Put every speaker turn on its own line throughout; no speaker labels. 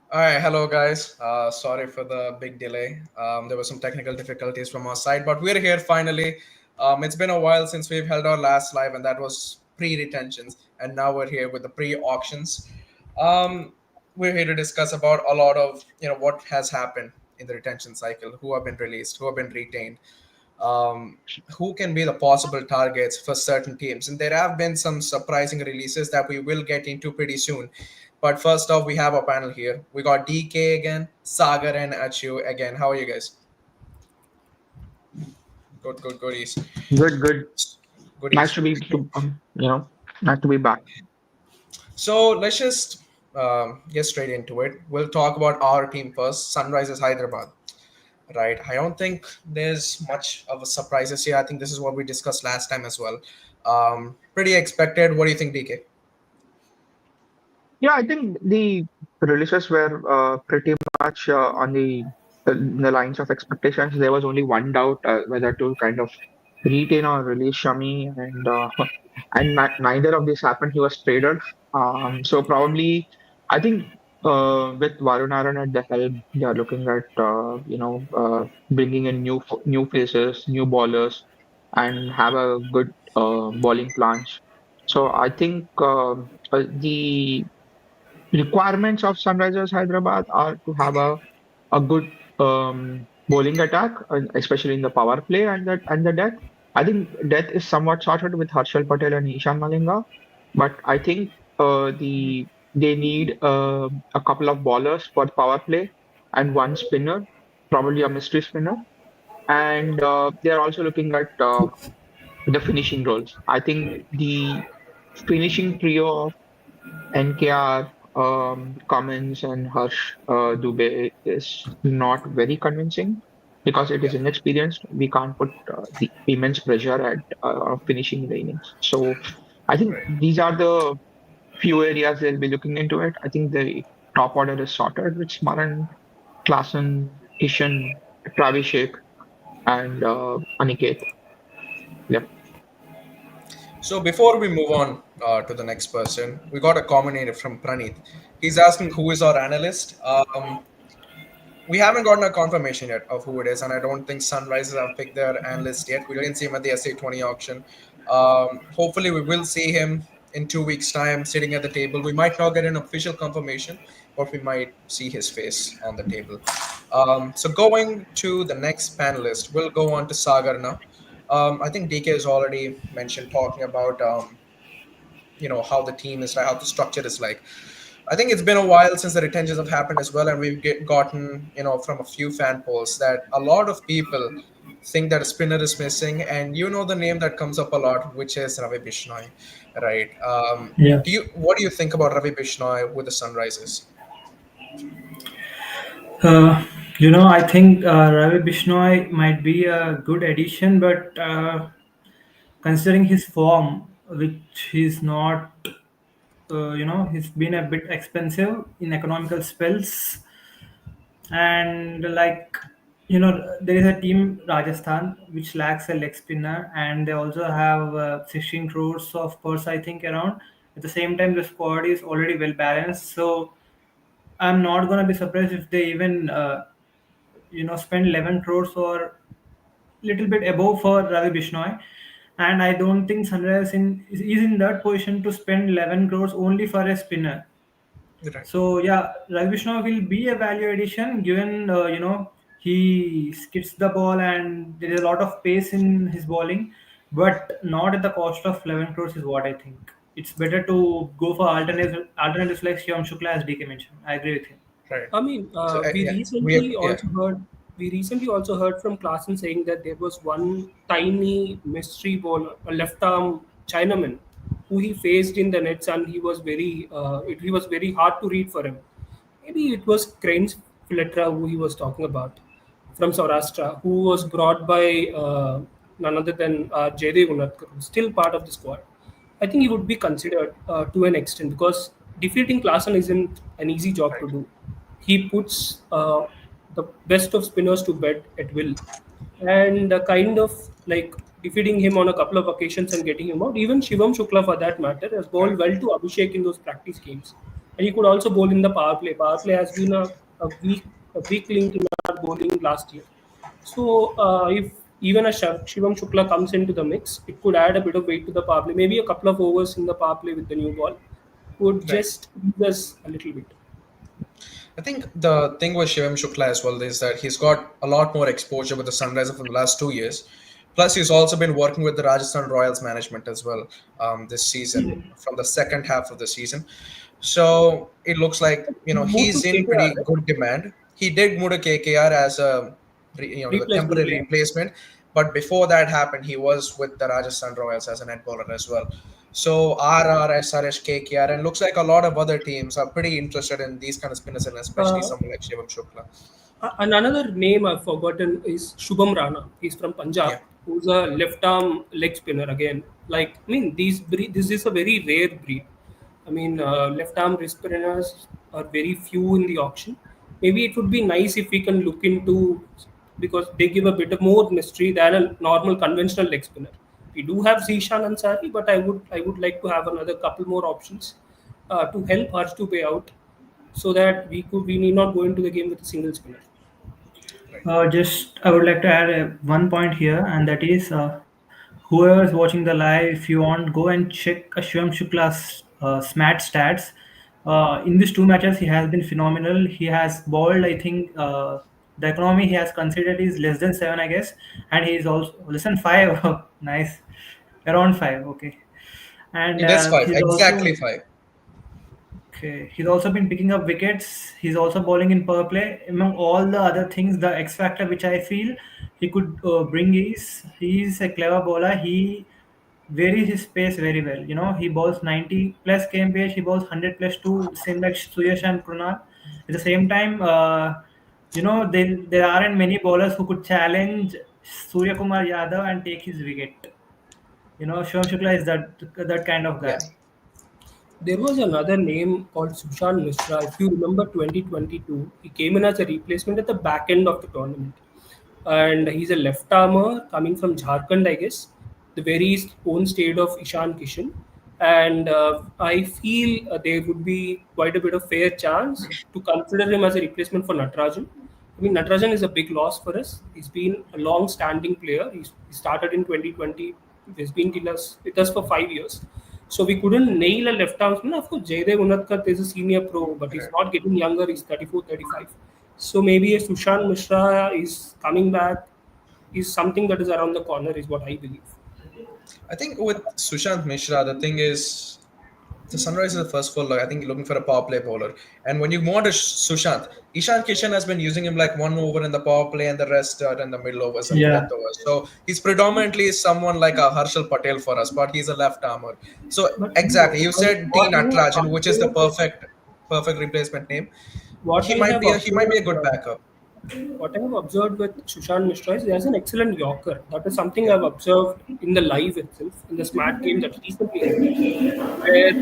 All right, hello guys. Sorry for the big delay. There were some technical difficulties from our side, but we're here finally. It's been a while since we've held our last live, and that was pre-retentions, and now we're here with the pre-auctions. Um, we're here to discuss about a lot of what has happened in the retention cycle, who have been released, who have been retained, um, who can be the possible targets for certain teams. And there have been some surprising releases that we will get into pretty soon. But first off, we have a panel here. We got DK again, Sagar, and Achu again. How are you guys? Good, good, goodies.
Good, good. Nice
Goodies.
to be, nice to be back.
So let's just get straight into it. We'll talk about our team first, Sunrisers Hyderabad. Right. I don't think there's much of a surprises here. I think this is what we discussed last time as well. Pretty expected. What do you think, DK?
Yeah, I think the releases were pretty much on the lines of expectations. There was only one doubt whether to kind of retain or release Shami, and neither of this happened. He was traded. So probably, I think with Varun Aaron at the helm, they are looking at bringing in new faces, new bowlers, and have a good bowling planch. So I think the requirements of Sunrisers Hyderabad are to have a good bowling attack, especially in the power play and the death. I think death is somewhat sorted with Harshal Patel and Ishan Malinga, but I think they need a couple of bowlers for power play and one spinner, probably a mystery spinner, and they are also looking at the finishing roles. I think the finishing trio NKR, Cummins, and Harsh Dubey is not very convincing because it
Yeah.
is inexperienced. We can't put the immense pressure at finishing the innings. So I think
Right.
these are the few areas they'll be looking into it. I think the top order is sorted with Smaran, Klassen, Ishan, Travis Sheikh, and Aniket. Yep.
So before we move on to the next person, we got a comment from Praneeth. He's asking who is our analyst. We haven't gotten a confirmation yet of who it is, and I don't think Sunrisers have picked their analyst yet. We didn't see him at the SA20 auction. Hopefully, we will see him in 2 weeks' time sitting at the table. We might not get an official confirmation, but we might see his face on the table. So, going to the next panelist, we'll go on to Sagar now. I think DK has already mentioned talking about how the team is like, how the structure is like. I think it's been a while since the retentions have happened as well, and we've gotten from a few fan polls that a lot of people think that a spinner is missing, and the name that comes up a lot, which is Ravi Bishnoi, right?
Yeah.
What do you think about Ravi Bishnoi with the Sunrisers?
Uh, I think Ravi Bishnoi might be a good addition, but considering his form, which he's not, he's been a bit expensive in economical spells, and there is a team Rajasthan which lacks a leg spinner, and they also have 16 crores of purse, I think, around. At the same time, the squad is already well balanced, so I'm not gonna be surprised if they even spend 11 crores or little bit above for Ravi Bishnoi. And I don't think Sunrise is in that position to spend 11 crores only for a spinner.
Right.
So yeah, Ravi Bishnoi will be a value addition given he skips the ball and there is a lot of pace in his bowling, but not at the cost of 11 crores is what I think. It's better to go for alternatives like Shivam Shukla as DK mentioned. I agree with him.
Right.
I mean,
So
we
yeah,
recently
yeah.
also heard from Klassen saying that there was one tiny mystery ball, a left arm Chinaman, who he faced in the nets, and he was very hard to read for him. Maybe it was Cranes Fletra who he was talking about from Saurashtra, who was brought by none other than Jaydev Unadkar, who's still part of the squad. I think he would be considered to an extent because defeating Klassen isn't an easy job
Right.
to do. He puts the best of spinners to bed at will, and kind of like defeating him on a couple of occasions and getting him out. Even Shivam Shukla, for that matter, has bowled
Right.
well to Abhishek in those practice games. and he could also bowl in the power play. Power play has been a weak link in our bowling last year. So if even a Shivam Shukla comes into the mix, it could add a bit of weight to the power play. Maybe a couple of overs in the power play with the new ball would
Right.
just ease us a little bit.
I think the thing with Shivam Shukla as well is that he's got a lot more exposure with the Sunrisers from the last 2 years. Plus, he's also been working with the Rajasthan Royals management as well this season, from the second half of the season. So it looks like
Move to
he's in
KKR,
pretty
right?
good demand. He did move to KKR as a the
Replacement
temporary
player.
replacement, but before that happened, he was with the Rajasthan Royals as a net bowler as well. So RR, SRH, KKR, and looks like a lot of other teams are pretty interested in these kind of spinners, and especially
Uh,
someone like Shivam Shukla.
Another name I've forgotten is Shubham Rana. He's from
Yeah,
Punjab, who's a left arm leg spinner again. Like, I mean, this is a very rare breed. I mean, left arm wrist spinners are very few in the auction. Maybe it would be nice if we can look into, because they give a bit of more mystery than a normal conventional leg spinner. We do have Zishan Ansari, but I would like to have another couple more options to help Harsh to pay out, so that we need not go into the game with a single spinner.
right.
Just I would like to add one point here, and that is whoever is watching the live, if you want, go and check Shivam Shukla's SMAT stats. In these two matches, he has been phenomenal. He has bowled, I think, the economy he has considered is less than 7, I guess, and he is also less than 5. Nice, around 5. Okay, and
It is five,
he's
exactly
also
five.
Okay, he's also been picking up wickets. He's also bowling in power play. Among all the other things, the X factor which I feel he could bring is he's a clever bowler. He varies his pace very well. You know, he bowls 90 plus kmph. He bowls 100 plus two, same like Suyash and Krunal. At the same time, there aren't many bowlers who could challenge Surya Kumar Yadav and take his wicket. You know, Shivam Shukla is that kind of
Yes,
guy.
There was another name called Sushant Mishra. If you remember 2022, he came in as a replacement at the back end of the tournament. And he's a left armer coming from Jharkhand, I guess, the very own state of Ishan Kishan. And I feel there would be quite a bit of fair chance to consider him as a replacement for Natarajan. I mean, Natarajan is a big loss for us. He's been a long-standing player. He started in 2020. He's been with us for 5 years. So we couldn't nail a left arm spinner. Of course, Jaydev Unadkat is a senior pro, but he's
right.
not getting younger. He's 34, 35. So maybe a Sushant Mishra is coming back is something that is around the corner, is what I believe.
I think with Sushant Mishra, the thing is the Sunrise is the first full. I think looking for a power play bowler, and when you move on to Sushant, Ishan Kishan has been using him like one over in the power play and the rest in the middle overs and
Yeah.
death overs. So he's predominantly someone like a Harshal Patel for us, but he's a left armer. So
But
exactly, you said T
what I have
Natarajan, which is the
observed,
perfect replacement name.
what
He
I
might
have
be he might be a
observed,
good backup.
what I have observed with Sushant Mishra is he has an excellent Yorker. That is something
Yeah,
I've observed in the live itself, in the smart game that recently ended, where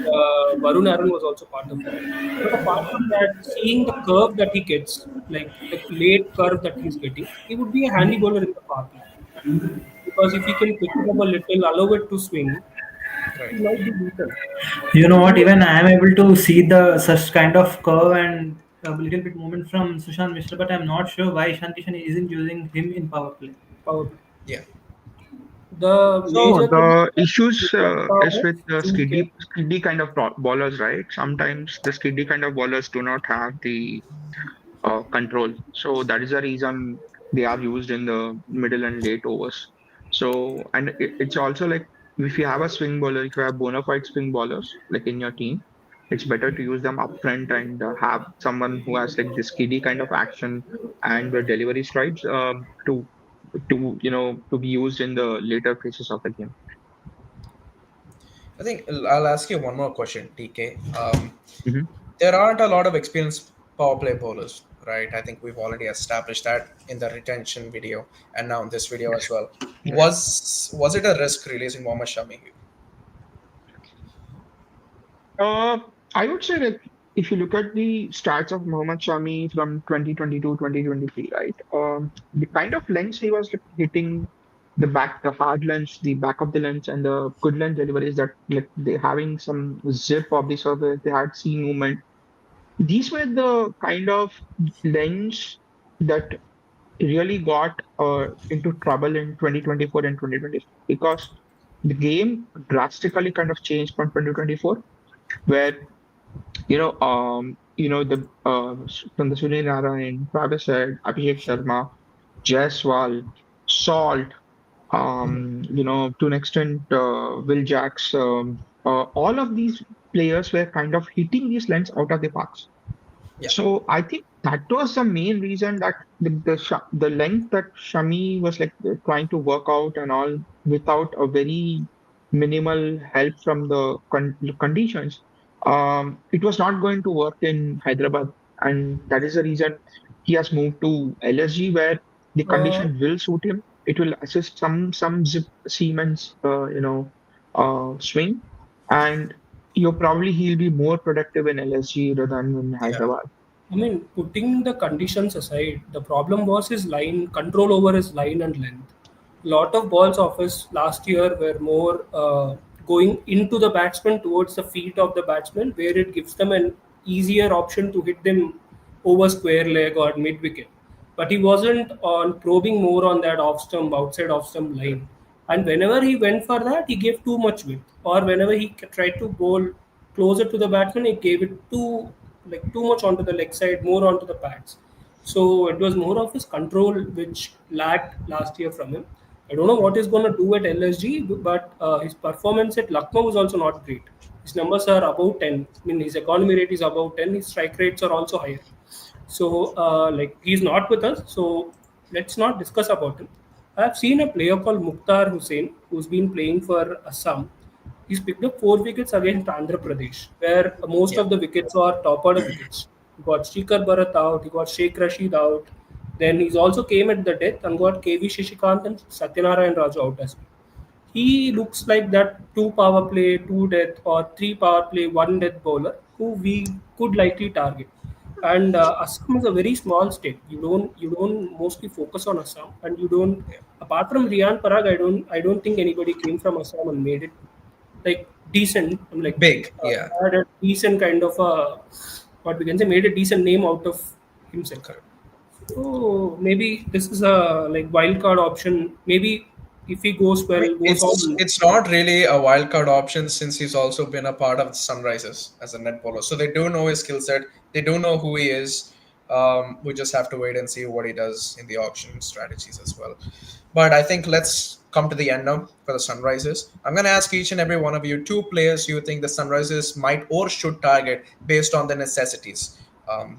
Varun Aaron was also part of it. But apart from that, seeing the curve that he gets, like the late curve that he's getting, he would be a handy bowler in the power play. Because if he can pick it up a little, allow it to swing, he
right.
might be decent.
You know what?
Even
Even I am able to see the such kind of curve and a little bit movement from Sushant Mishra, but I'm not sure why Ishan Kishan isn't using him in power play.
power play.
Yeah.
The
So
major thing
the
with
issues
left
is
armers,
with the
Jude Kane.
skiddy kind of bowlers, right? Sometimes the skiddy kind of bowlers do not have the control. So that is the reason they are used in the middle and late overs. So and it's also like if you have a swing bowler, if you have bona fide swing bowlers like in your team, it's better to use them upfront and have someone who has like this kiddie kind of action and the delivery strides to be used in the later phases of the game.
I think I'll ask you one more question, TK.
Mhm.
There aren't a lot of experienced power play bowlers, right? I think we've already established that in the retention video and now in this video as
Yes.
well.
Yes.
Was it a risk releasing Mohammad Shami?
Uh, I would say that if you look at the stats of Mohammad Shami from 2022, 2023, right? The kind of lengths he was hitting, the hard lengths, the back of the lengths, and the good length deliveries that like they having some zip of the surface, they had seam movement. these were the kind of lengths that really got into trouble in 2024 and 2025 because the game drastically kind of changed from 2024, where the from the Sunil Narayan, Travis Head, Abhishek Sharma, Jaiswal, Salt, to an extent, Will Jacks, all of these players were kind of hitting these lengths out of the parks.
Yeah,
So I think that was the main reason that the length that Shami was like trying to work out and all without a very minimal help from the conditions, it was not going to work in Hyderabad, and that is the reason he has moved to LSG where the
Uh,
condition will suit him. It will assist some zip Siemens, swing, and he'll be more productive in LSG rather than in
yeah,
Hyderabad.
I mean, putting the conditions aside, the problem was his line control over his line and length. Lot of balls of his last year were more going into the batsman towards the feet of the batsman, where it gives them an easier option to hit them over square leg or mid wicket. But he wasn't on probing more on that off stump, outside off stump
correct.
line. And whenever he went for that, he gave too much width. Or whenever he tried to bowl closer to the batsman, he gave it too much onto the leg side, more onto the pads. So it was more of his control which lacked last year from him. I don't know what he's going to do at LSG, but his performance at Lucknow was also not great. His numbers are above 10. I mean, his economy rate is above 10. His strike rates are also higher. So, like, he's not with us. So, let's not discuss about him. I've seen a player called Mukhtar Hussain who's been playing for Assam. He's picked up 4 wickets against Andhra Pradesh, where most
Yeah,
of the wickets are top order wickets. He got Shikhar Bharat out, he got Sheikh Rashid out. Then he's also came at the death and got KV Shishikant and Satyanarayan Raju out as well. He looks like that two power play, two death, or three power play, one death bowler who we could likely target. And Assam is a very small state. You don't mostly focus on Assam, and you don't.
yeah.
Apart from Riyan Parag, I don't think anybody came from Assam and made it like decent. I'm like
Big, yeah,
had a decent kind of a what we can say made a decent name out of himself.
correct.
So maybe this is a like wild card option. Maybe if he goes
I mean,
well, goes
it's
on.
it's not really a wild card option since he's also been a part of the Sunrisers as a net bowler. So they do know his skill set. They do know who he is. We just have to wait and see what he does in the auction strategies as well. But I think let's come to the end now for the Sunrisers. I'm going to ask each and every one of you two players you think the Sunrisers might or should target based on the necessities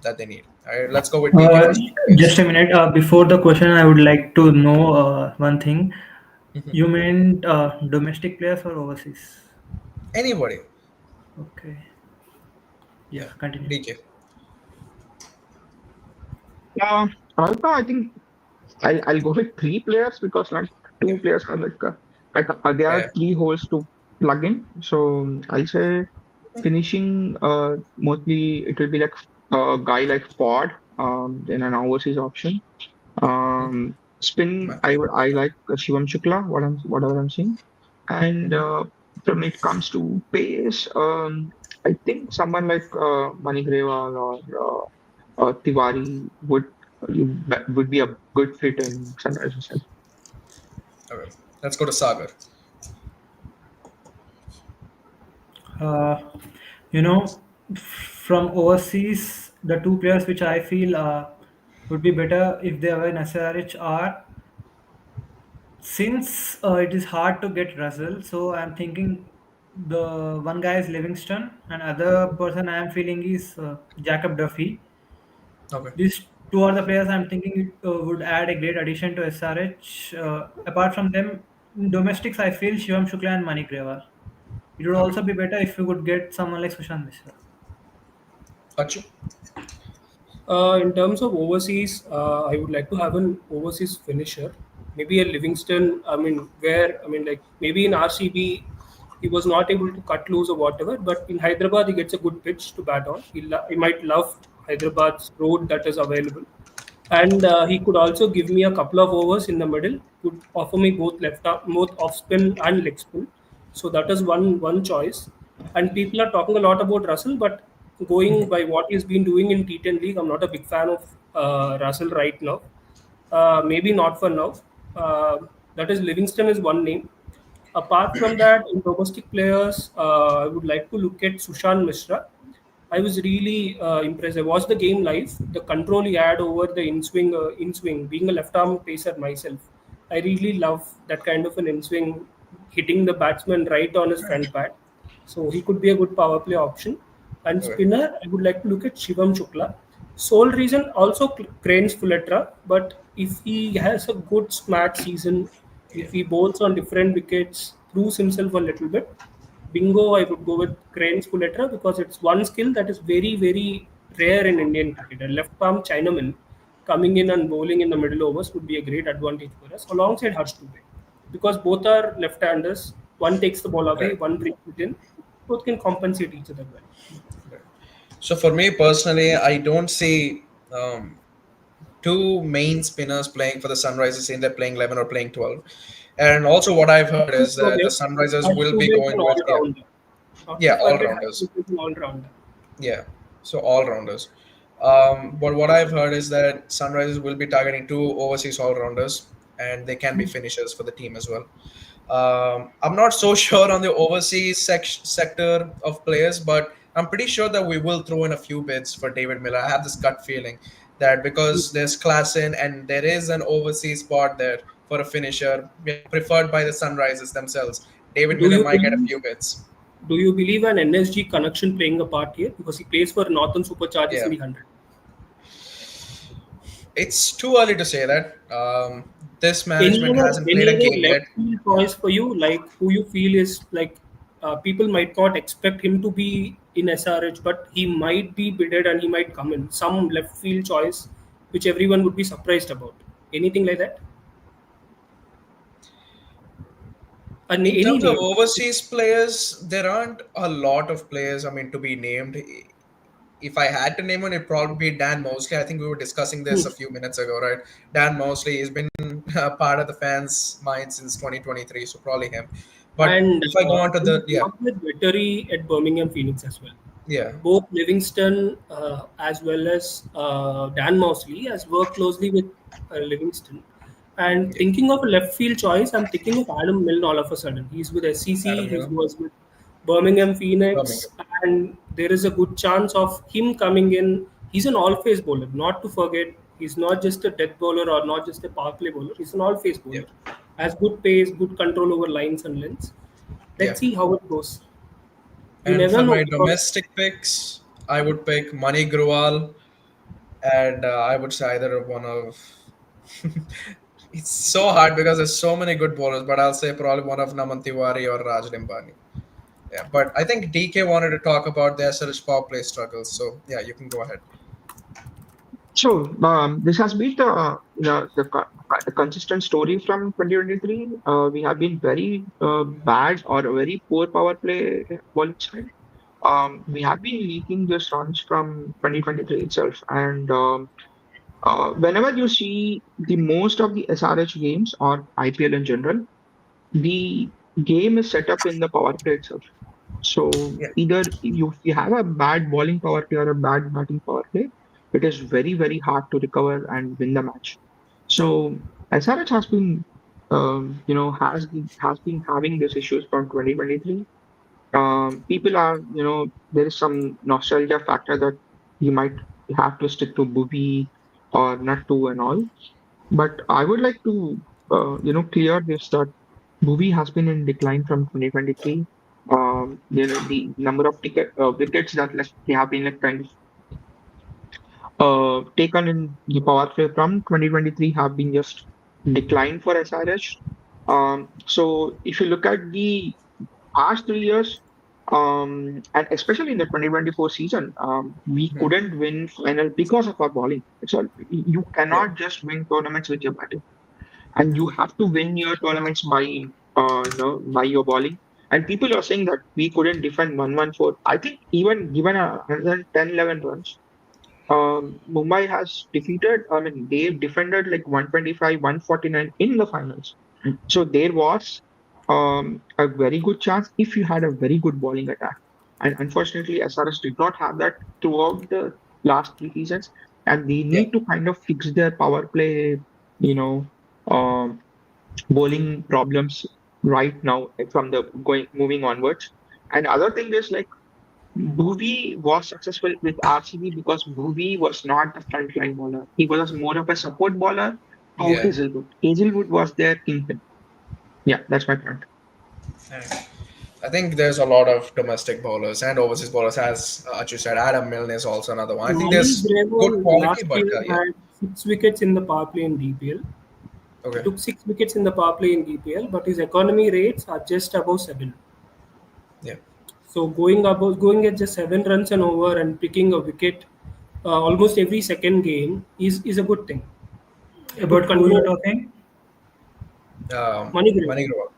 that they need. All right, let's go with DK
Uh,
first, please.
just a minute. Before the question, I would like to know one thing. You meant domestic players or overseas?
Anybody.
Okay.
Yeah,
Yeah, continue.
DK.
Uh, also, I think I'll go with three players because like
Yeah,
two players are there
yeah,
are three holes to plug in. So I'll say finishing mostly it will be like a guy like Ford in an overseas option. Spin I like Shivam Shukla whatever I'm seeing, and when it comes to pace, I think someone like Mani Grewal or Tiwari would be a good fit in Sunrisers.
all right. Let's go to Sagar.
Uh, from overseas, the two players which I feel would be better if they were in SRH are since it is hard to get Russell, so I'm thinking the one guy is Livingston, and other person I am feeling is Jacob Duffy.
Okay.
These two are the players I'm thinking would add a great addition to SRH. Apart from them, domestics I feel Shivam Shukla and Mani Grewal. It would
Okay.
also be better if we could get someone like Sushant Mishra.
Achu.
In terms of overseas, I would like to have an overseas finisher, maybe a Livingston. Like maybe in RCB, he was not able to cut loose or whatever, but in Hyderabad, he gets a good pitch to bat on. He might love Hyderabad's road that is available, and he could also give me a couple of overs in the middle. Could offer me both both off spin and leg spin. So that is one choice. And people are talking a lot about Russell, but going by what he's been doing in T10 League, I'm not a big fan of Russell right now. Maybe not for now. Uh, that is, Livingston is one name. Apart from that, in domestic players, I would like to look at Sushant Mishra. I was really impressed. I watched the game live. The control he had over the in swing. Being a left arm pacer myself, I really love that kind of an in swing, hitting the batsman right on his front pad. So he could be a good power play option. And
Okay.
spinner, I would like to look at Shivam Shukla. Sole reason also Cranes Fuletra, but if he has a good smart season,
Yeah.
if he bowls on different wickets, proves himself a little bit, bingo, I would go with Cranes Fuletra because it's one skill that is very, very rare in Indian cricket. A left palm Chinaman coming in and bowling in the middle overs would be a great advantage for us alongside Harsh Dubey because both are left-handers. One takes the ball away,
Right.
one brings it in. Both can compensate each other well.
Right. So for me personally, I don't see two main spinners playing for the Sunrisers in they're playing 11 or playing 12. And also what I've heard
Not to
is that the
forget,
Sunrisers
Harsh
will be
Dubey is an
going with
all-rounder. Not to
yeah, all
forget, Harsh
rounders.
Dubey is an all-rounder.
Yeah, so all rounders. But what I've heard is that Sunrisers will be targeting two overseas all rounders, and they can be finishers for the team as well. I'm not so sure on the overseas sector of players, but I'm pretty sure that we will throw in a few bids for David Miller. I have this gut feeling that because there's class in and there is an overseas spot there for a finisher, preferred by the Sunrisers themselves. David
Do
Miller
you
might get a
believe?
few bids.
Do you believe an NSG connection playing a part here because he plays for Northern Superchargers
Yeah.
in the 100?
It's too early to say that. This management hasn't
Any
played a
other
game
left
yet.
field
Yeah.
choice for you, like who you feel is like people might not expect him to be in SRH, but he might be bidded and he might come in some left field choice, which everyone would be surprised about. Anything like that?
In
Any
terms of
name?
overseas players, there aren't a lot of players, I mean, to be named. If I had to name one, it'd probably be Dan Mosley. I think we were discussing
Hmm.
this a few minutes ago, right? Dan Mosley has been a part of the fans' mind since 2023, so probably him. But
And
if I go on to
I
the,
would
yeah,
work with Vettori at Birmingham Phoenix as well.
yeah,
Both Livingston as well as Dan Mosley has worked closely with Livingston. And
yeah,
thinking of a left field choice, I'm thinking of Adam Milne all of a sudden. He's with SCC,
Adam
he
Miller,
was with Birmingham Phoenix,
Birmingham.
and there is a good chance of him coming in. He's an all phase bowler, not to forget. He's not just a death bowler or not just a power play bowler. He's an all phase
Yeah,
bowler. Has good pace, good control over lines and lengths.
yeah.
Let's see how it goes. You
And
never
for
know
my
because
domestic picks, I would pick Mani Grewal, and I would say either one of. It's so hard because there's so many good bowlers, but I'll say probably one of Naman Tiwari or Raj Limbani. Yeah, but I think DK wanted to talk about their SLS power play struggles, so yeah, you can go ahead.
So this has been the consistent story from 2023. We have been very bad or a very poor power play bowling side. We have been leaking these runs from 2023 itself, and whenever you see the most of the SRH games or IPL in general, the game is set up in the power play itself. So
Yeah,
either you have a bad bowling power play or a bad batting power play, it is very very hard to recover and win the match. So SRH has been has been having these issues from 2023. People are there is some nostalgia factor that you might have to stick to Bhuvi or Nattu and all. But I would like to clear this that Bhuvi has been in decline from 2023. The number of wickets that left they have been like kind of taken in the power play from 2023 have been just declined for SRH. So if you look at the past 3 years, and especially in the 2024 season, we
hmm,
couldn't win final because of our bowling. So you
yeah,
cannot just win tournaments with your batting, and you have to win your tournaments by your bowling. And people are saying that we couldn't defend 114. I think even given 110, 11 runs, Mumbai has defeated. I mean, they've defended like 125, 149 in the finals. So there was a very good chance if you had a very good bowling attack. And unfortunately, SRS did not have that throughout the last 3 seasons, and they
Yeah,
need to kind of fix their power play, you know, um, bowling problems right now from the going moving onwards. And other thing is like Bhuvi was successful with RCB because Bhuvi was not a frontline bowler. He was more of a support bowler to
yeah.
Hazelwood. Hazelwood was their kingpin. Yeah, that's my point.
And I think there's a lot of domestic bowlers and overseas bowlers, as Achu said. Adam Milne is also another one. I think
Mali
there's good
Greville
quality,
last
but
year
yeah.
had 6 wickets in the power play in DPL. He
Okay.
took 6 wickets in the power play in DPL, but his economy rates are just above 7.
Yeah.
So going at just 7 runs and over and picking a wicket almost every second game is a good thing. He could
About who you're
convert
talking?
money
Money
Greville.
Grower.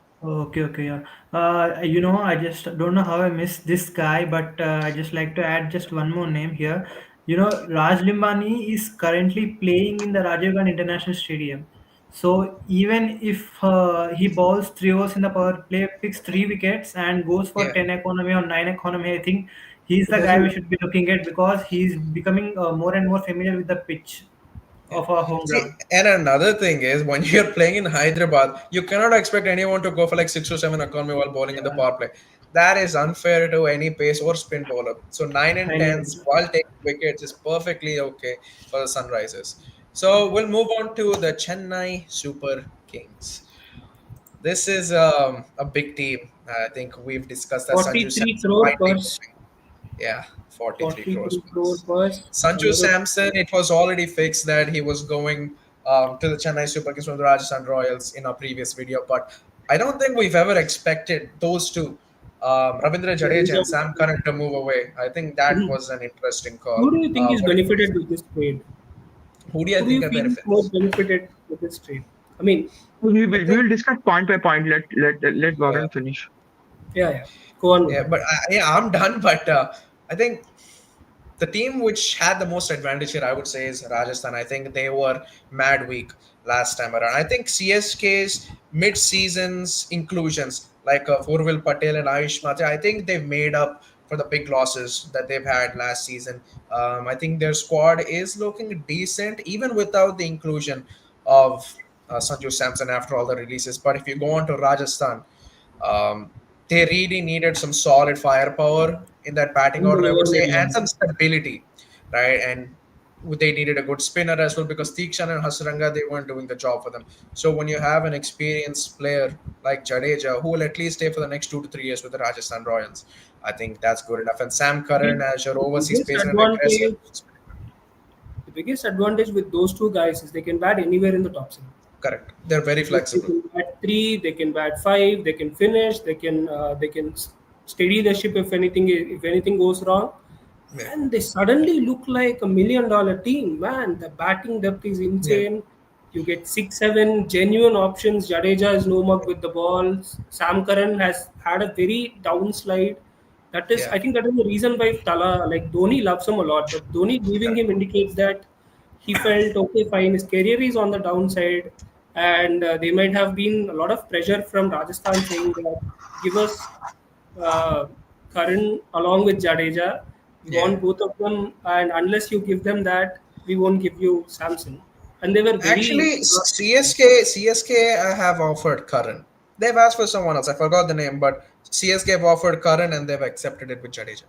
Okay, okay, yeah. I just don't know how I missed this guy, but I just like to add just one more name here. Raj Limbani is currently playing in the Rajiv Gandhi International Stadium. So even if he bowls 3 overs in the power play, picks 3 wickets, and goes for
Yeah.
10 economy or 9 economy, I think he's
It
the guy we
doesn't.
should be looking at because he's becoming more and more familiar with the pitch
Yeah.
of our home
See,
ground.
and another thing is when you're playing in Hyderabad, you cannot expect anyone to go for like 6 or 7 economy while bowling in the
Yeah,
power play. That is unfair to any pace or spin bowler. So nine and
I need.
tens while taking wickets is perfectly okay for the Sunrisers. So we'll move on to the Chennai Super Kings. This is a big team. I think we've discussed that Sanju
43
Samson
crore
might be
purse.
moving. Yeah, 43 crores
43 crore
plus.
purse.
Sanju Samson, it was already fixed that he was going to the Chennai Super Kings from the Rajasthan Royals in our previous video, but I don't think we've ever expected those two, Ravindra Jadeja
Jadeja.
and Sam Curran, to move away. I think that was an interesting
Who
call.
do you think is
What do you think?
benefited with this trade?
Who do you
Who do
think
you
are
feel is more
benefits?
benefited with this trade? I mean,
I
We
think,
will discuss point by point. Let
yeah,
Varun finish.
yeah, yeah. Go on with
yeah,
it.
but yeah, I'm done. But I think the team which had the most advantage here, I would say, is Rajasthan. I think they were mad weak last time around. I think CSK's mid-seasons inclusions like Urvil Patel and Ayush Mate, I think they've made up for the big losses that they've had last season. I think their squad is looking decent, even without the inclusion of Sanju Samson after all the releases. But if you go on to Rajasthan, um, they really needed some solid firepower in that batting
In the
order, I would
lower
say,
mid
and
line.
some stability, right? And they needed a good spinner as well because Tikshan and Hasranga, they weren't doing the job for them. So when you have an experienced player like Jadeja, who will at least stay for the next 2 to 3 years with the Rajasthan Royals, I think that's good enough. And Sam Curran
The,
as your
the
overseas
biggest
pacer and aggressive.
advantage, the biggest advantage with those two guys is they can bat anywhere in the top seven.
Correct. They're very
They
flexible.
can bat three, they can bat five, they can finish, they can steady the ship if anything goes wrong,
Yeah.
and they suddenly look like $1 million team. Man, the batting depth is
Yeah.
insane. You get 6, 7 genuine options. Jadeja is no mug with the balls. Sam Curran has had a very downslide. That is,
Yeah.
I think, that is the reason why like Dhoni loves him a lot. But Dhoni leaving
Correct.
him indicates that he felt okay, fine. His career is on the downside, and there might have been a lot of pressure from Rajasthan saying that give us uh, Karan along with Jadeja. We
Yeah.
want both of them, and unless you give them that, we won't give you Samson. And they were very.
Actually, CSK have offered Karan. They've asked for someone else. I forgot the name, but CSK have offered Karan and they've accepted it with Jadeja.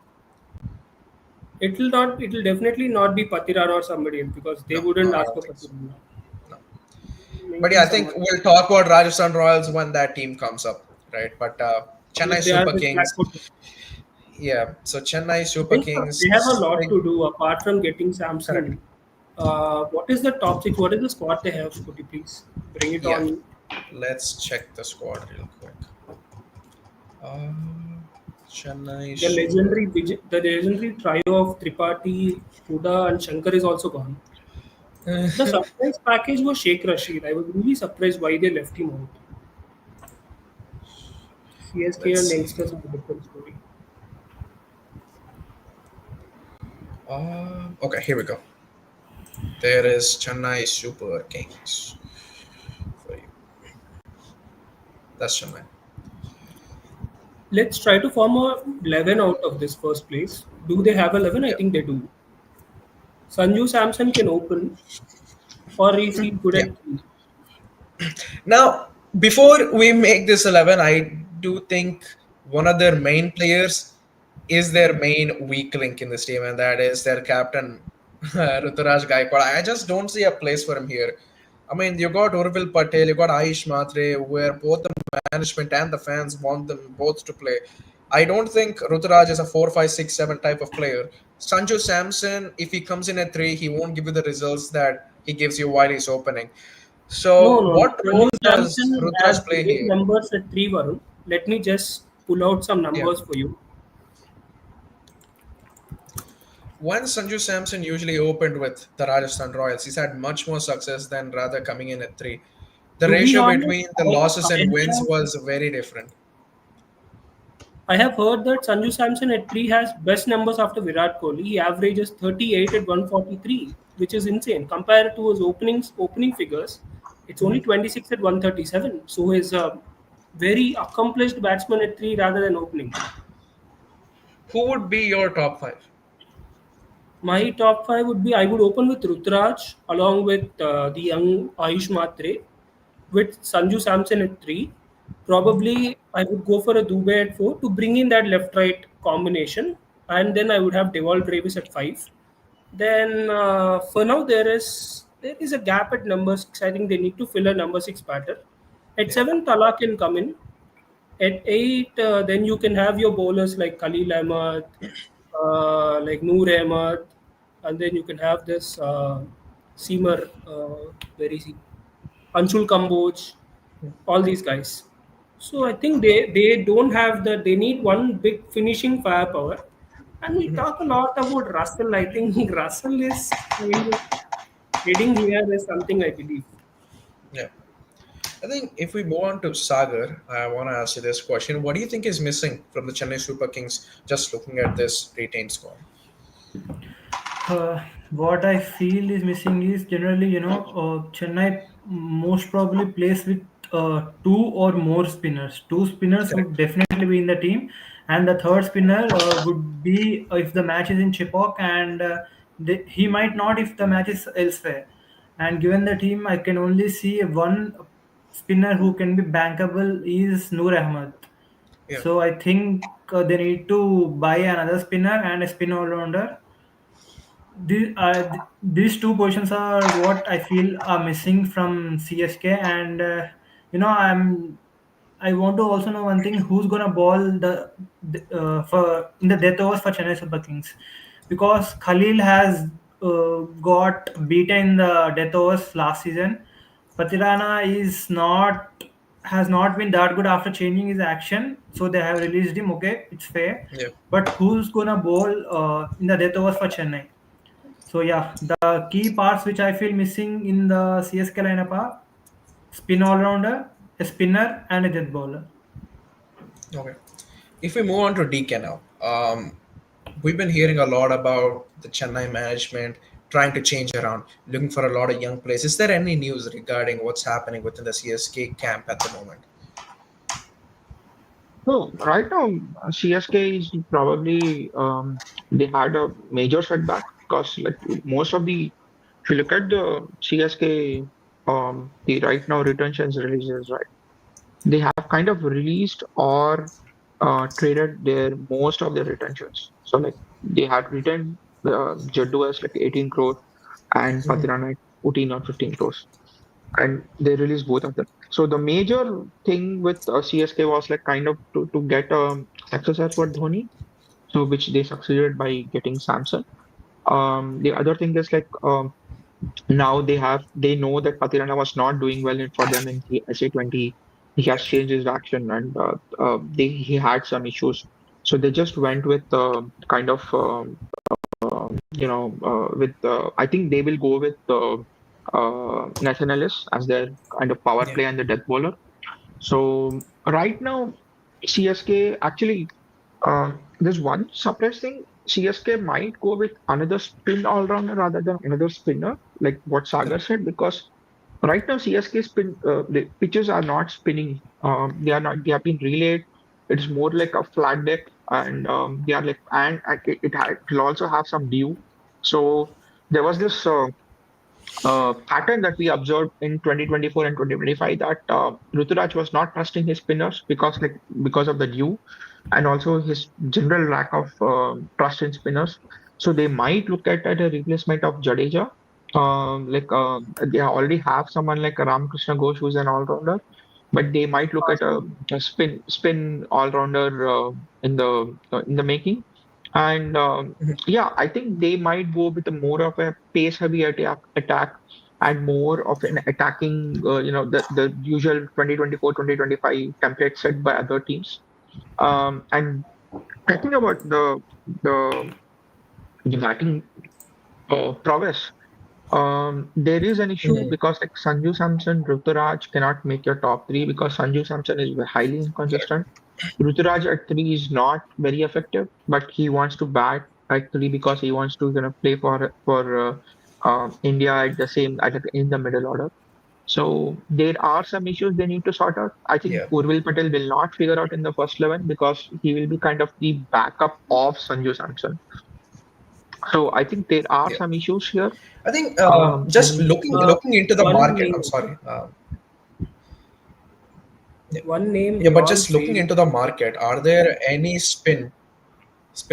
It will not. It will definitely not be Patiran or somebody else because they
No,
wouldn't
I
ask
don't
for
think so.
Patiran.
No. But
Maybe
yeah, I think
someone.
we'll talk about Rajasthan Royals when that team comes up, right? But Chennai
They are
Super
with
Kings,
Blackwood.
yeah. So Chennai
I
Super
think they have a
Kings,
lot
big,
to do apart from getting
correct.
Samson. What is the top six? What is the squad they have? Could you please bring it
Yeah.
on?
Let's check the squad real quick. Uh, Chennai
The
Super.
legendary the legendary trio of Tripathi, Huda, and Shankar is also gone. The surprise package was Sheikh Rashid. I was really surprised why they left him out. CSK
Let's
and
see.
youngsters are a different story.
Okay, here we go. There is Chennai Super Kings for you. That's Chennai.
Let's try to form a 11 out of this first place. Do they have 11? I
Yeah.
think they do. Sanju Samson can open, or is he good
Yeah.
at three?
Now, before we make this 11, I do think one of their main players is their main weak link in this team, and that is their captain, Ruturaj Gaikwad. I just don't see a place for him here. I mean, you got Urvil Patel, you got Aish Matre, where both the management and the fans want them both to play. I don't think Ruturaj is a 4, 5, 6, 7 type of player. Sanju Samson, if he comes in at 3, he won't give you the results that he gives you while he's opening.
No,
So,
no, no.
what
Sanju
role does
Samson has
Rutraj play
great
here?
numbers at 3, Varun. Let me just pull out some
Yeah.
numbers for you.
When Sanju Samson usually opened with the Rajasthan Royals, he's had much more success than rather coming in at 3. The
To be
ratio
honest,
between the losses and wins
have
was very different.
I have heard that Sanju Samson at 3 has best numbers after Virat Kohli. He averages 38 at 143, which is insane. Compared to his opening figures, it's only 26 at 137. So he's a very accomplished batsman at 3 rather than opening.
Who would be your top 5?
My top 5 would be I would open with Rutraj along with the young Ayush Matre with Sanju Samson at 3. Probably I would go for a Dubey at 4 to bring in that left right combination. And then I would have Deval Davis at 5. Then for now there is a gap at number 6. I think they need to fill a number 6 batter. At
Yeah.
7, Tala can come in. At 8, then you can have your bowlers like Khalil Ahmed, like Noor Ahmed, and then you can have this Seamer, where is he? Anshul Kamboj, all these guys. So I think they don't have they need one big finishing firepower. And we talk a lot about Russell. I think Russell is kind of heading here is something I believe.
Yeah. I think if we move on to Sagar, I want to ask you this question. What do you think is missing from the Chennai Super Kings just looking at this retained squad?
What I feel is missing is generally, Chennai most probably plays with two or more spinners. Two spinners would
Correct.
definitely be in the team, and the third spinner would be if the match is in Chipok, and he might not if the match is elsewhere. And given the team, I can only see one spinner who can be bankable is Noor Ahmed.
Yeah.
So I think they need to buy another spinner and a spin all rounder. These two positions are what I feel are missing from CSK, and I want to also know one thing: who's gonna ball the for in the death overs for Chennai Super Kings, because Khalil has got beaten in the death overs last season. Patirana is not has not been that good after changing his action, so they have released him. Okay, it's fair,
Yeah.
but who's gonna bowl in the death overs for Chennai? So yeah, the key parts which I feel missing in the CSK lineup are spin all rounder, a spinner, and a death bowler.
Okay. If we move on to DK now, we've been hearing a lot about the Chennai management trying to change around, looking for a lot of young players. Is there any news regarding what's happening within the CSK camp at the moment?
So right now, CSK is probably they had a major setback because like most of the if you look at the CSK the right now retentions releases, right, they have kind of released or traded their most of their retentions. So like they had retained Jaddu as like 18 crore and Patirana at 14 or 15 crores, and they released both of them. So the major thing with CSK was like kind of to get a successor for Dhoni, so which they succeeded by getting Samson. The other thing is like now they know that Patirana was not doing well for them in the SA20. He has changed his action and he had some issues. So they just went with kind of with I think they will go with Nathan Ellis as their kind of power
Yeah.
play and the death bowler. So right now, CSK actually there's one surprise thing. CSK might go with another spin all rounder rather than another spinner, like what Sagar
Correct.
said, because right now CSK the pitches are not spinning. They are not. They have been relayed. it's more like a flat deck, and they are like, and it will also have some dew. So there was this pattern that we observed in 2024 and 2025, that Ruturaj was not trusting his spinners because of the dew, and also his general lack of trust in spinners. So they might look at a replacement of Jadeja. They already have someone like Ramakrishna Ghosh, who's an all-rounder, but they might look at a spin all-rounder in the making. And yeah, I think they might go with a more of a pace-heavy attack and more of an attacking, the usual 2024, 2025 template set by other teams. And talking about the the batting prowess, there is an issue
Mhm.
because like Sanju Samson, Ruturaj cannot make your top three because Sanju Samson is highly
Correct.
inconsistent. Ruturaj at three is not very effective, but he wants to bat at three because he wants to play for India at in the middle order. So there are some issues they need to sort out. I think
Yeah.
Urvil Patel will not figure out in the first 11 because he will be kind of the backup of Sanju Samson. So I think there are
Yeah.
some issues here.
I think just
And
Uh,
looking into the
one
market. I'm
name,
sorry. Yeah.
one name
Yeah,
we
but
all
just looking
failed.
into the market, are there any spin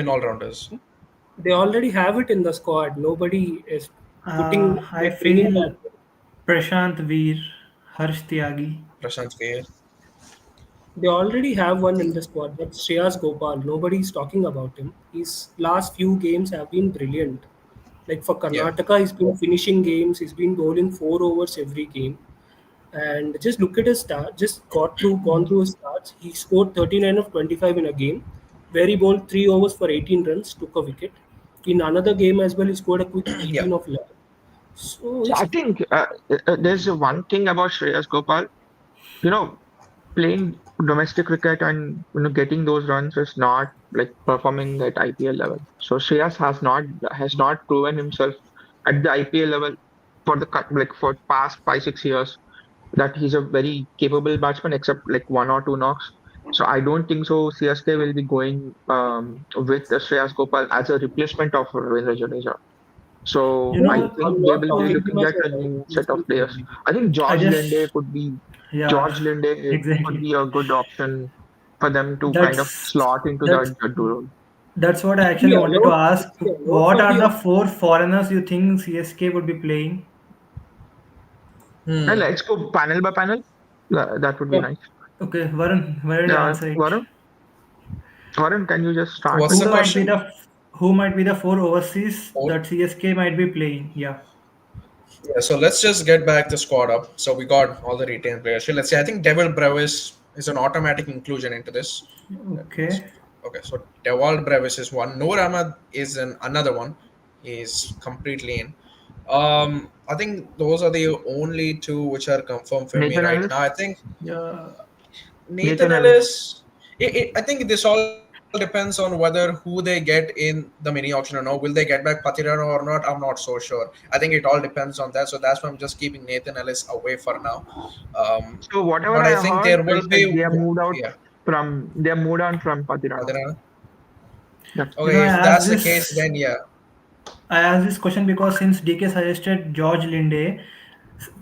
all rounders?
They already have it in the squad. Nobody is putting,
I
like bringing
feel
that.
Prashant Veer, Harsh Tyagi.
Prashant Veer.
They already have one in the squad. That's Shreyas Gopal. Nobody's talking about him. His last few games have been brilliant. Like for
Yeah.
Karnataka, he's been finishing games. He's been bowling 4 overs every game. And just look at his start. Just gone through his starts. He scored 39 of 25 in a game, where he bowled 3 overs for 18 runs, took a wicket. In another game as well, he scored a quick
Yeah.
18 of 11. So
so
it's
I think there's one thing about Shreyas Gopal, you know, playing domestic cricket and getting those runs is not like performing at IPL level. So Shreyas has not proven himself at the IPL level for past 5 6 years that he's a very capable batsman except like one or two knocks. So I don't think so. CSK will be going with Shreyas Gopal as a replacement of Ravindra Jadeja.
You
So I
know,
think
I'm
they
not
will be
talking him
looking
as
at
a
a new set of
replacement for
players.
him.
I think
I just, yeah,
George Linde could
exactly.
be a good option for them to kind of
That's
slot into
that's
that Jaddu role.
that's what I actually
Yeah,
wanted to
note,
ask.
yeah, note
What
for
are
the
the four foreigners you think CSK would be playing?
And
Hmm.
let's go panel by panel. That would be
yeah,
nice.
Okay, Varun, you
Yeah,
answer it.
Varun, can you just start
What's
with
Who
the
the?
might be
question?
the who might be the four overseas
Four.
that CSK might be playing? Yeah.
Yeah, so let's just get back the squad up. So we got all the retained players. So let's say I think Devil Brevis is an automatic inclusion into this. Let me just
Okay.
okay. So Deval Brevis is one. Noor Ahmad is another one. He's completely in. I think those are the only two which are confirmed for me
Nathan
right
Ellis?
now. I think
Yeah.
Nathan
Nathan Ellis.
Ellis. I think this all depends on whether who they get in the mini auction or no. Will they get back Patirano or not? I'm not so sure. I think it all depends on that. So that's why I'm just keeping Nathan Ellis away for now.
So whatever
But I
I
think
heard
there will
is that
be yeah
they have moved on from Patirano.
Patirano.
Yep.
You know,
Okay, if that's the case, then yeah,
I asked this question because since DK suggested George Linde,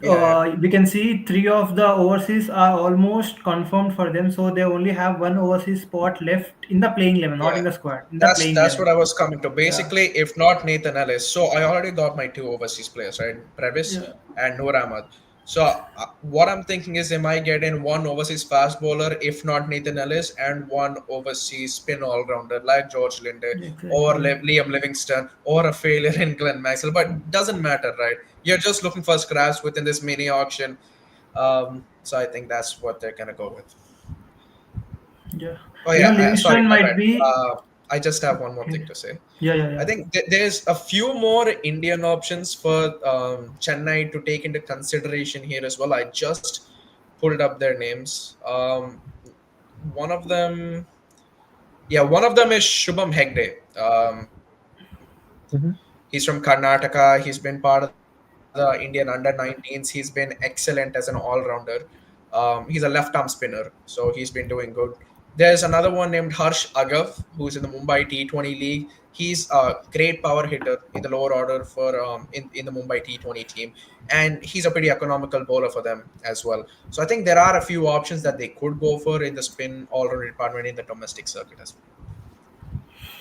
yeah.
we can see three of the overseas are almost confirmed for them, so they only have one overseas spot left in the playing 11, not
Yeah,
in the squad, in the
that's
playing
that's what
11.
I was coming to.
Yeah.
Basically, if not Nathan Ellis, so I already got my two overseas players, right? Brevis
Yeah.
and Noor Ahmad. So what I'm thinking is they might get in one overseas fast bowler, if not Nathan Ellis, and one overseas spin all rounder like George Linde or
Exactly.
Liam Livingston or a failure in Glenn Maxwell. But doesn't matter, right? You're just looking for scraps within this mini auction. So I think that's what they're gonna go with.
Yeah.
Oh
You know,
yeah, sorry,
Livingston
my
might
bad.
be.
I just have one more thing
Okay.
to say. I
Yeah.
think there's a few more Indian options for Chennai to take into consideration here as well. I just pulled up their names. One of them, yeah, one of them is Shubham Hegde.
Mhm.
He's from Karnataka. He's been part of the Indian under-19s. He's been excellent as an all-rounder. He's a left-arm spinner, so he's been doing good. There's another one named Harsh Agav, who's in the Mumbai T20 league. He's a great power hitter in the lower order for in the Mumbai T20 team, and he's a pretty economical bowler for them as well. So I think there are a few options that they could go for in the spin all-round department in the domestic circuit as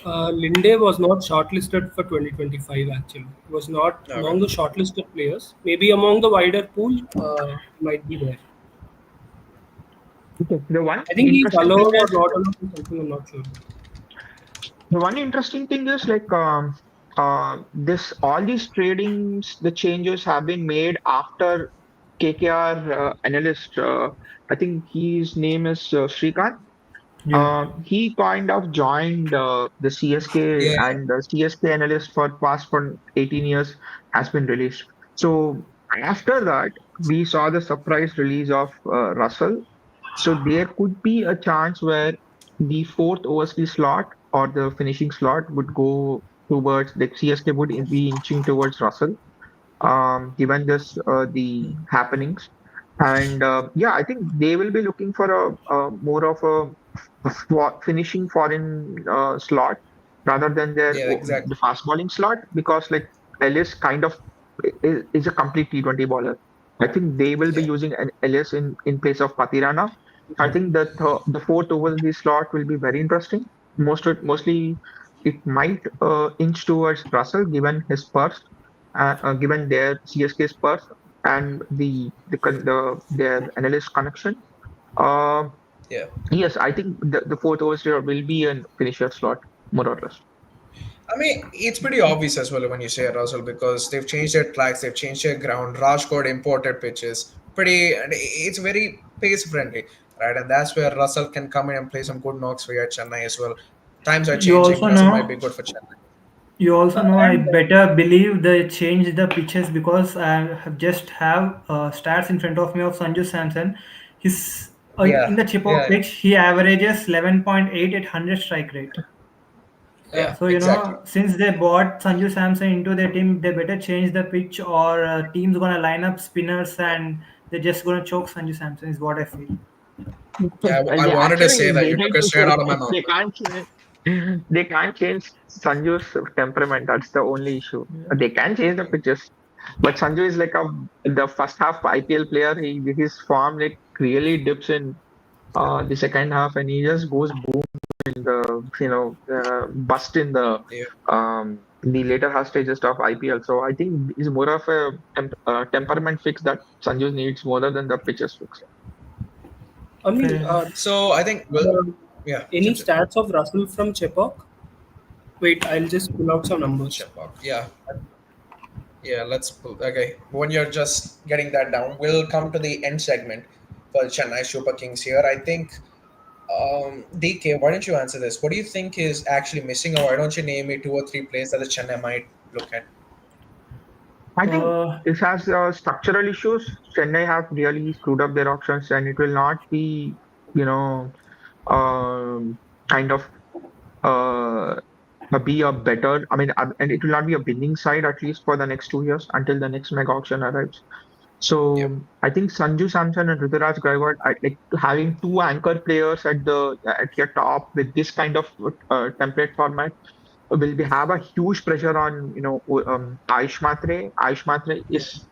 Linde was not shortlisted for 2025 actually. He was not
well.
among
Okay.
the shortlisted players. Maybe among the wider pool, might be there.
Okay.
I think he's allowed or not allowed or something, I'm not sure.
The one interesting thing is like this all these tradings, the changes have been made after KKR analyst. I think his name is Srikanth.
Yeah.
He kind of joined the CSK,
Yeah,
and the CSK analyst for past for 18 years has been released. So after that, we saw the surprise release of Russell. So there could be a chance where the fourth OSD slot or the finishing slot would go towards the CSK would be inching towards Russell, given this the happenings. And yeah, I think they will be looking for a more of a finishing foreign slot rather than
yeah,
the
exactly.
fast bowling slot, because like Ellis kind of is a complete T20 bowler. I think they will be
Yeah,
using an Ellis in place of Patirana. I think that the fourth over the slot will be very interesting. Mostly it might inch towards Russell given his purse, given their CSK's purse and their analyst connection. Uh,
yeah.
yes, I think the fourth overseer will be a finisher slot, more or less.
I mean, it's pretty obvious as well when you say Russell because they've changed their tracks, they've changed their ground. Rajkot imported pitches, pretty, and it's very pace friendly, right? And that's where Russell can come in and play some good knocks for you at Chennai as well. Times are
You
changing.
also
Russell might be
know,
good for Chennai.
you also know, I
And
better believe they changed the pitches because I have just have stats in front of me of Sanju Samson. His in
Yeah,
the chip off
yeah,
pitch, he averages 11.8 at 100 strike rate.
yeah,
So,
exactly.
since they bought Sanju Samson into their team, they better change the pitch or team's gonna line up spinners and they're just gonna choke Sanju Samson, is what I feel.
Yeah,
And
I
they
wanted to
actually
say that
they
you
need
took it
to
straight out
say
of my mouth.
they can't change they can't change Sanju's temperament. That's the only issue.
Yeah.
They can change the pitches, but Sanju is like the first half IPL player. His form like really dips in the second half, and he just goes boom in the bust
Yeah,
in the later half stages of IPL. So I think it's more of a temperament fix that Sanju needs more than the pitches fix.
I mean,
Fair enough.
so I think well,
the,
yeah,
any
Chip Chip.
stats of Russell from Chepauk? Wait, I'll just pull out some numbers.
Chip up. Yeah, yeah, let's pull. Okay, when you're just getting that down, we'll come to the end segment for Chennai Super Kings here. I think, DK, why don't you answer this? What do you think is actually missing, or why don't you name me two or three players that the Chennai might look at?
I think
Uh,
this has structural issues. Chennai have really screwed up their options, and it will not be, you know, kind of uh, be a better. I mean, and it will not be a winning side at least for the next 2 years until the next mega auction arrives.
Yeah,
So I think Sanju Samson and Ruturaj Gaikwad, like having two anchor players at your top with this kind of template format will be have a huge pressure on Aish Matre. Aish Matre
yeah,
is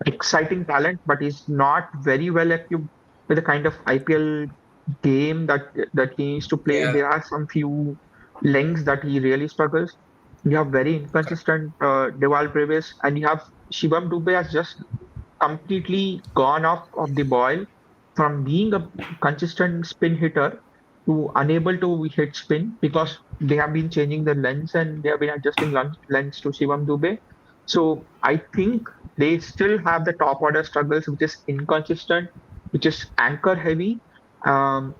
exciting talent, but is not very well equipped with the kind of IPL game that he needs to play.
yeah,
There are some few lengths that he really struggles. You have very
correct.
inconsistent Deval Brevis, and you have Shivam Dubey has just completely gone off of the boil from being a consistent spin hitter to unable to hit spin because they have been changing the lens and they have been adjusting lens to Shivam Dubey. So I think they still have the top order struggles, which is inconsistent, which is anchor heavy, and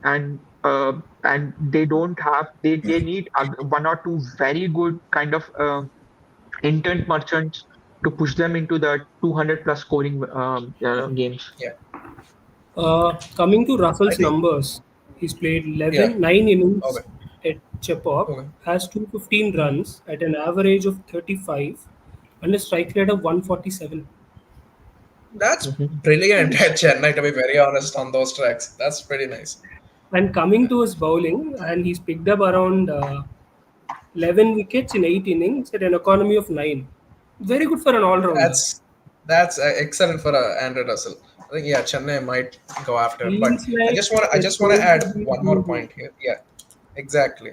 they don't have they need one or two very good kind of intent merchants to push them into the 200 plus scoring games.
Yeah,
Coming to
I
Russell's
think.
numbers, he's played
Yeah,
9 innings
okay,
at Chepauk,
okay.
has 215 runs at an average of 35 and a strike rate of 147.
That's
Mhm.
brilliant at Chennai. To be very honest, on those tracks, that's pretty nice.
And coming to his bowling, and he's picked up around 11 wickets in 8 innings at an economy of 9. Very good for an all-rounder.
That's excellent for Andrew Russell. I think yeah, Chennai might go after, but
Feels like
I
it's
just want to
going to
add
be
one more
Hindu.
point here. Yeah, exactly.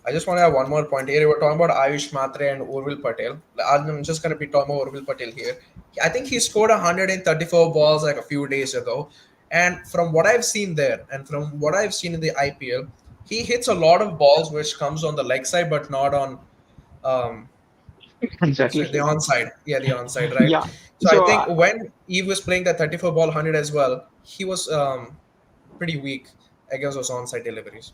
I just want to have one more point here. We're talking about Ayush Matre and Urvil Patel. I'm just going to be talking about Urvil Patel here. I think he scored 134 balls like a few days ago. And from what I've seen there and from what I've seen in the IPL, he hits a lot of balls which comes on the leg side but not on um, so
Exactly.
the onside. Yeah, the onside, right?
Yeah.
So I
So
think when he was playing that 34 ball 100 as well, he was pretty weak against those onside deliveries.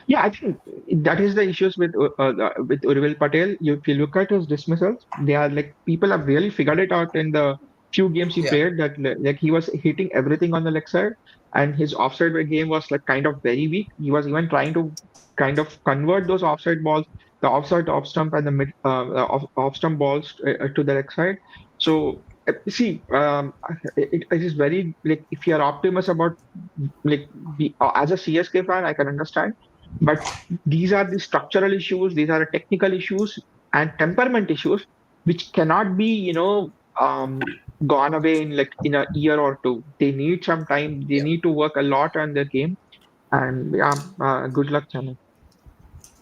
yeah, I think that is the issues with Urvil Patel. If you look at his dismissals, they are like people have really figured it out in the few games he
Yeah,
played that like he was hitting everything on the leg side, and his offside game was like kind of very weak. He was even trying to kind of convert those offside balls, the offside off stump and the mid off stump balls to the leg side. So see, it is very like if you are optimistic about like as a CSK fan, I can understand, but these are the structural issues, these are the technical issues and temperament issues which cannot be, gone away in like in a year or two. They need some time. They
yeah,
need to work a lot on their game. And yeah, good luck, Chennai.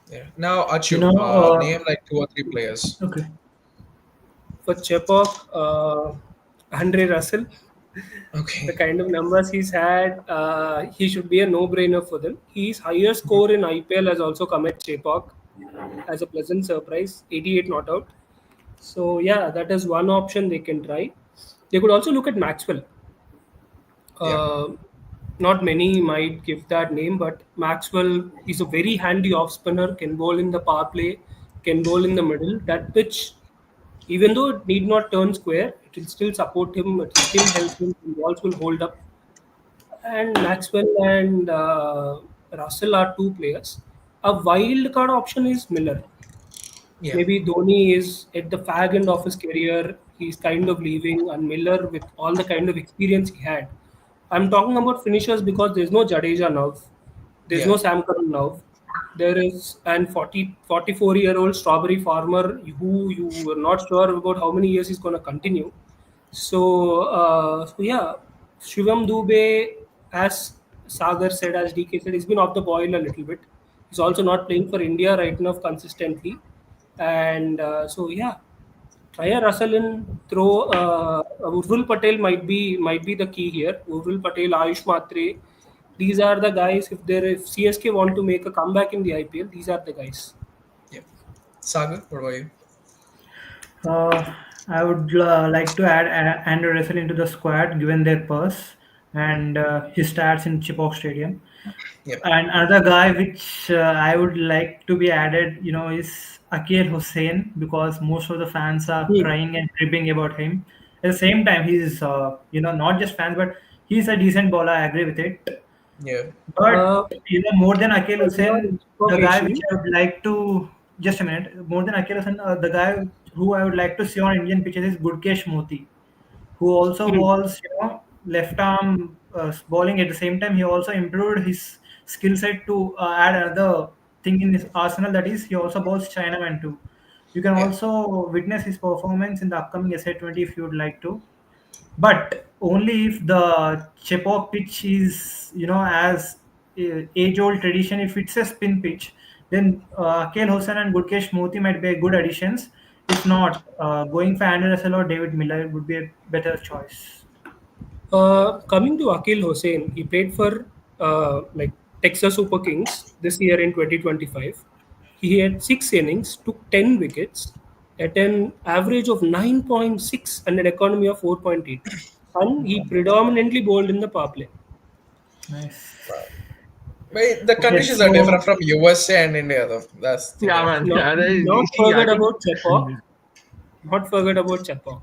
yeah. Now,
You
Achu,
know,
name like two or three players.
okay.
For Chepauk, Andre Russell, the
Okay.
kind of numbers he's had, he should be a no-brainer for them. His highest score in IPL has also come at Chepauk as a pleasant surprise, 88 not out. So yeah, that is one option they can try. They could also look at Maxwell.
Yeah,
Uh, Not many might give that name, but Maxwell is a very handy off spinner, can bowl in the power play, can bowl in the middle. That pitch, even though it need not turn square, it will still support him, it will still help him, the balls will hold up. And Maxwell and Russell are two players. A wild card option is Miller.
yeah,
Maybe Dhoni is at the fag end of his career. He's kind of leaving, and Miller, with all the kind of experience he had. I'm talking about finishers because there's no Jadeja now. There's
yeah,
no Sam Curran now. There is an 44-year-old strawberry farmer who you were not sure about how many years he's going to continue. So yeah, Shivam Dubey, as Sagar said, as DK said, he's been off the boil a little bit. He's also not playing for India right now consistently, and so yeah, try a Russell in. Throw Urvil Patel might be the key here. Urvil Patel, Ayush Matre, these are the guys. If CSK want to make a comeback in the IPL, these are the guys.
yeah. Saga, what about you?
I would like to add Andrew Russell into the squad given their purse and his stats in Chipok Stadium.
Yep,
And another guy which I would like to be added, is Akil Hussain because most of the fans are
Hmm.
crying and cribbing about him. At the same time, he's, not just fans, but he's a decent bowler. I agree with it.
yeah,
But
Uh,
more than Akil
for your
Hussain, the guy which
information,
I would like to just a minute, more than Akil Hussain, the guy who I would like to see on Indian pitches is Gurkesh Moti, who also
hmm,
was left arm bowling. At the same time, he also improved his skill set to add another thing in his arsenal. That is, he also bowls Chinaman too. You can
yeah,
also witness his performance in the upcoming SA20 if you would like to, but only if the Chepauk pitch is, as age-old tradition. If it's a spin pitch, then Akel Hossain and Gurkesh Moti might be good additions. If not, going for Andrew Russell or David Miller would be a better choice.
Coming to Akil Hussain, he played for like Texas Super Kings this year in 2025. He had 6 innings, took 10 wickets at an average of 9.6 and an economy of 4.8. And he predominantly bowled in the power play.
Nice.
wow. But the
Okay,
conditions are different
so
from USA and India, though. That's the thing you
Yeah,
have to
man.
keep.
Not,
Yeah,
not
see, I
forget
think
about Chepauk. Not forget about Chepauk.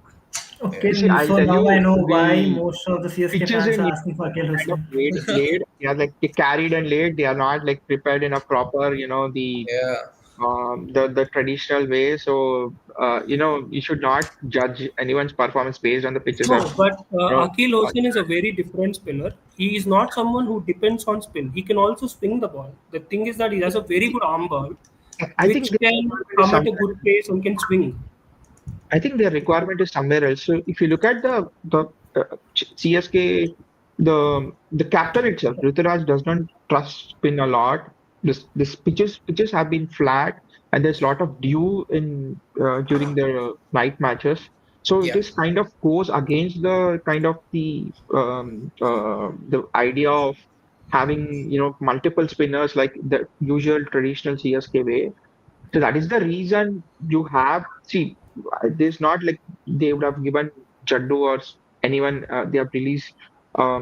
Yeah,
see,
okay,
I'll
so
tell
now I
you
know why
the
most of the CSK
pitches
fans
in
are
India
asking for Akel
are kind of
Hossain.
laid. They are like they carried and laid. They are not like prepared in a proper, the
yeah,
the traditional way. So you should not judge anyone's performance based on the pitches
No,
that
but
you know.
Akil Hosen is a very different spinner. He is not someone who depends on spin. He can also swing the ball. The thing is that he has a very good arm ball,
I think
which
the
can
requirement is
come at a
somewhere.
good pace and can swing.
I think their requirement is somewhere else. So if you look at the CSK, the captain itself, Ruturaj does not trust spin a lot. This pitches have been flat, and there's a lot of dew in during the night matches. So it
Yeah,
is kind of goes against the kind of the idea of having multiple spinners like the usual traditional CSK way. So that is the reason you have see. There's not like they would have given Jaddu or anyone. They have released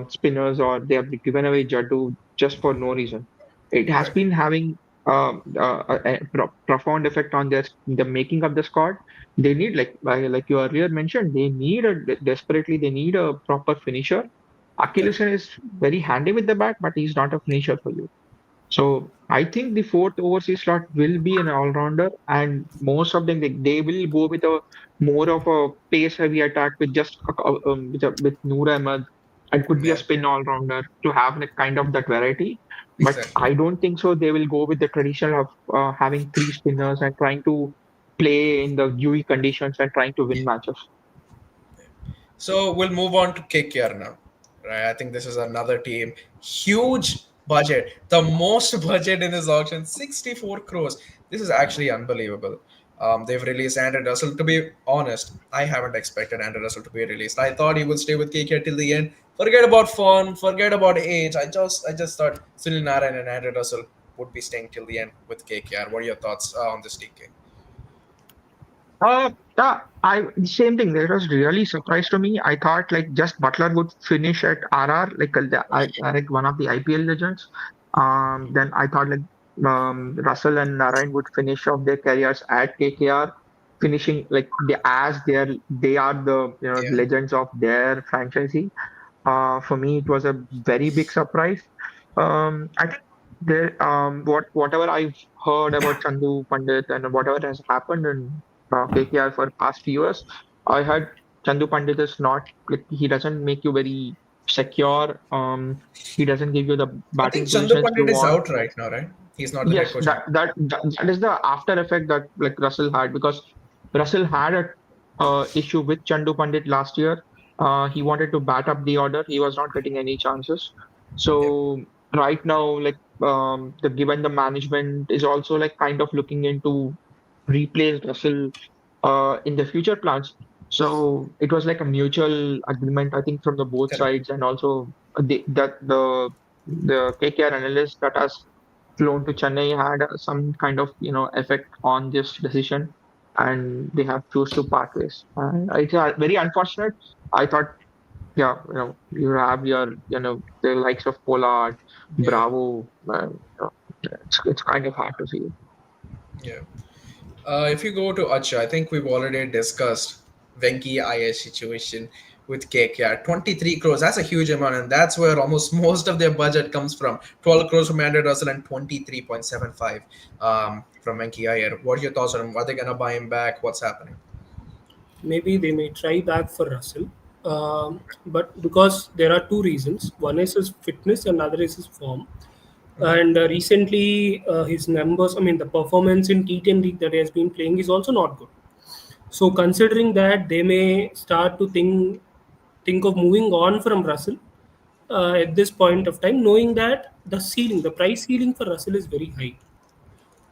spinners or they have given away Jaddu just for no reason. It has
right.
been having a profound effect on the making of the squad. They need like you earlier mentioned. They need desperately. They need a proper finisher.
Yeah.
Achilles is very handy with the bat, but he's not a finisher for you. So I think the fourth overseas slot will be an all-rounder, and most of them they will go with a more of a pace-heavy attack with just with Noor Ahmed. It could be a
Yeah,
spin all-rounder to have like kind of that variety. But
exactly.
I don't think so. They will go with the tradition of having three spinners and trying to play in the UE conditions and trying to win
Yeah.
matches.
So we'll move on to KKR now. Right. I think this is another team. Huge budget. The most budget in this auction, 64 crores. This is actually unbelievable. They've released Andrew Russell. To be honest, I haven't expected Andrew Russell to be released. I thought he would stay with KKR till the end. Forget about fun, forget about age. I just thought Sunil Narayan and Andrew Russell would be staying till the end with KKR. What are your thoughts on this TK?
Yeah, same thing. That was really surprise to me. I thought like just Butler would finish at RR, like like one of the IPL legends. Then I thought like Russell and Narayan would finish off their careers at KKR, finishing like they are the
Yeah.
legends of their franchise. For me, it was a very big surprise. I think whatever I've heard about Chandu Pandit and whatever has happened in KKR for past few years, I heard Chandu Pandit is not like he doesn't make you very secure. He doesn't give you the
I think
batting
Chandu
positions you
Pandit is
want.
out right now, right? He's not the head
Yes,
coach anymore.
that is the after effect that like Russell had because Russell had a issue with Chandu Pandit last year. He wanted to bat up the order. He was not getting any chances.
Yeah.
So right now, like the given the management is also like kind of looking into replace Russell in the future plans. So it was like a mutual agreement, I think, from the both
Correct.
sides, and also the KKR analyst that has flown to Chennai had some kind of effect on this decision, and they have chose to part ways. And it's very unfortunate. I thought, yeah, you have your the likes of Pollard,
Yeah.
Bravo. It's kind of hard to see.
Yeah. If you go to Acha, I think we've already discussed Venki Iyer situation with KKR. 23 crores, that's a huge amount, and that's where almost most of their budget comes from. 12 crores from Andrew Russell and 23.75 from Venki Iyer. What are your thoughts on him? Are they going to buy him back? What's happening?
Maybe they may try back for Russell. But because there are two reasons. One is his fitness and other is his form. And recently, his numbers, I mean, the performance in T10 league that he has been playing is also not good. So considering that, they may start to think of moving on from Russell at this point of time, knowing that the price ceiling for Russell is very high.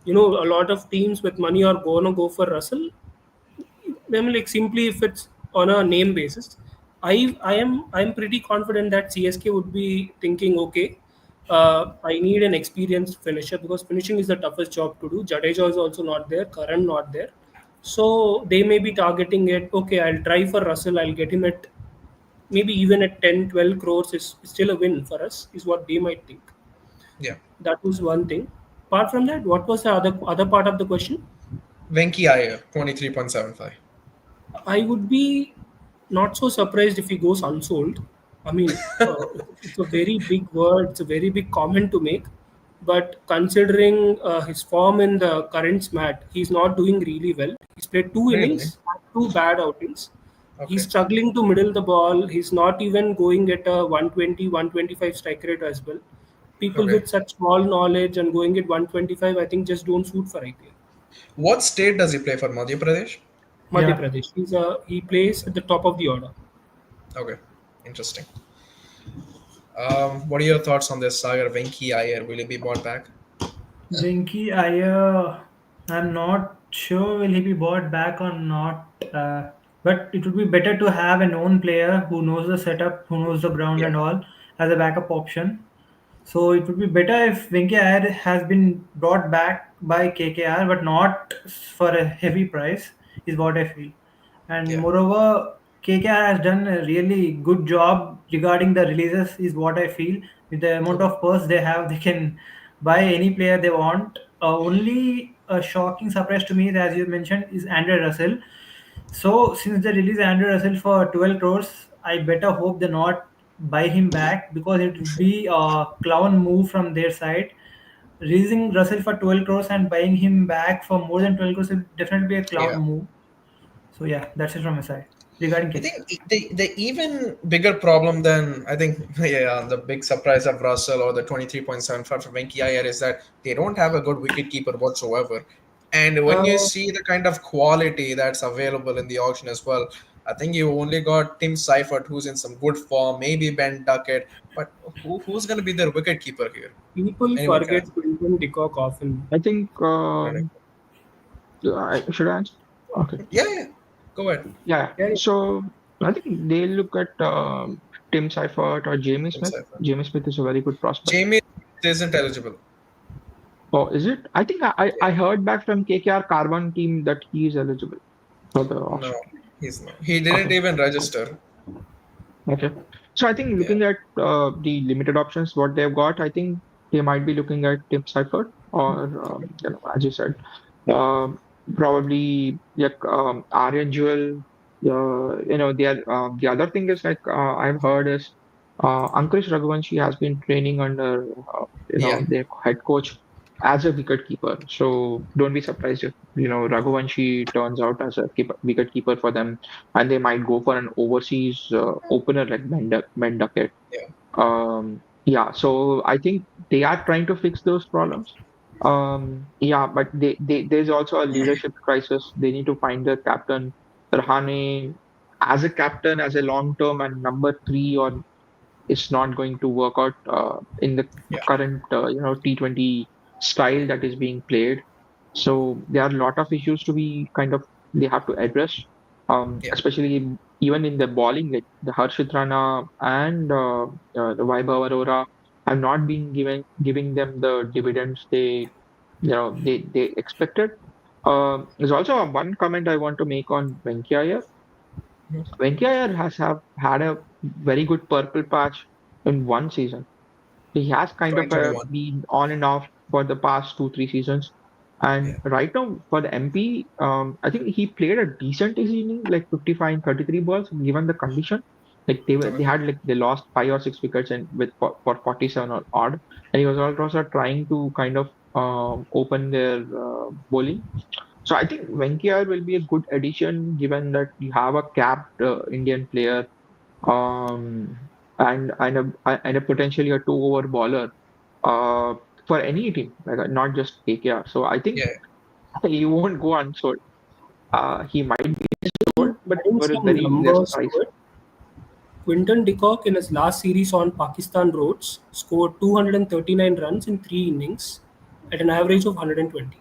A lot of teams with money are gonna go for Russell. I mean, like simply if it's on a name basis, I'm pretty confident that CSK would be thinking, okay, I need an experienced finisher because finishing is the toughest job to do. Jadeja is also not there, Karan not there, so they may be targeting it. Okay, I'll try for Russell. I'll get him at maybe even at 10, 12 crores is still a win for us. Is what they might think.
Yeah.
That was one thing. Apart from that, what was the other part of the question?
Venki Iyer, 23.75.
I would be not so surprised if he goes unsold. I mean, it's a very big word. It's a very big comment to make. But considering his form in the current mat, he's not doing really well. He's played two
Really?
innings, had two bad outings. He's
Okay.
struggling to middle the ball. He's not even going at a 120, 125 strike rate as well. People
Okay.
with such small knowledge and going at 125, I think just don't suit for IPL.
What state does he play for? Madhya Pradesh?
Madhya
Yeah.
Pradesh. He plays at the top of the order.
Okay. Interesting. What are your thoughts on this Sagar Venki Iyer? Will he be brought back?
Venki I'm not sure will he be bought back or not. But it would be better to have a known player who knows the setup, who knows the ground
Yeah.
and all, as a backup option. So it would be better if Venki Iyer has been brought back by KKR, but not for a heavy price, is what I feel. And
Yeah.
moreover, KKR has done a really good job regarding the releases, is what I feel. With the amount
Okay.
of purse they have, they can buy any player they want. Only a shocking surprise to me, as you mentioned, is Andre Russell. So since they release Andrew Russell for 12 crores, I better hope they not buy him back, because it would be a clown move from their side. Releasing Russell for 12 crores and buying him back for more than 12 crores will definitely be a clown
Yeah.
move. So yeah, that's it from my side regarding
I
KKR.
think the even bigger problem than I think yeah the big surprise of Russell or the 23.75 for Venki Iyer is that they don't have a good wicket keeper whatsoever. And when you
Uh,
see the kind of quality that's available in the auction as well, I think you only got Tim Seifert who's in some good form, maybe Ben Duckett, but who's going to be their wicket keeper here?
People
Anyone can
forget
answer.
Quinton de Kock often.
I think
Right?
I should I answer. Okay.
Yeah, yeah. Go ahead.
Yeah.
Yeah,
So I think they look at Tim Seifert or Jamie
Tim
Smith.
Seifert.
Jamie Smith is a very good prospect.
Jamie isn't eligible.
Oh, is it? I think I heard back from KKR Carbon team that he is eligible for the
No,
auction.
he's not. He didn't
Okay.
even register.
Okay. So I think
Yeah.
looking at the limited options, what they've got, I think they might be looking at Tim Seifert or, as you said, um, probably like Aryan Jewel. The other thing is like I've heard is Ankush Raghuvanshi has been training under
Yeah.
their head coach as a wicket keeper. So don't be surprised if Raghuvanshi turns out as a wicket keeper for them, and they might go for an overseas opener like Ben Duckett.
Yeah.
Yeah, so I think they are trying to fix those problems. Yeah, but there's also a leadership crisis. They need to find their captain. Rahane, as a captain, as a long term and number three, or is not going to work out in the
Yeah.
current T20 style that is being played. So there are a lot of issues to be kind of they have to address,
Yeah.
especially even in the bowling, like the Harshit Rana and the Vaibhav Arora have not been giving them the dividends they expected. There's also one comment I want to make on Venkaya.
Mhm.
Venkaya has have had a very good purple patch in one season. He has kind of
2021.
been on and off for the past 2-3 seasons.
Yeah.
And right now for the MP, I think he played a decent inning, like 55 and 33 balls, given the condition. Like they
Okay.
had like they lost 5 or 6 wickets and for 47 or odd, and he was also trying to kind of open their bowling. So I think Venkaya will be a good addition, given that you have a capped Indian player, um, and a potentially a two-over bowler for any team, like not just KKR. So I think
Yeah.
he won't go unsold. He might be sold, but
Adding
for a
some
very less
numbers
price.
to it, Quinton de Kock in his last series on Pakistan roads scored 239 runs in 3 innings at an average of 120.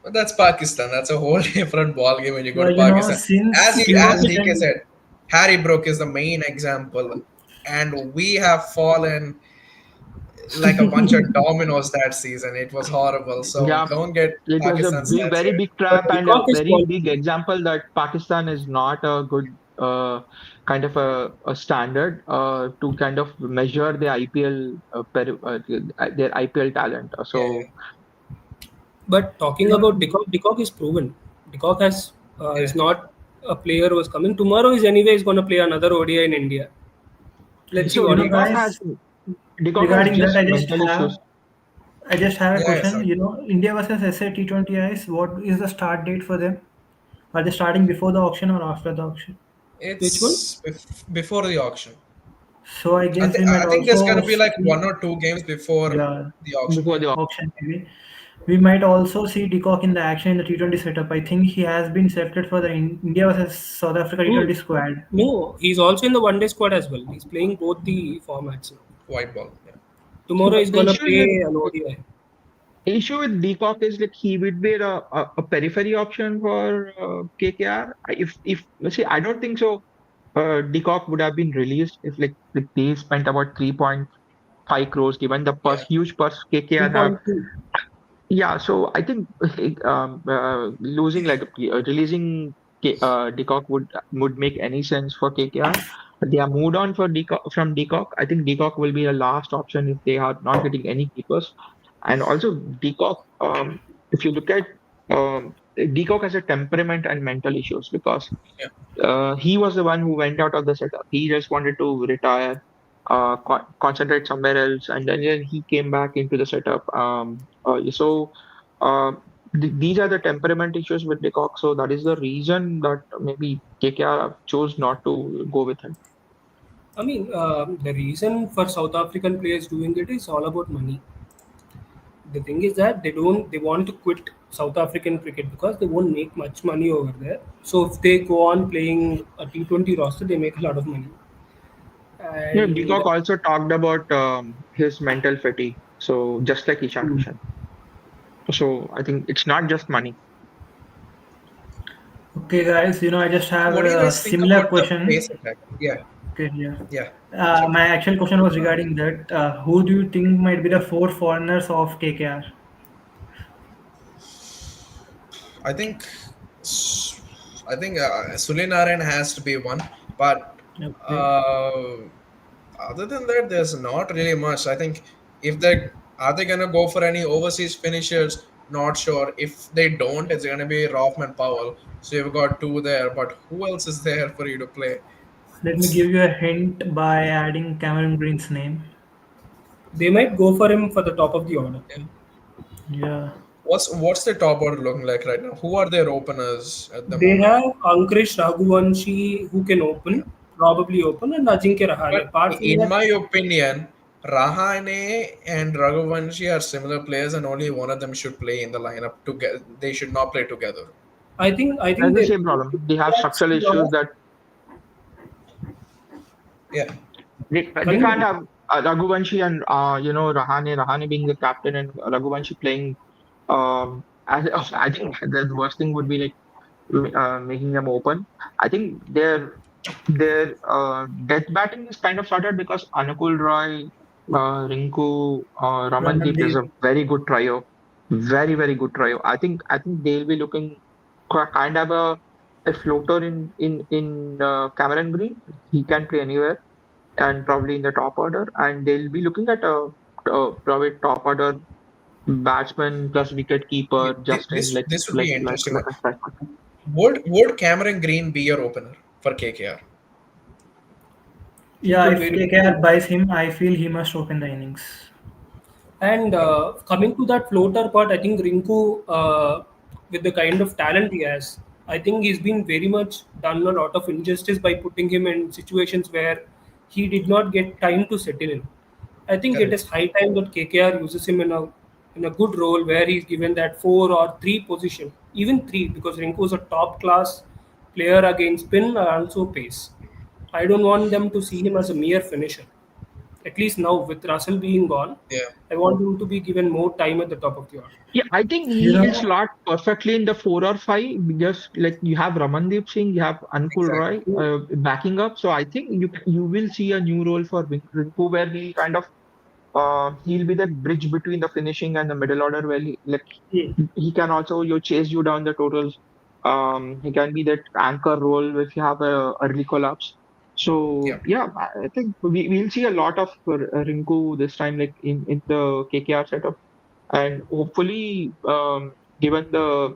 But that's Pakistan. That's a whole different ball game when you go to Pakistan.
Since
He was
As DK
T20,
said, Harry Brook is the main example, and we have fallen like a bunch of dominoes that season. It was horrible. So
Yeah,
don't get
it was a
Pakistan
big,
stats
very
here.
big
But
trap
de
and a
Kock is
very big
quality.
example that Pakistan is not a good kind of a standard to kind of measure their IPL their IPL talent.
Yeah,
So
But talking about de Kock is proven. De Kock
yeah,
is not a player who is coming tomorrow. Is anyway is going to play another ODI in India. Let's see
so
what he does.
guys,
Decock has
regarding that,
just
I just
mental
have
issues.
I just have a
Yeah,
question.
sorry.
India versus SA T20Is. What is the start date for them? Are they starting before the auction or after the auction?
Which one?
It's before the auction.
So I
I
guess
think
we might
I think there's
also
gonna be like one
see,
or two games before
yeah,
the auction.
before
Yeah.
the
auction maybe. We might also see Decock in the action in the T20 setup. I think he has been selected for the India versus South Africa
Hmm.
T20 squad.
No, he's also in the one day squad as well. He's playing both the formats now.
White ball. Yeah.
so
Tomorrow
the,
he's
the
gonna
issue is
play an ODI.
the issue with Decock is like he would be a periphery option for KKR. If let's see, I don't think so. Decock would have been released if like they spent about 3.5 crores given the
Yeah.
huge purse KKR have.
2.2.
Yeah, so I think losing releasing Decock would make any sense for KKR. But they are moved on for from Decock. I think Decock will be the last option if they are not getting any keepers. And also Decock, if you look at Decock has a temperament and mental issues because
Yeah.
he was the one who went out of the setup. He just wanted to retire, concentrate somewhere else, and then he came back into the setup. So uh, these are the temperament issues with De Kock. So that is the reason that maybe KKR chose not to go with him.
I mean, the reason for South African players doing it is all about money. The thing is that they want to quit South African cricket because they won't make much money over there. So if they go on playing a T20 roster, they make a lot of money.
Yeah, De
And
Kock also talked about his mental fatigue. So just like Ishan
hmm,
Kishan. So I think it's not just money.
Okay, guys, I just
So
have
what do you
a
guys think
similar
about the pace
question.
attack? Yeah.
Okay, yeah.
Yeah. Sure.
My actual question was regarding that. Who do you think might be the four foreigners of KKR?
I think I think Sulinarayan has to be one, but
Okay.
uh, other than that, there's not really much. I think if they are they gonna go for any overseas finishers, not sure. If they don't, it's gonna be Rothman Powell. So you've got two there, but who else is there for you to play?
Let me give you a hint by adding Cameron Green's name.
they might go for him for the top of the order.
Yeah.
Yeah.
What's the top order looking like right now? Who are their openers at the
They
moment?
have Ankuresh Raghuvanshi who can
Yeah.
probably open, and Ajinkya Rahane.
But
Apart from
in
that,
my opinion, Rahane and Raghuvanshi are similar players, and only one of them should play in the lineup together. They should not play together.
I think
That's the
they
same
both
problem. They have
have
structural
skill on
issues
it.
that
Yeah,
they can't
Continue.
have Raghuvanshi and Rahane being the captain and Raghuvanshi playing. I think the worst thing would be like making them open. I think their death batting is kind of sorted because Anukul Roy, Rinku, Ramandeep is
Ramandeep.
a very good trio, very good trio. I think they'll be looking kind of a floater in Cameron Green. He can play anywhere and probably in the top order, and they'll be looking at a probably top order batsman plus wicket
yeah.
keeper Justin
This would be an interesting one.
like a strike.
Would Cameron Green be your opener for KKR?
He
Yeah,
could
if
very
KKR buys him, I feel he must open the innings.
And
Yeah,
coming to that floater part, I think Rinku, with the kind of talent he has, I think he's been very much done a lot of injustice by putting him in situations where he did not get time to settle in. I think it
correct.
is high time that KKR uses him in a good role where he's given that 4 or 3 position, even 3, because Rinku is a top class player against spin and also pace. I don't want them to see him as a mere finisher. At least now, with Russell being gone,
Yeah,
I want him to be given more time at the top of the order.
Yeah, I think
You
he will
know,
slot perfectly in the 4 or 5 because like you have Ramandeep Singh, you have Anukul Roy
exactly.
backing up. So I think you will see a new role for Rinku where he kind of he'll be the bridge between the finishing and the middle order where
Hmm.
he can also chase you down the totals. He can be that anchor role if you have a early collapse.
Yeah,
So yeah, I think we'll see a lot of Rinku this time, like in the KKR setup, and hopefully, given the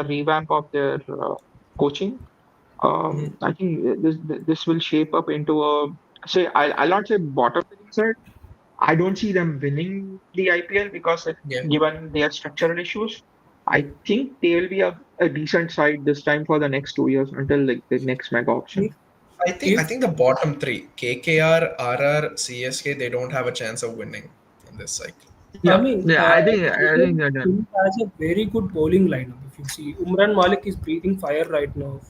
revamp of their coaching,
hmm,
I think this will shape up into a say I'll not say bottom feeding side, I don't see them winning the IPL because
Yeah.
given their structural issues, I think they will be a decent side this time for the next 2 years until like the next mega
If,
auction.
I think the bottom three, KKR, RR, CSK, they don't have a chance of winning in this cycle.
I
Yeah,
mean,
yeah, I think
Indian
they're done.
team has a very good bowling lineup. If you see, Umran Malik is breathing fire right now.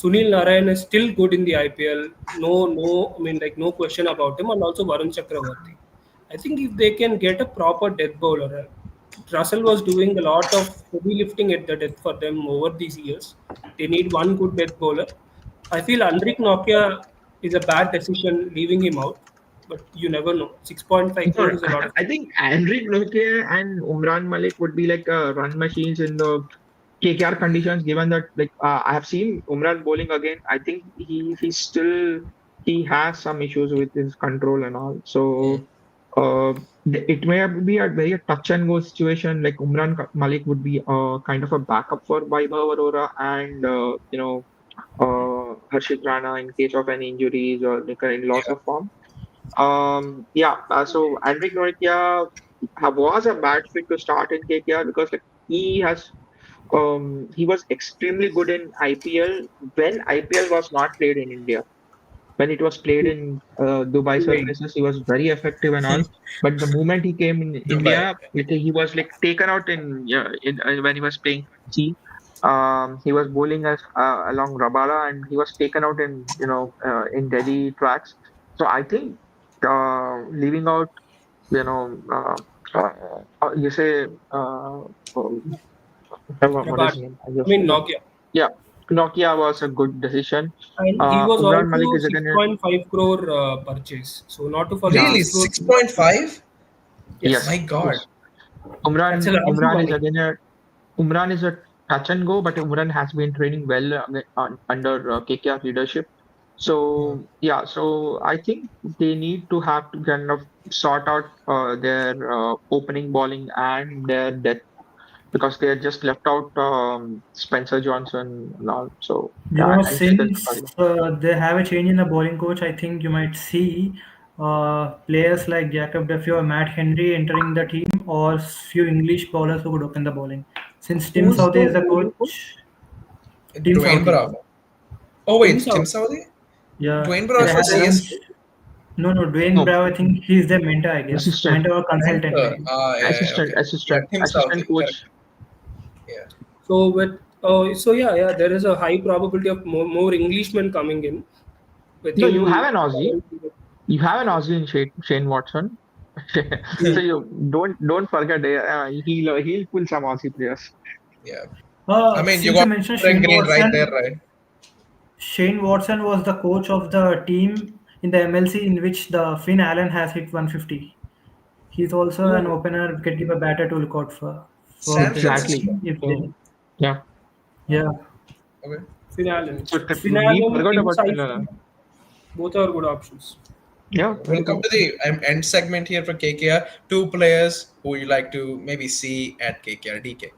Sunil Narayan is still good in the IPL. I mean, like no question about him, and also Varun Chakravarti. I think if they can get a proper death bowler, Russell was doing a lot of heavy lifting at the death for them over these years. They need one good death bowler. I feel Andrik Nokia is a bad decision leaving him out, but you never know. 6.5
No,
crore is a lot of
I think Henrik Nokia and Umran Malik would be like run machines in the KKR conditions. Given that, like I have seen Umran bowling again, I think he has some issues with his control and all.
Mm.
So uh, it may be a very touch and go situation. Like Malik would be kind of a backup for Vaibhav Arora and Harshit Rana in case of any injuries or like, in loss
Yeah.
of form. So Andrik Nokia was a bad fit to start in KKR because like he was extremely good in IPL when IPL was not played in India. When it was played in Dubai
UAE.
surfaces, he was very effective and all. But the moment he came in
Dubai.
India, he was like taken out in, yeah, when he was playing Karachi. He was bowling as along Rabada, and he was taken out in Delhi tracks. So I think leaving out, you know, you say what is
Rabada.
his name? I
I
just
mean
forgot.
Nokia.
Yeah, Nokia was a good decision.
And he was
Umran Malik
also
is again.
6.5 crore purchase. So not to forget
Yeah,
Really?
6 crore.
6.5?
Yes,
My
yes,
God.
yes.
that's a lot of
Umran is
money.
again Umran is a touch and go, but Umran has been training well under KKR leadership.
Mm.
So yeah, so I think they need to have to kind of sort out their opening bowling and their depth because they had just left out Spencer Johnson and all. So yeah, I think they'll
Since
struggle.
they have a change in the bowling coach, I think you might see players like Jacob Duffy or Matt Henry entering the team, or few English bowlers who could open the bowling. Since Tim
Who's
Southey is
the
the
bowling coach?
coach, Tim
Dwayne
Southey,
Bravo. Oh,
Tim
wait. Tim
South.
Saudi?
yeah,
Dwayne
they
Bravo for
have around.
CSK?
No, Dwayne
No,
Bravo. I think he's the mentor, I guess,
assistant,
mentor or consultant
Mentor.
maybe.
Ah, yeah, yeah,
assistant,
okay. Yeah,
assistant,
Tim
assistant
Saudi.
coach.
Correct. Yeah.
So with so yeah, there is a high probability of more Englishmen coming in with
No, you have
him.
an Aussie. You have an Aussie in Shane Watson. So
Hmm.
you don't forget he'll pull some Aussie players.
Yeah. I mean, you
Since you
got
mentioned
Cameron
Shane
Green right there,
Watson,
right?
Shane Watson was the coach of the team in the MLC in which the Finn Allen has hit 150. He's also an
Oh,
opener, wicketkeeper batter to look out for
San
this
Exactly.
Francisco.
team. If
So
they,
yeah.
yeah,
Okay.
Finalen.
So we
Finalen,
forgot
Tim
about
Saify, both are good options.
yeah,
We'll
very
come
good.
to the end segment here for KKR. Two players who you like to maybe see at KKR. DK.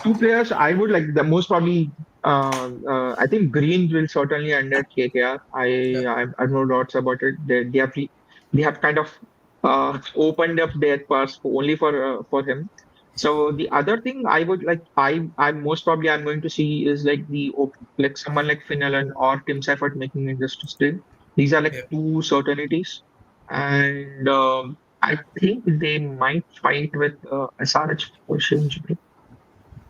Two players I would like the most probably. I think Green will certainly end at KKR.
Yeah.
I have no doubts about it. They have kind of opened up their purse only for him. So the other thing I would like I most probably I'm going to see is like like someone like Finnelan or Tim Seifert making it just to stay. These are like
Yeah.
two certainties, and I think they might fight with SRH for Shinji.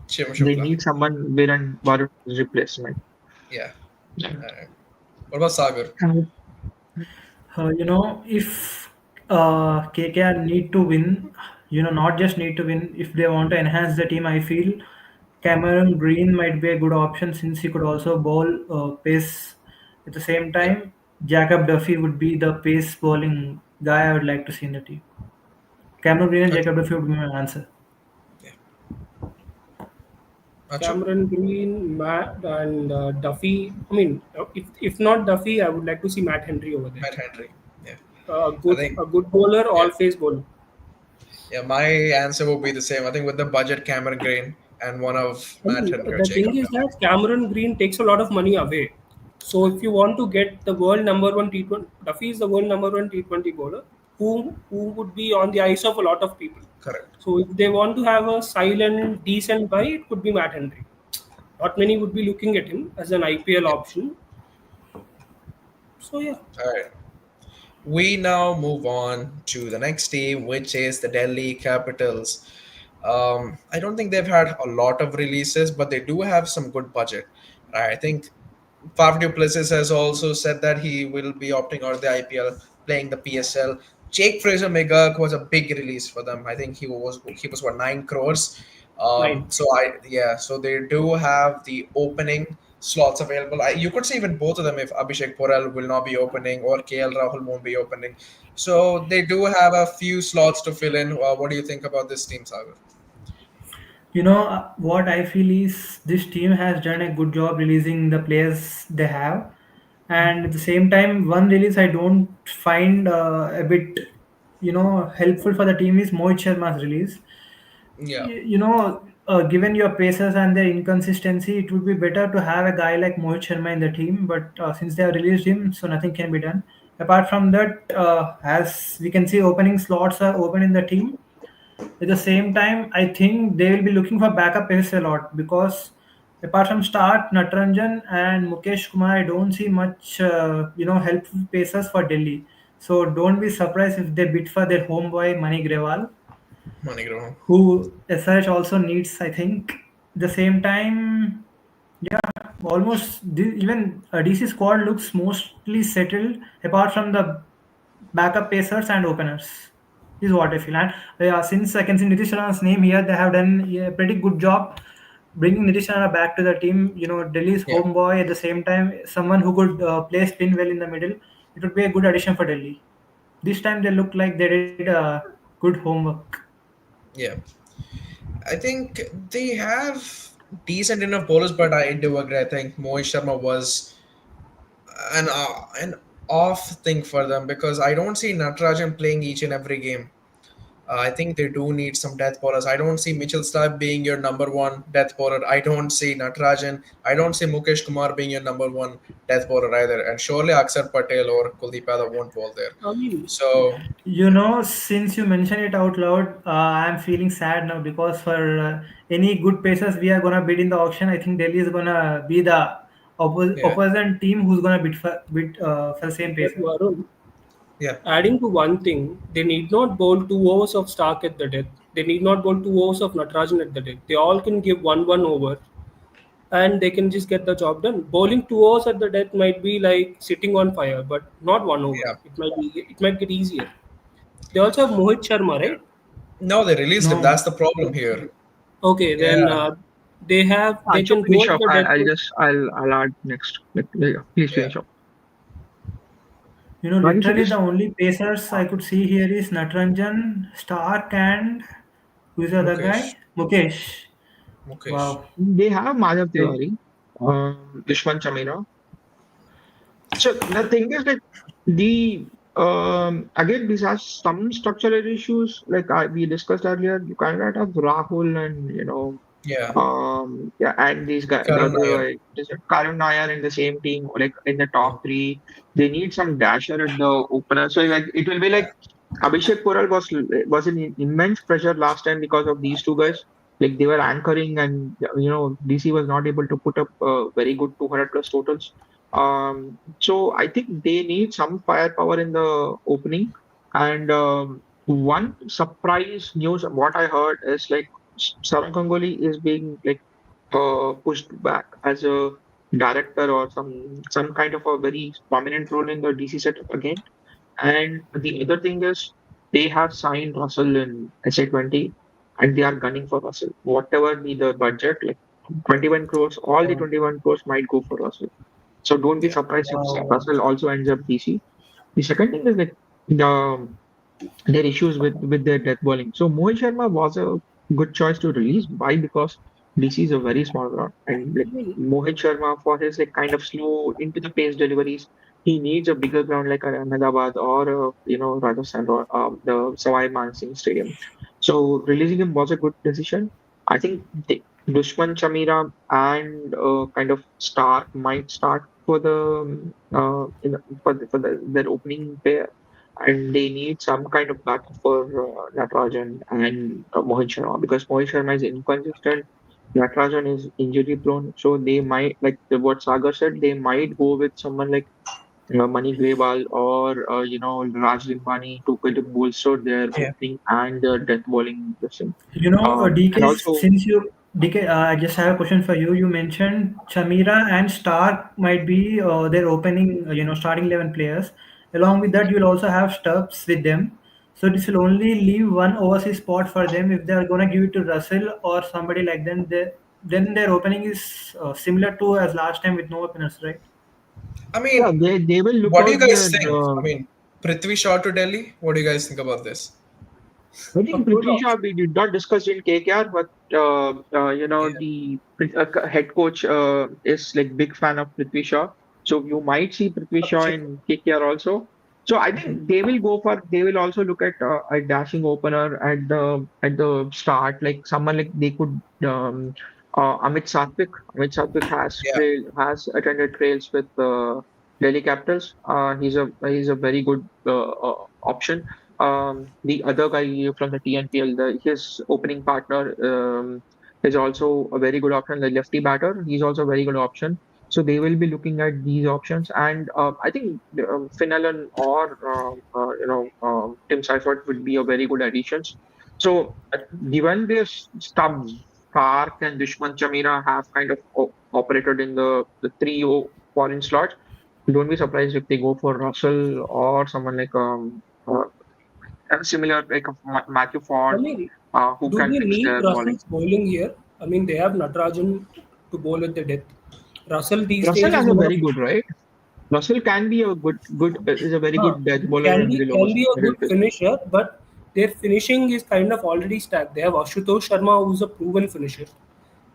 Shivam
They
Shukla.
need someone Varun's replacement.
Yeah.
Yeah.
What about Sagar?
if KKR need to win, not just need to win, if they want to enhance the team, I feel Cameron Green might be a good option since he could also bowl pace. At the same
Yeah.
time, Jacob Duffy would be the pace bowling guy I would like to see in the team. Cameron Green and
Okay.
Jacob Duffy would be my answer.
Yeah. Acho?
Cameron Green, Matt, and Duffy. I mean, if not Duffy, I would like to see Matt Henry over there.
Matt Henry. Yeah. I think,
A good bowler,
yeah.
all phase bowler.
Yeah, my answer will be the same. I think with the budget, Cameron Green and one of
I
Matt
mean,
Henry or
the thing
Jacob
is
Duffy.
that Cameron Green takes a lot of money away. So if you want to get the world number one T20, Duffy is the world number one T20 bowler, who would be on the eyes of a lot of people.
Correct.
So if they want to have a silent, decent buy, it could be Matt Henry. Not many would be looking at him as an IPL
Yeah.
option. So yeah,
All right. We now move on to the next team, which is the Delhi Capitals. I don't think they've had a lot of releases, but they do have some good budget. I think Faf du Plessis has also said that he will be opting out of the IPL, playing the PSL. Jake Fraser McGurk was a big release for them. I think he was what 9 crores.
nine.
So they do have the opening slots available. You could see even both of them if Abhishek Porel will not be opening or KL Rahul won't be opening. So they do have a few slots to fill in. What do you think about this team, Sagar?
What I feel is this team has done a good job releasing the players they have, and at the same time, one release I don't find a bit, helpful for the team is Mohit Sharma's release.
Yeah,
Given your paces and their inconsistency, it would be better to have a guy like Mohit Sharma in the team. But since they have released him, so nothing can be done. Apart from that, as we can see, opening slots are open in the team. At the same time, I think they will be looking for backup paces a lot because apart from Stark, Natranjan, and Mukesh Kumar, I don't see much, helpful paces for Delhi. So don't be surprised if they bid for their homeboy Mani Grewal,
Manigroho.
who SRH also needs, I think. At the same time, almost even DC squad looks mostly settled apart from the backup pacers and openers. Is what I feel. And since I can see Nitish Rana's name here, they have done a pretty good job bringing Nitish Rana back to the team. Delhi's
Yeah,
homeboy at the same time, someone who could play spin well in the middle. It would be a good addition for Delhi. This time they look like they did good homework.
yeah. I think they have decent enough bowlers, but I do agree. I think Mohit Sharma was an off thing for them because I don't see Natarajan playing each and every game. I think they do need some death bowlers. I don't see Mitchell Stark being your number one death bowler. I don't see Natarajan. I don't see Mukesh Kumar being your number one death bowler either. And surely Akshar Patel or Kuldeep Yadav won't bowl there.
I mean,
So
Since you mention it out loud, I'm feeling sad now because for any good pacers we are gonna bid in the auction, I think Delhi is gonna be the
yeah,
opposite team who's gonna bid for the same
but
pacer.
Varun,
yeah,
adding to one thing, they need not bowl 2 overs of Stark at the death. They need not bowl 2 overs of Natarajan at the death. They all can give one over and they can just get the job done. Bowling 2 overs at the death might be like sitting on fire, but not one over.
yeah,
It might get easier. They also have Mohit Sharma,
yeah.
right?
No, they released him.
No,
That's the problem here.
Okay, then
Yeah,
they
So
can go
finish
at
up.
the death.
I'll add next. Yeah, please
yeah.
finish up. Sorry,
literally the
Satish.
only pacers I could see here is Natranjan, Stark, and who's the other
Mukesh.
guy? Mukesh.
Mukesh.
Wow.
They have Madhav
They-
Tiwari, Dushman Chamira. So the thing is that the again these are some structural issues we discussed earlier. You kind of have Rahul and
Yeah,
yeah, and these guys, the
Karan
other
Nair.
there's a Karun Nair in the same team, like in the
Mm.
top three. They need some dasher at the opener. So like it will be like Abhishek Pural was in immense pressure last time because of these two guys. Like they were anchoring, and DC was not able to put up very good 200 plus totals. So I think they need some firepower in the opening. And one surprise news, what I heard is like Saurabh Ganguly is being like pushed back as a director or some kind of a very prominent role in the DC setup again. And the other thing is they have signed Russell in SA20 and they are gunning for Russell. Whatever be the budget, like 21 crores, all the
Wow.
21 crores might go for Russell. So don't be
Yeah,
surprised if
Wow.
Russell also ends up DC. The second thing is like the their issues with their death bowling. So Mohit Sharma was a good choice to release. Why? Because DC is a very small ground, and like
I mean,
Mohit Sharma for his like kind of slow into the pace deliveries, he needs a bigger ground like Ahmedabad or Rajasthan or the Sawai Mansingh Stadium. So releasing him was a good decision. I think Dushman Chamira and kind of Stark might start for the their opening pair, and they need some kind of backup for Natarajan and Mohit Sharma, because Mohit Sharma is inconsistent. Natarajan is injury prone, so they might, like what Sagar said, they might go with someone like Mani Grewal or Raj Limbani to kind of bolster their
Yeah.
opening and their death bowling system.
DK,
And also,
since you DK, I just have a question for you. You mentioned Chamira and Stark might be their opening, starting 11 players. Along with that, you'll also have Stubbs with them. So this will only leave one overseas spot for them. If they are gonna give it to Russell or somebody like them, then their opening is similar to as last time with no openers, right?
I
yeah,
mean,
they will look
what do you
out their
guys think? I mean, Prithvi Shaw to Delhi. What do you guys think about this?
I
A
think
good
Prithvi Shaw,
option.
we did not discuss in KKR, but
Yeah.
the head coach is like big fan of Prithvi Shaw. So you might see Prithvi Shaw
Abhishek.
in KKR also. So I
Mhm.
think they will also look at a dashing opener at the start, like someone like they could Amit Satvik. Amit Satvik
Yeah.
has attended trails with Delhi Capitals. He's a very good option. The other guy from the TNPL, his opening partner, is also a very good option. The lefty batter, he's also a very good option. So they will be looking at these options, and I think Finn Allen or Tim Seifert would be a very good additions. So given this stubs, Park and Dushman Chamira have kind of operated in the three foreign slots, don't be surprised if they go for Russell or someone like similar like of Matthew
I
Ford,
mean,
who
do
can
they
fix
need
their bowling.
Russell's bowling here? I mean, they have Natarajan to bowl at the death. Russell these
Russell
days is
has a
more of
very good, right? Russell can be a good is a very
huh,
good death bowler
can
in
be
middle
can
overs,
be a
middle
good
field.
finisher, but their finishing is kind of already stacked. They have Ashutosh Sharma, who's a proven finisher.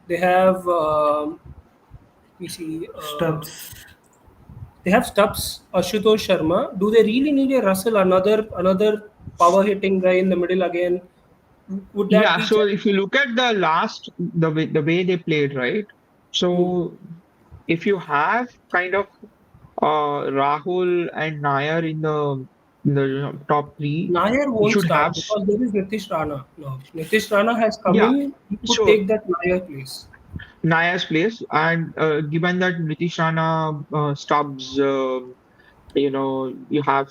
They have we see
Stubbs.
they have Stubbs, Ashutosh Sharma. Do they really need a Russell, another power hitting guy in the middle again? Would that
Yeah,
be
so if you look at the way they played, right?
Hmm.
So if you have kind of Rahul and Nair in the top three,
Nair
you
won't
should
start
have
because there is Nitish Rana now. Nitish Rana has come
yeah.
in. He could
So
take that Nair place.
Naya's place, and given that Nitish Rana, Stubbs, you have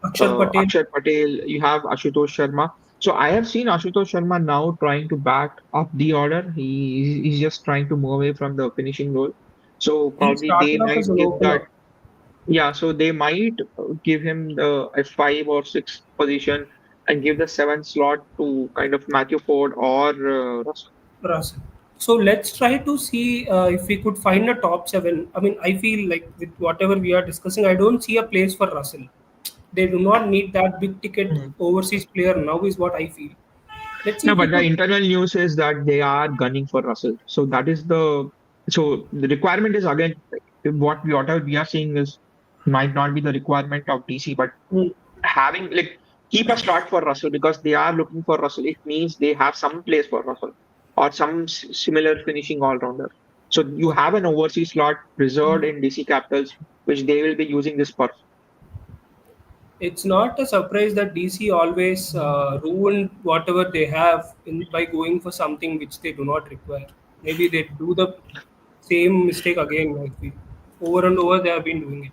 Akshar Patel.
Akshar Patel, you have Ashutosh Sharma. So I have seen Ashutosh Sharma now trying to back up the order. He's just trying to move away from the finishing role. So
He
probably they
started off as
might
an
give that.
opener.
Yeah, so they might give him the a five or six position and give the seventh slot to kind of Matthew Ford or Russell.
Russell. So let's try to see if we could find a top seven. I mean, I feel like with whatever we are discussing, I don't see a place for Russell. They do not need that big ticket
Mhm.
overseas player now, is what I feel. Let's see
No,
if we
but the
could.
internal news is that they are gunning for Russell. So the requirement is again whatever we are seeing is might not be the requirement of DC, but
Hmm.
having like keep a slot for Russell because they are looking for Russell. It means they have some place for Russell or some similar finishing all rounder. So you have an overseas slot reserved in DC Capitals, which they will be using this for.
It's not a surprise that DC always ruined whatever they have by going for something which they do not require. Maybe they do the same mistake again. I feel over and over they have been doing it.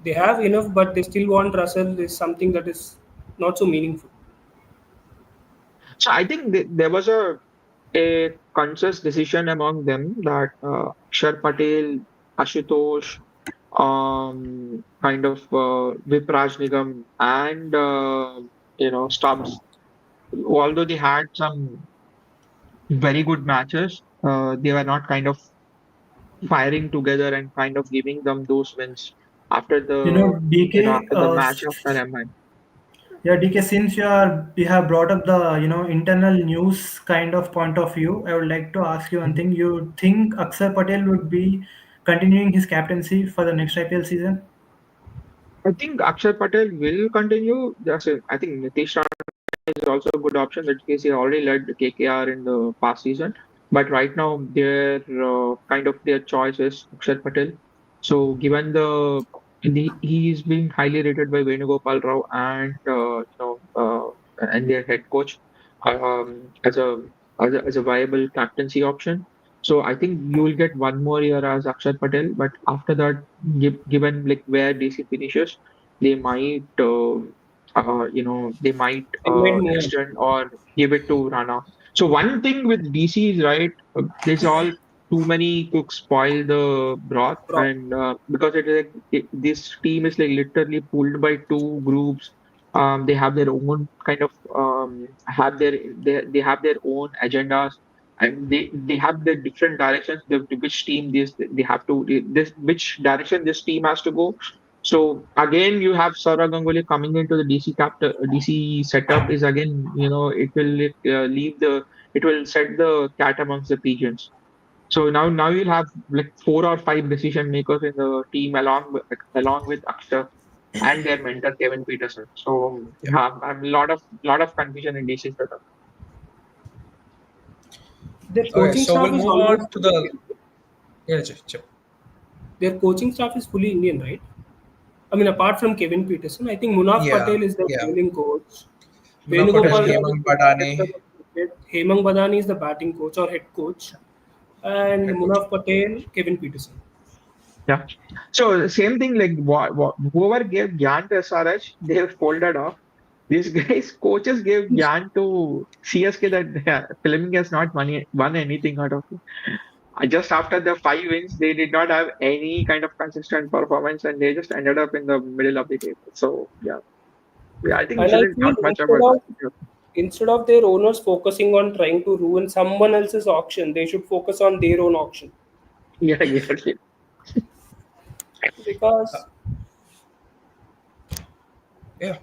They have enough, but they still want Russell is something that is not so meaningful.
So I think there was a conscious decision among them that Akshar Patel, Ashutosh, kind of Vipraj Nigam, and Stubbs, although they had some very good matches, they were not kind of firing together and kind of giving them those wins after the
DK,
after the match after MI.
yeah, DK, since you have brought up the internal news kind of point of view, I would like to ask you one thing. You think Akshar Patel would be continuing his captaincy for the next IPL season?
I think Akshar Patel will continue. I think Nitish Rana is also a good option. That case, he already led the KKR in the past season. but right now their kind of their choice is Akshar Patel. So given he's been highly rated by Venugopal Rao and and their head coach as a viable captaincy option. So I think you will get one more year as Akshar Patel, but after that, given like where DC finishes, they might they might
They made move.
extend or give it to Rana. So one thing with DC is right, there's all too many cooks spoil the broth,
Bro.
and because this team is like literally pulled by two groups. They have their own kind of they have their own agendas, and they have the different directions. Which team they have to this which direction this team has to go. So again, you have Saurabh Ganguly coming into the DC setup is again, it will leave it will set the cat amongst the pigeons. So now you'll have like four or five decision makers in the team along with Akshay and their mentor Kevin Peterson. So
Yeah.
I'm a lot of confusion in DC setup.
Their
Okay,
coaching
so we'll
staff is
move on
almost
to
fully
the
Indian.
yeah, Chip.
Their coaching staff is fully Indian, right? I mean, apart from Kevin Peterson, I think Munaf
Yeah,
Patel is the
yeah.
bowling coach.
Munaf Patel,
Venugopal Rao is
Hemang
the director
Badani,
of cricket. Hemang Badani is the batting coach or head coach. And
head coach.
Munaf Patel, Kevin Peterson.
Yeah. So the same thing like whoever gave Gyan to SRH, they have folded off. These guys, coaches gave Gyan to CSK that Fleming has not won anything out of it. Just after the 5 wins, they did not have any kind of consistent performance and they just ended up in the middle of the table. So, yeah, I think we
And I
shouldn't
feel
talk much about that.
instead of their owners focusing on trying to ruin someone else's auction, they should focus on their own auction.
Yeah, exactly.
Uh,
Because
yeah,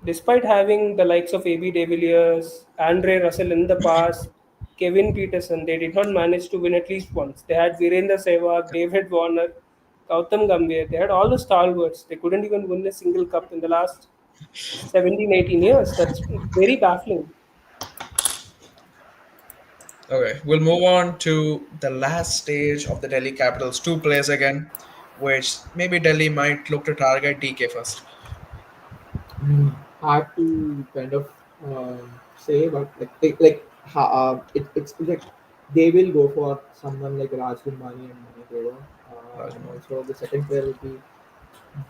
despite having the likes of AB de Villiers, Andre Russell in the past, Kevin Peterson, they did not manage to win at least once. They had Virendra Sehwag, David Warner, Gautam Gambhir. They had all the stalwarts. They couldn't even win a single cup in the last 17, 18 years. That's very baffling.
okay. We'll move on to the last stage of the Delhi Capitals. Two players again, which maybe Delhi might look to target DK first.
Hard to kind of say, but it's like they will go for someone like Raj Mani and Manipura. And
Rajman.
also the second player will be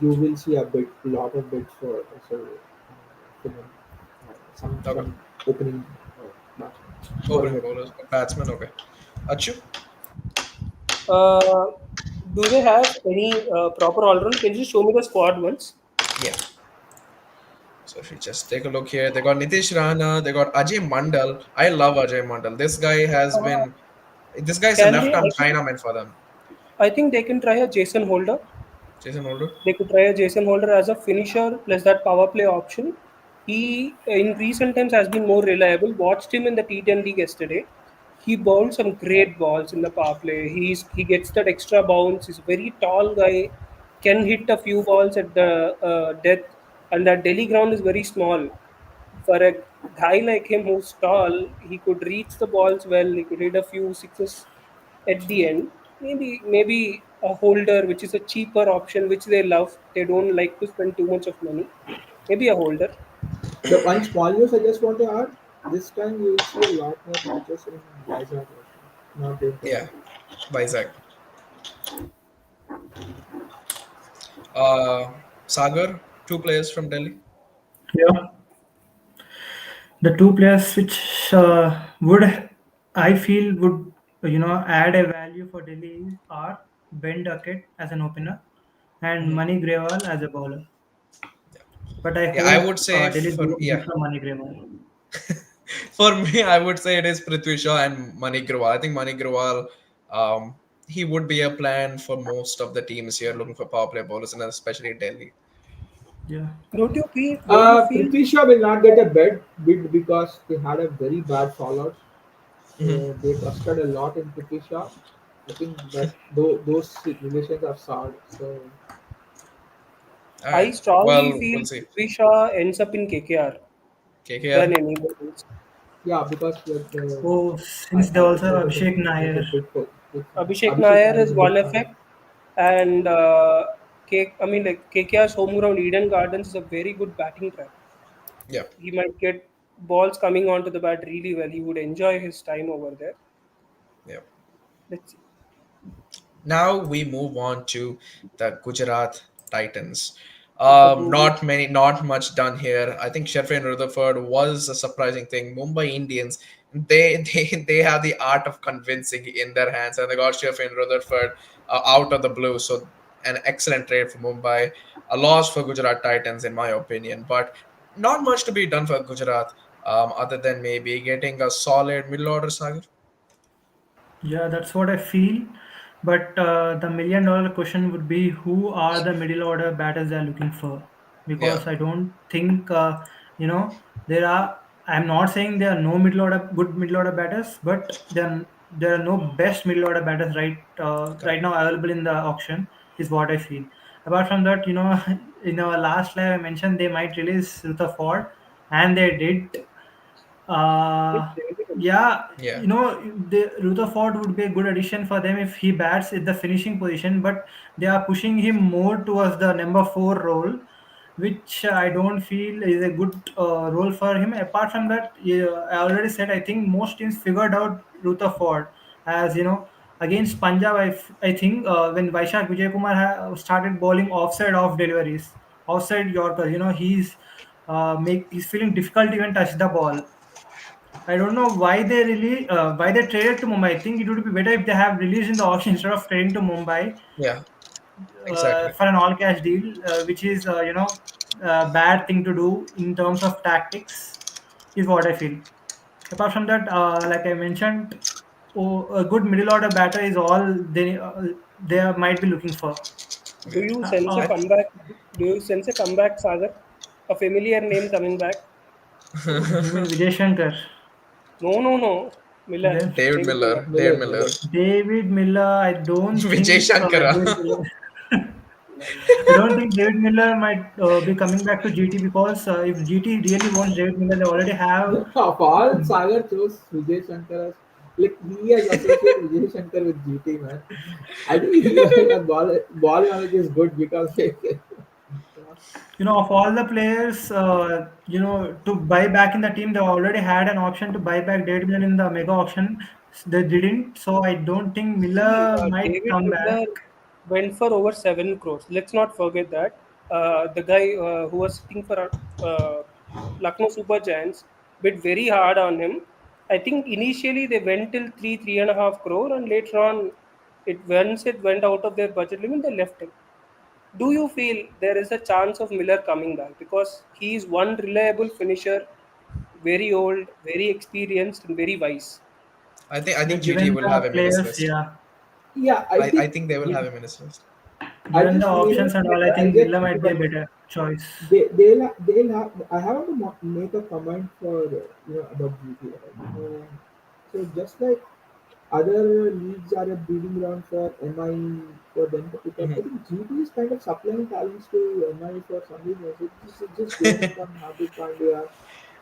you will see a lot of bids for Finland,
Okay.
some opening batsmen or
Opening
mid.
bowlers, batsman. Okay. Achu.
Uh, do they have any proper all round? Can you just show me the squad once?
Yeah. So if you just take a look here, they got Nitish Rana, they got Ajay Mandal. I love Ajay Mandal.
Uh,
This guy is a
can they?
left-arm Chinaman for them.
I think they can try a Jason Holder.
Jason Holder.
They could try a Jason Holder as a finisher plus that power play option. He in recent times has been more reliable. Watched him in the T10 league yesterday. He bowled some great balls in the power play. He gets that extra bounce. He's a very tall guy. Can hit a few balls at the depth, and that Delhi ground is very small. For a guy like him who's tall, he could reach the balls well. He could hit a few sixes at the end. Maybe a holder, which is a cheaper option, which they love. They don't like to spend too much of money. Maybe a holder.
The one small news I just want to add: this time you will see a lot more pitches in Vizag also, not in
Yeah,
Delhi.
Vizag. Sagar, two players from Delhi.
Yeah, the two players which would I feel would add a value for Delhi are Ben Duckett as an opener and
Mhm.
Mani Grewal as a bowler. But I
Yeah, I
hope
would say
Delhi
for
goes
yeah,
for Mani Grewal.
for me, I would say it is Prithvi Shaw and Mani Grawal. I think Mani Grawal, he would be a plan for most of the teams here looking for power play bowlers, and especially Delhi.
Yeah,
Don't you feel
Prithvi Shaw will not get a bid because they had a very bad fallout.
Mhm.
So they trusted a lot in Prithvi Shaw. I think that those relations are soured. So
All
I
right.
strongly
Well, we'll
feel
see.
Prithvi Shaw ends up in KKR than
KKR.
anybody else.
Yeah, because the
Oh,
I,
since they
I
also
they
have
have
Abhishek
made a
Nair.
good
Abhishek
Abhishek
Nair
Nair is
is
a
one
good call.
effect, and I mean, like KKR's home ground Eden Gardens is a very good batting track.
Yeah,
He might get balls coming onto the bat really well. He would enjoy his time over there.
yeah.
Let's see.
Now we move on to the Gujarat Titans.
Babu.
Not much done here. I think Sheffield Rutherford was a surprising thing. Mumbai Indians, they have the art of convincing in their hands, and they got Sheffield Rutherford out of the blue. So an excellent trade for Mumbai, a loss for Gujarat Titans, in my opinion. But not much to be done for Gujarat, other than maybe getting a solid middle order, Sagar.
Yeah, that's what I feel. But the million dollar question would be who are the middle order batters they're looking for?
Yeah,
Because I don't think, there are. I'm not saying there are no good middle order batters, but there are no best middle order batters right
correct.
now available in the auction, is what I feel. Apart from that, in our last live, I mentioned they might release Rutherford, and they did.
Yes,
Uh,
they will.
yeah,
Yeah,
Rutherford would be a good addition for them if he bats at the finishing position, but they are pushing him more towards the number four role, which I don't feel is a good role for him. Apart from that, yeah, I already said I think most teams figured out Rutherford as against Punjab. I think when Vaishak Vijaykumar started bowling offside off deliveries, offside Yorkers, he's feeling difficult even touch the ball. I don't know why they traded to Mumbai. I think it would be better if they have released in the auction instead of trading to Mumbai
yeah, exactly.
for an all cash deal, which is a bad thing to do in terms of tactics, is what I feel. Apart from that, like I mentioned, a good middle order batter is all they might be looking for.
Do
Yeah.
you
Uh,
sense a
uh,
comeback? Do you sense a comeback, Sagar? A familiar name coming back?
you mean Vijay Shankar?
No, no, no. Miller,
Then
David
David Miller.
Miller. David
Miller,
Miller.
Miller.
David Miller, I don't
Vijay
think
Shankar.
David Miller. I don't think David Miller might be coming back to GT because if GT really wants David Miller, they already have.
Of all, Sagar chose Vijay Shankar as like he has associated Vijay Shankar with GT man. I think he and ball knowledge is good because
Of all the players, to buy back in the team, they already had an option to buy back David Miller in the mega auction. They didn't, so I don't think
See,
Miller might
David
come back.
Miller went for over 7 crores. Let's not forget that. The guy who was sitting for Lucknow Super Giants bid very hard on him. I think initially they went till 3.5 crore, and later on, it went out of their budget limit, they left him. Do you feel there is a chance of Miller coming back? Because he is one reliable finisher, very old, very experienced, and very wise.
Yeah,
I think GT
given
will have
the
him in his
players,
list.
yeah,
yeah,
I think they will have him in his list.
I
given the
just feel
options and all, I
I
think
get
Miller might be a
but
better choice.
they'll have. I have to make a comment for about GT. Right? So just like other leagues are a breeding ground for MI for them to pick up. I
Mhm.
think GT is kind of supplying talents to MI for some reason. It's just going from Hardik Pandya,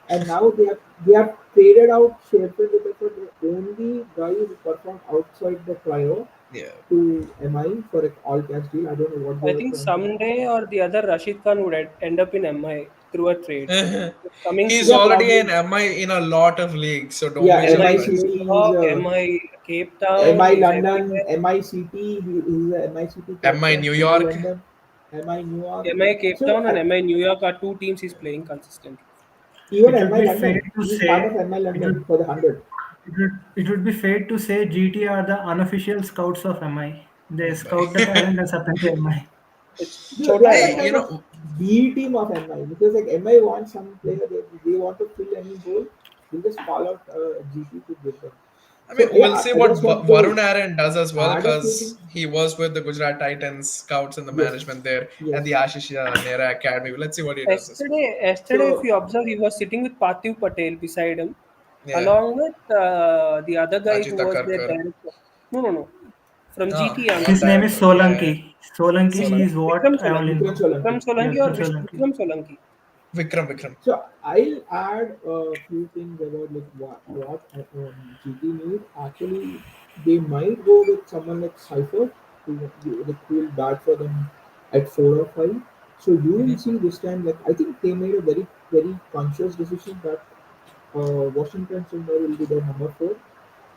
and now they have traded out Sheffield Rutherford, the only guy who performed outside the trio
Yeah.
to MI for an all cash deal. I don't know what they
I
were
think
trying to do.
someday or the other Rashid Khan would end up in MI through a trade. It's coming
He's
soon.
Yeah,
already
probably.
an MI in a lot of leagues, so don't
Yeah,
be
MI
MI
surprised.
City
New
is
York, MI Cape Town,
MI
he's
London,
everywhere.
MI City. He is a MI City
MI
captain.
New
MI
York.
London, MI New York.
MI Cape
So
Town and MI New York are two teams he's playing consistently.
even
It would
MI
be fair
London,
to
he's part of
say
MI
it
London
would
for the 100.
it would be fair to say GT are the unofficial scouts of MI. They scout the talent and supply to MI.
It's
They
Chota
are the
Hey,
MI.
kind of B team of MI because like MI wants some player they want to fill any hole, they just call out GT to give them.
I mean,
So
we'll
yeah,
see
I
what
just want to
Varun Aaron does as well,
add a few
because
things.
he was with the Gujarat Titans scouts and the
Yes,
management there at
yes.
the Ashish Nehra Academy. Let's see what he does as well.
Yesterday, if
So
you observe, he was sitting with Parthiv Patel beside him,
Yeah,
along with the other guy who
Ajita
was their
Karkar.
director. No, no, no. From
Ah,
GT, I'm
not
His
saying.
name is
director. Yeah, yeah.
Solanki. Solanki
Solanki.
is what
Vikram
I only
Solanki.
Vikram
know.
Vikram
Solanki.
Yeah,
Solanki or
Vikram Solanki.
Vikram Solanki.
Vikram.
So I'll add a few things about like what GT need. Actually, they might go with someone like Cypher, who will bat for them at 4 or 5. So you will
Hmm.
see this time. Like I think they made a very conscious decision that Washington Sundar will be their number 4.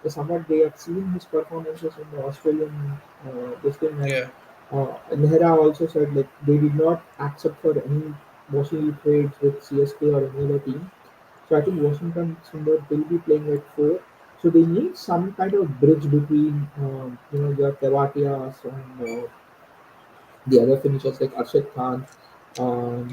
Somewhat they have seen his performances in the Australian this thing, and
Yeah,
Nehra also said like they did not accept for any mostly trades with CSK or any other team. So I think Washington Sundar will be playing at 4. So they need some kind of bridge between your Tevatias and the other finishers like Arshad Khan,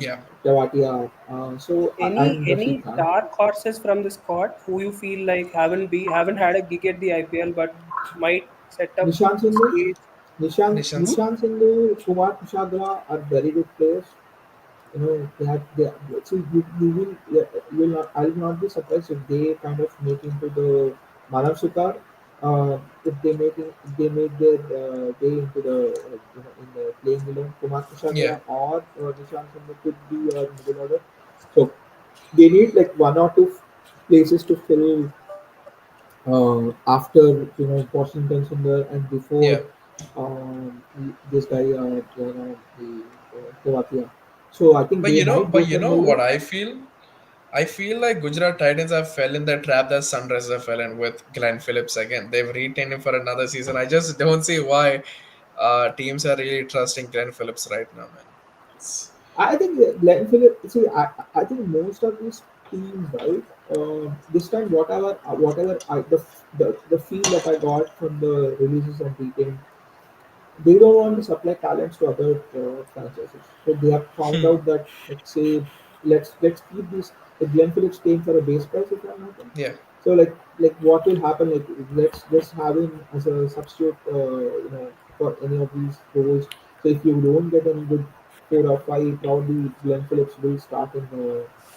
yeah.
Tewatia, and Rashid
Any
Khan.
dark horses from the squad who you feel like haven't had a gig at the IPL but might set up
Nishant Sindhu,
stage?
Nishant.
Hmm?
Nishant Sindhu, Kumar Kushagra are very good players. They so you will not, I will not be surprised if they kind of make into the Manav Sukar, if they make their way into the in the playing 11. Kumar
Yeah,
Kushagra or Nishant Sandhu could be a middle order. So they need like one or two places to fill after Washington Sundar and
yeah.
before this guy the Tewatia. So I think they might go
But you
for
know what
Melbourne.
I feel? I feel like Gujarat Titans have fell in the trap that Sunrisers have fell in with Glenn Phillips again. They've retained him for another season. I just don't see why teams are really trusting Glenn Phillips right now, man. It's,
I think that Glenn Phillips. See, I think most of these teams, right? This time, whatever the feel that I got from the releases and details, they don't want to supply talents to other franchises. So they have found out that, let's say, let's keep this Glenn Phillips staying for a base price if I'm not wrong.
yeah,
So like what will happen? Like let's just have him as a substitute, for any of these roles. So if you don't get any good 4 or 5, probably Glenn Phillips will start in.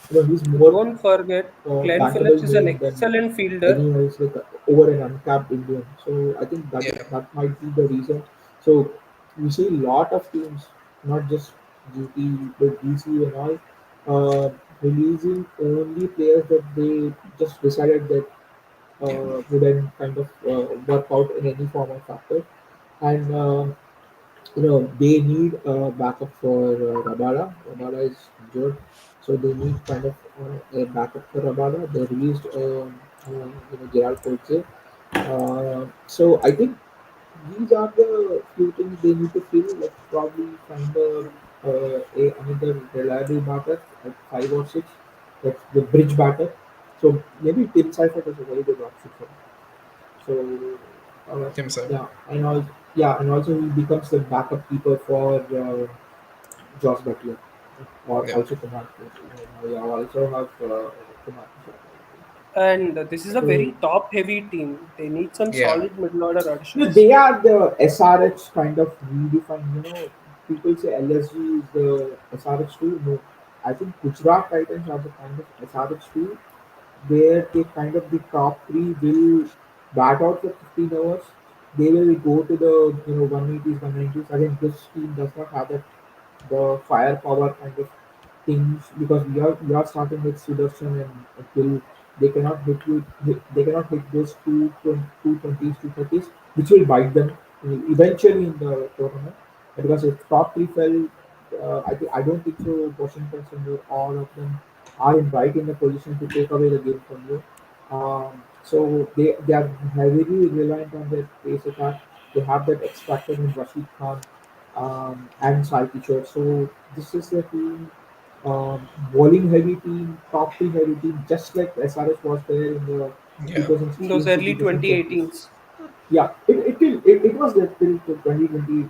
He's more
Don't forget, Glenn
bankable
Phillips is an
name than
excellent fielder.
any else like over an uncapped Indian. So I think
yeah,
that might be the reason. So we see a lot of teams, not just GT but DC and all, releasing only players that they just decided that
yeah,
wouldn't kind of work out in any form or factor, and they need a backup for Rabada. Rabada is injured, so they need kind of a backup for Rabada. They released Gerald Colche. So I think these are the few things they need to fill. Like probably find another reliable batter at 5 or 6. That's the bridge batter. So maybe Tim Seifert is a very good option for them. So
himself.
yeah, and also he becomes the backup keeper for Josh Butler, or
Yeah,
also Kumar. You also have Kumar.
And this is a
So
very top heavy team. They need some
yeah,
solid middle order
no,
additions.
they are the SRH kind of redefined. People say LSG is the SRH too. No, I think Gujarat Titans are the kind of SRH too, where they kind of the top three will bat out for 15 hours. They will go to the 180s, 190s. Again, this team does not have that the firepower kind of things because we are starting with Sudarshan and Gill. They cannot hit you. They cannot hit those 220s, 230s, which will bite them eventually in the tournament. Because if top three fell, I don't think so. Washington Sundar, all of them are in the position to take away the game from you. So they are heavily reliant on their pace attack. They have that X factor in Rashid Khan and Sai Kishore. So this is a team, bowling heavy team, top three heavy team, just like SRS was there in the
yeah.
In those
2016 to
early
2020s.
2018s.
Yeah, it was there till to 2020.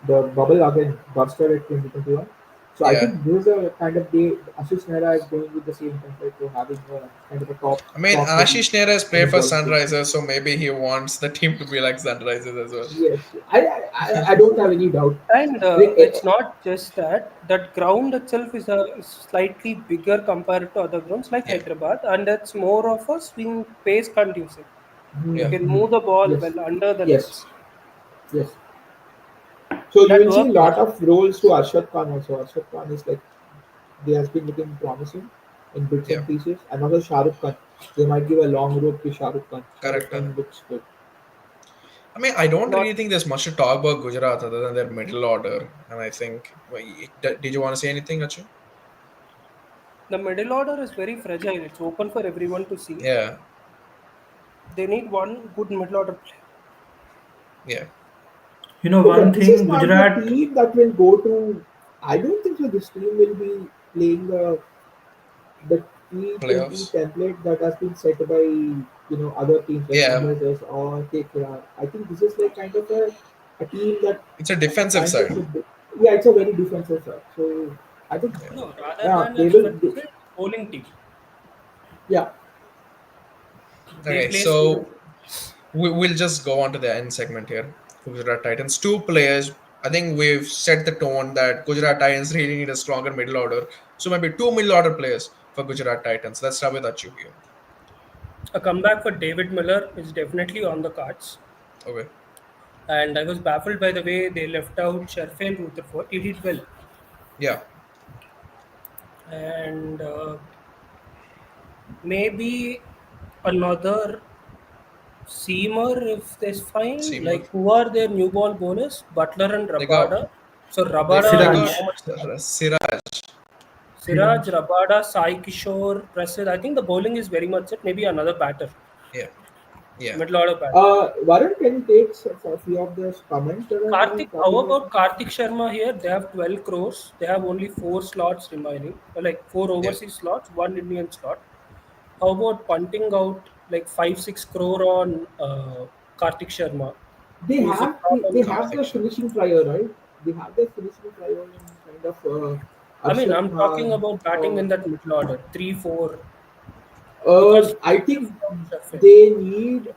The bubble again bursted at 2021. So I
Yeah.
think this is a kind of day. Ashish Nehra is going with the same template to having a kind of a
I mean,
top heavy
Ashish Nair has played for
bowling team.
Sunrisers, so maybe he wants the team to be like Sunrisers as well.
Yes, I don't have any doubt.
And
I mean,
it's not just that. That ground itself is a slightly bigger compared to other grounds like
Yeah,
Hyderabad, and it's more of a swing pace conducive. You
yeah,
can move the ball
yes,
well under the
yes,
nets.
yes. So you
That
will see a
works
lot
well.
of roles to Arshad Khan also. Arshad Khan is like they has been looking promising in bits
Yeah,
and pieces. And also Shah Rukh Khan, they might give a long rope to Shah Rukh Khan. Shah Rukh
correct.
Khan looks good.
I mean, I don't
Not
really think there's much to talk about Gujarat other than their middle order. And I think, did you want to say anything, Achu?
the middle order is very fragile. It's open for everyone to see.
Yeah,
They need one good middle order player.
yeah,
No,
One
but this is
thing,
not the
Gujarat.
team that will go to. I don't think so. This team will be playing the T20
playoffs.
template that has been set by other teams like
Yeah,
Sunrisers or KKR. I think this is like kind of a team that
it's a defensive
kind of
side.
should be, yeah, it's a very defensive side. So I think
Yeah.
No, rather
yeah,
than a
they will.
defensive bowling team,
Yeah,
they
Okay,
play slow.
so we'll just go on to the end segment here for Gujarat Titans. Two players. I think we've set the tone that Gujarat Titans really need a stronger middle order. So maybe two middle order players for Gujarat Titans. Let's start with Achu here.
A comeback for David Miller is definitely on the cards.
Okay.
And I was baffled by the way they left out Sherfain Rutherford. He did well.
Yeah.
And maybe another seamer if they find.
Seymour.
Like, who are their new ball bowlers? Butler and
They got
Rabada. So,
they
Rabada and
got
Siraj.
Mohammad Siraj.
Siraj.
Siraj,
Siraj.
Rabada, Sai Kishore, Prasid. I think the bowling is very much it. Maybe another batter,
Yeah. Yeah.
middle order batter.
Varun, can you take a few of those comments that are
Karthik, how
popping up?
about Karthik Sharma here? They have 12 crores. They have only four slots remaining, like four
Yeah.
overseas slots, one Indian slot. How about punting out like 5-6 crore on Karthik Sharma,
They
who is a
have
flop on
they
the
have
Karthik
the
market?
Sharma.
finishing flyer, right? They have the finishing flyer in kind of
I mean,
Arshad
I'm talking
Khan
about batting
or
in that middle order, 3-4, because
I
they
think
left out Sheffield.
they need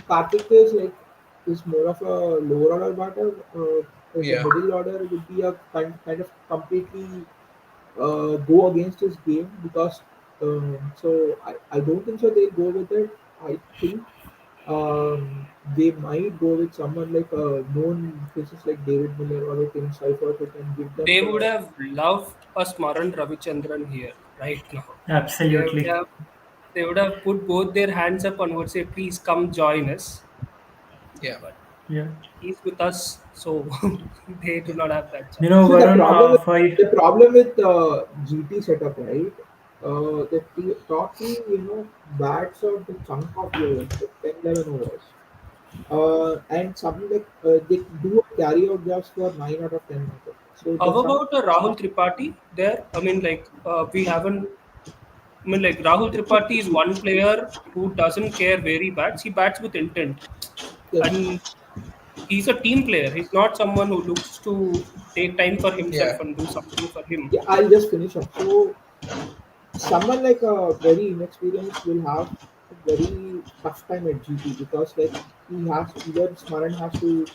Karthik is more of a lower order batter. The
Yeah.
middle order would be a kind of completely go against his game because so I don't think so they'll go with it. I think they might go with someone like known faces like David Miller or a Tim Seifert who can give them
They would
the
have loved a Smaran Ravichandran here right now. They would
Absolutely.
have they would have put both their hands up and would say, "Please come join us."
Yeah.
But
Yeah.
he's with us, so they do
Yeah.
not have that
see
chance.
Varun, for
the problem with GT setup, right? Top team, bats out the chunk of the overs, like 10, 11 overs. And something like they do carry out jobs for 9 out of 10 matches. So
How
there's some
about Rahul Tripathi there? I mean, like we haven't. I mean, like Rahul Tripathi is one player who doesn't care where he bats. He bats with intent,
yes,
and he's a team player. He's not someone who looks to take time for himself
Yeah.
and do something for him.
yeah, I'll just finish up. So someone like a very inexperienced will have a very tough time at GT because like he has either Smaran has to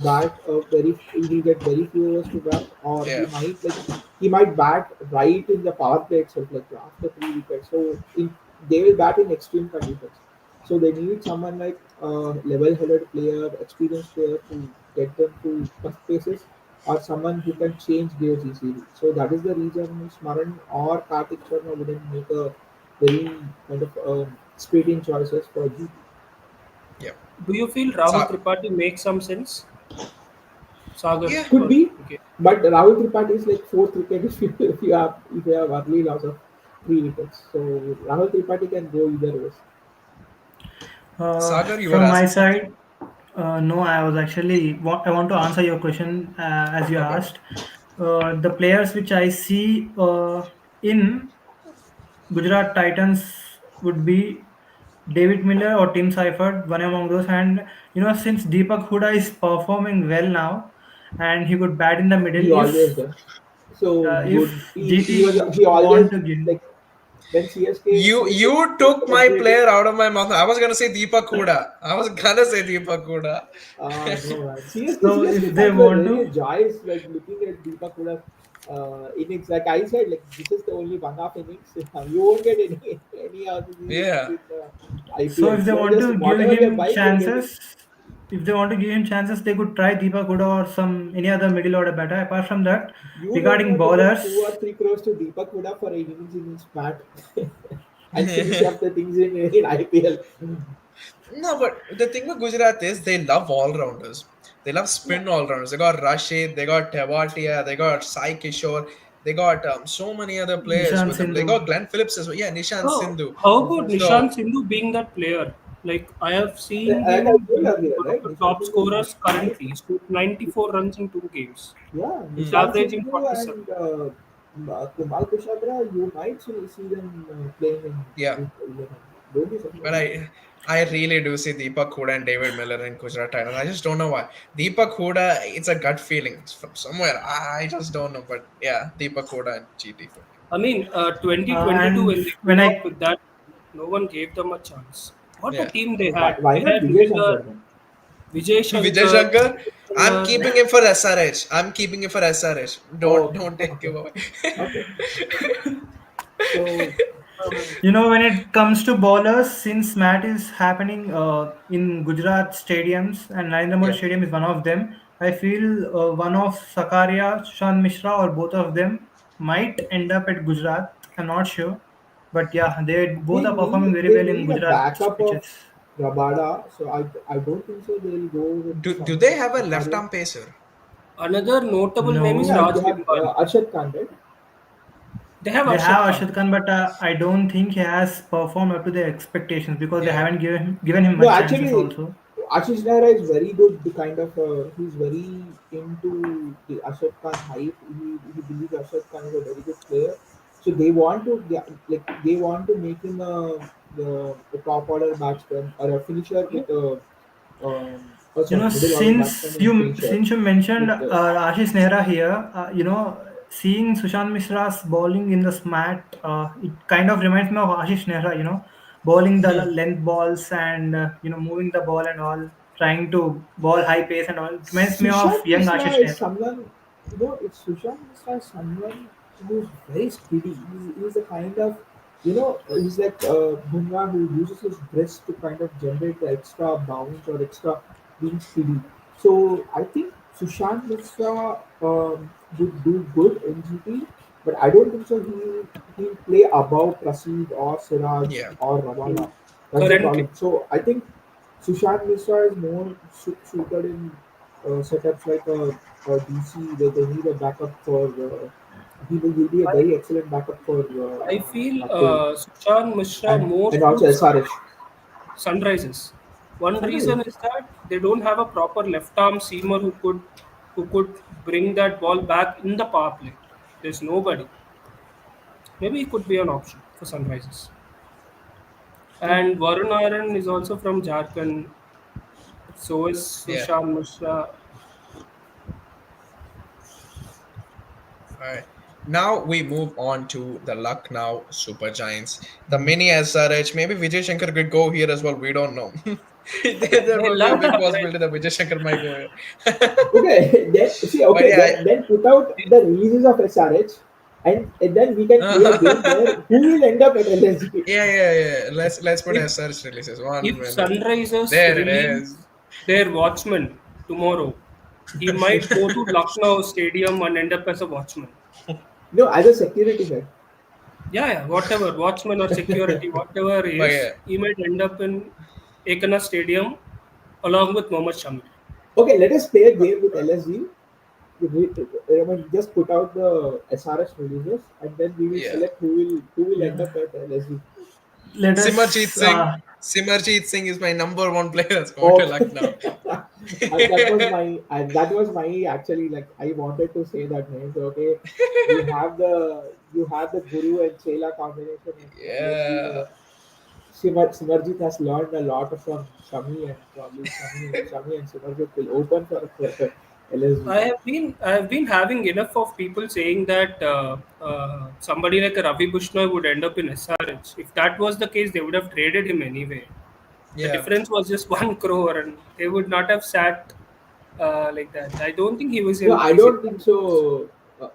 bat he'll get very few overs to bat or
Yeah.
he might bat right in the power play itself like after 3 wickets. So they will bat in extreme conditions. So they need someone like a level-headed player, experienced player to get them to tough paces or someone who can change gears easily. So that is the reason Smaran or Karthik Sharma wouldn't make a very kind of speeding choices for GT.
Yeah.
Do you feel Rahul
So,
Tripathi makes some sense? Sagar,
yeah.
Could
sorry.
be,
Okay.
but Rahul Tripathi is like fourth wicket if you have early loss of 3 wickets. So Rahul Tripathi can go either ways.
Sagar, you were
from my
asking something?
side, no, I was actually. I want to answer your question as you
Okay.
asked. The players which I see in Gujarat Titans would be David Miller or Tim Seifert, one among those. And since Deepak Huda is performing well now, and he could bat in the middle,
He always does. So good.
if
He
GT
he always
want to give,
like when CSK
You
went
took
for
my
upgrading.
player out of my mouth. I was gonna say Deepak Huda. I was gonna say Deepak Huda.
No, man. CSK,
so
CSK
if they
fans were
want
very
to,
joyous, like looking at Deepak Huda's innings. Like I said, like this is the only one-half innings. You won't get any other innings
Yeah.
in
so
IPL.
if they
You are
want
just
to give
whatever you're
him
buying, you're getting.
chances, if they want to give him chances, they could try Deepak Huda or some any other middle order batter. Apart from that,
You don't
regarding
want to give
bowlers,
2 or 3 crores to Deepak Huda for a innings bat and finish up the things in IPL.
No, but the thing with Gujarat is they love all rounders. They love
Yeah,
spin all rounders. They got Rashid, they got Tewatia, they got Sai Kishore, they got so many other players
Nishant
with them. They
Sindhu.
got Glenn Phillips as well. Yeah, Nishan
Oh,
Sindhu.
how about
Nishan Singh.
So
Nishant Sindhu being that player? Like I have seen
Like I
him
told
be
earlier,
one of
right?
the
Nishan
top
Singh
scorers
might,
currently. He scored 94 runs in 2 games.
yeah,
He's
Nishan
averaging
Singh
47.
and Kumal Kushabra, you might see them playing
yeah,
in 11. Don't be
but
surprised.
I really do see Deepak Huda and David Miller in Gujarat Titans. I just don't know why. Deepak Huda, it's a gut feeling. It's from somewhere. I just don't know. But yeah, Deepak Huda and GT for me.
I mean, 2022
And
when they
when
came
I
up with that, no one gave them a chance. What a
Yeah.
team they had!
Why
They
not
had
Vijay
Miller,
Shankar then?
Vijay
Vijay
Shankar,
Shankar, I'm
Miller.
keeping him for SRH. I'm keeping him for SRH.
Oh,
Don't
okay,
take
okay,
him away.
okay. So
when it comes to bowlers, since match is happening in Gujarat stadiums and Narendra Modi
Yeah.
Stadium is one of them, I feel one of Sakaria, Sushant Mishra, or both of them might end up at Gujarat. I'm not sure, but yeah, they both are performing very
they
well in
need a
Gujarat
backup of
pitches.
Rabada. So I don't think so they'll go with
Do
some
they have a left
Sakaria.
arm pacer?
Another notable name is
Yeah,
No,
Raj
they have
Limbal.
Arshad Khan, right?
They have
they have
Arshad Khan.
Arshad Khan, but I don't think he has performed up to their expectations because they
Yeah.
haven't given him
No,
much chances
actually,
also.
Ashish Nehra is very good. The kind of he's very into the Arshad Khan hype. He believes Arshad Khan is a very good player. So they want to make him a top order batsman or a finisher with a middle order batsman and finisher
Since you mentioned
with
Ashish Nehra here, seeing Sushant Mishra's bowling in the smat, it kind of reminds me of Ashish Nehra. Bowling the length balls and moving the ball and all, trying to bowl high pace and all. It reminds me of
Sushant
young
Mishra
Ashish
is
Nehra.
someone, it's Sushant Mishra is someone who's very steady. He's a kind of, he's like Bumrah who uses his wrist to kind of generate the extra bounce or extra being steady. So I think Sushant Mishra would do good in GT, but I don't think so. He'll play above Prasid or Siraj
Yeah.
or Ravana. That's the
Currently,
problem. So I think Sushant Mishra is more suited in setups like a DC where they need a backup for. He will be a
I,
very excellent backup for
I feel
Kohli
Sushant Mishra more
and also
suits
SRH.
Sunrises. One reason
Sunrise.
is that they don't have a proper left arm seamer who could bring that ball back in the power play. There's nobody. Maybe it could be an option for Sunrises.
Okay.
And Varun Aaron is also from Jharkhand. So is
Yeah.
Sushant Mishra.
All right. Now we move on to the Lucknow Super Giants, the mini SRH. Maybe Vijay Shankar could go here as well. We don't know. There
They
will be a
love
big
that guy.
possibility that Vijay Shankar might go here.
Okay.
But
Okay.
yeah,
Then put out the releases of SRH, and then we can play a game where who will end up at LSG.
yeah. Let's put
If
SRH releases. One
if
minute.
Sunrisers
There it is.
release their watchman tomorrow, he might go to Lucknow Stadium and end up as a watchman.
No, as a security guy.
Yeah, whatever, watchman or security, whatever
But
is,
yeah,
he might end up in Ekana Stadium along with Mohammad Shami.
Okay, let us play a game with LSG. Just put out the SRS releases, and then we will
yeah.
select who will end
Yeah.
up at LSG.
Let
Simarjeet
us.
Singh. Simarjeet Singh is my number one player that's going to
Okay,
Lucknow.
that was my actually like I wanted to say that name. So, okay, you have the Guru and Chela combination in LSG.
Yeah.
Simarjit has learned a lot from Shami, and probably Shami and Simarjit will open for LSG.
I have been having enough of people saying that somebody like a Ravi Bushnoi would end up in SRH. If that was the case, they would have traded him anyway. The
Yeah.
difference was just 1 crore, and they would not have sat like that. I don't think he was
No,
in
I
basic.
don't think so.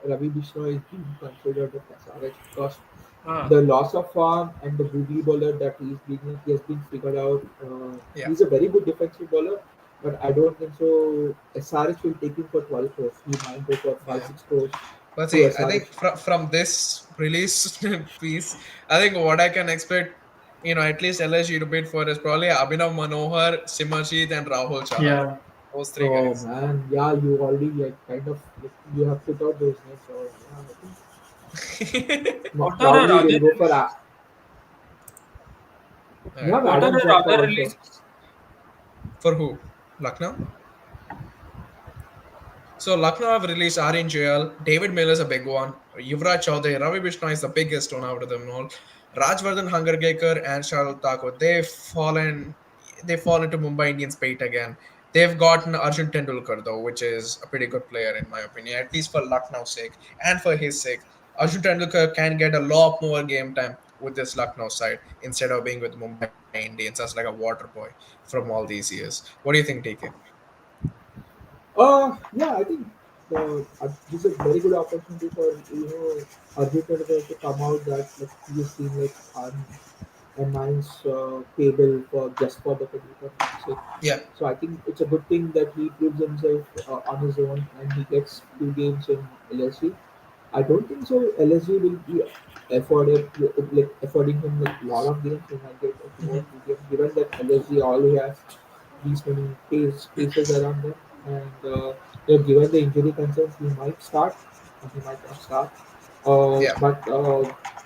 Ravi Bishnoi is being considered a SRH because
Ah,
the loss of form and the boogie bowler that he has been figured out.
Yeah.
He's a very good defensive bowler, but I don't think so. SRH will take him for 12 crores. He might go for 5
Yeah.
6 crores
But
to
see, I
SRH.
think from this release piece, I think what I can expect, at least LSG to bid for is probably Abhinav Manohar, Simarjeet, and Rahul Chahar.
Yeah.
Those three
Oh
guys.
man, yeah, you already like kind of like, you have put out those names. So yeah, I think
What are our
probably
other
we'll go for
releases?
you
Alright.
have
What are
Adam
our
Zampa
other
also.
releases?
For who? Lucknow? So Lucknow have released Aryan Jayal, David Miller is a big one, Yuvraj Chaudhary, Ravi Bishnoi is the biggest one out of them all. Rajvardhan Hangargekar and Sharul Thakur, they fall into Mumbai Indians bait again. They've gotten Arjun Tendulkar though, which is a pretty good player in my opinion, at least for Lucknow's sake and for his sake. Arjun Tendulkar can get a lot more game time with this Lucknow side instead of being with Mumbai Indians as like a water boy from all these years. What do you think, TK?
Yeah, I think this is a very good opportunity for Arjun Tendulkar to come out that like he has been like a nice table for just for the Tendulkar sake.
Yeah,
So I think it's a good thing that he proves himself on his own and he gets 2 games in LSG. I don't think so. LSG will be affording him like a lot of games. He might get a 2 or 3 games, given that LSG already has these many cases around them, and given the injury concerns, he might start, or he might not start.
yeah,
But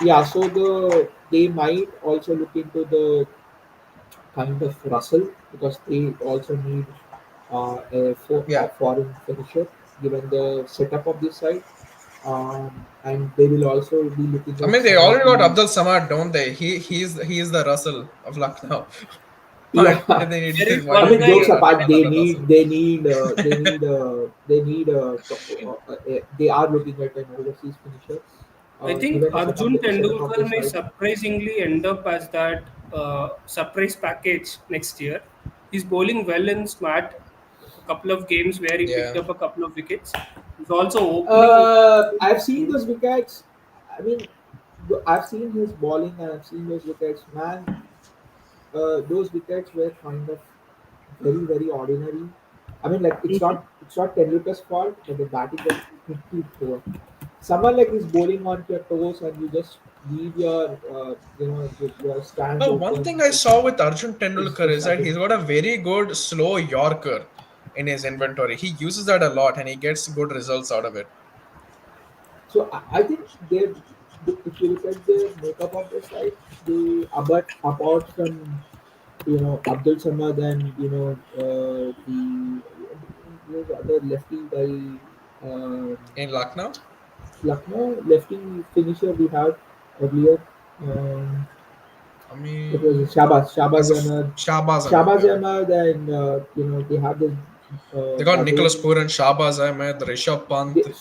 yeah, so they might also look into the kind of Russell because they also need a
yeah.
foreign finisher given the setup of this side. And they will also be looking
I
at
mean, they
some of
already got
the
Abdul Samad, don't they? He's the Russell of Lucknow.
yeah.
Why they
There is
need why
I
do
one
mean,
they
guy
need
jokes
in
apart,
another Russell?
they are looking at an overseas finisher.
I think
Given the
Arjun
setup of
Tendulkar
this
may
side,
surprisingly end up as that surprise package next year. He's bowling well in SMAT, a couple of games where he picked
Yeah.
up a couple of wickets. He's also opening
I've seen
good.
those wickets. I mean, I've seen his bowling and I've seen those wickets. Man, those wickets were kind of very ordinary. I mean, like it's not Tendulkar's fault, but the batting was pretty poor. Someone like is bowling onto your toes, and you just leave your stands
Well, one
open.
thing I saw with Arjun
It's
Tendulkar
just
is that
again.
he's got a very good slow Yorker in his inventory. He uses that a lot and he gets good results out of it.
So I think they, if you look at the makeup of the side, they apart from Abdul Samad and the other lefty guy.
In Lucknow?
Lucknow lefty finisher we had earlier. Um,
I
it was
mean,
Shabaz
as of
Ahmed.
Shahbaz Ahmed,
Shabaz
yeah.
Ahmed and they have this
They got Nicholas
again.
Puran, Shahbaz Ahmed, Rishabh Pant.
The,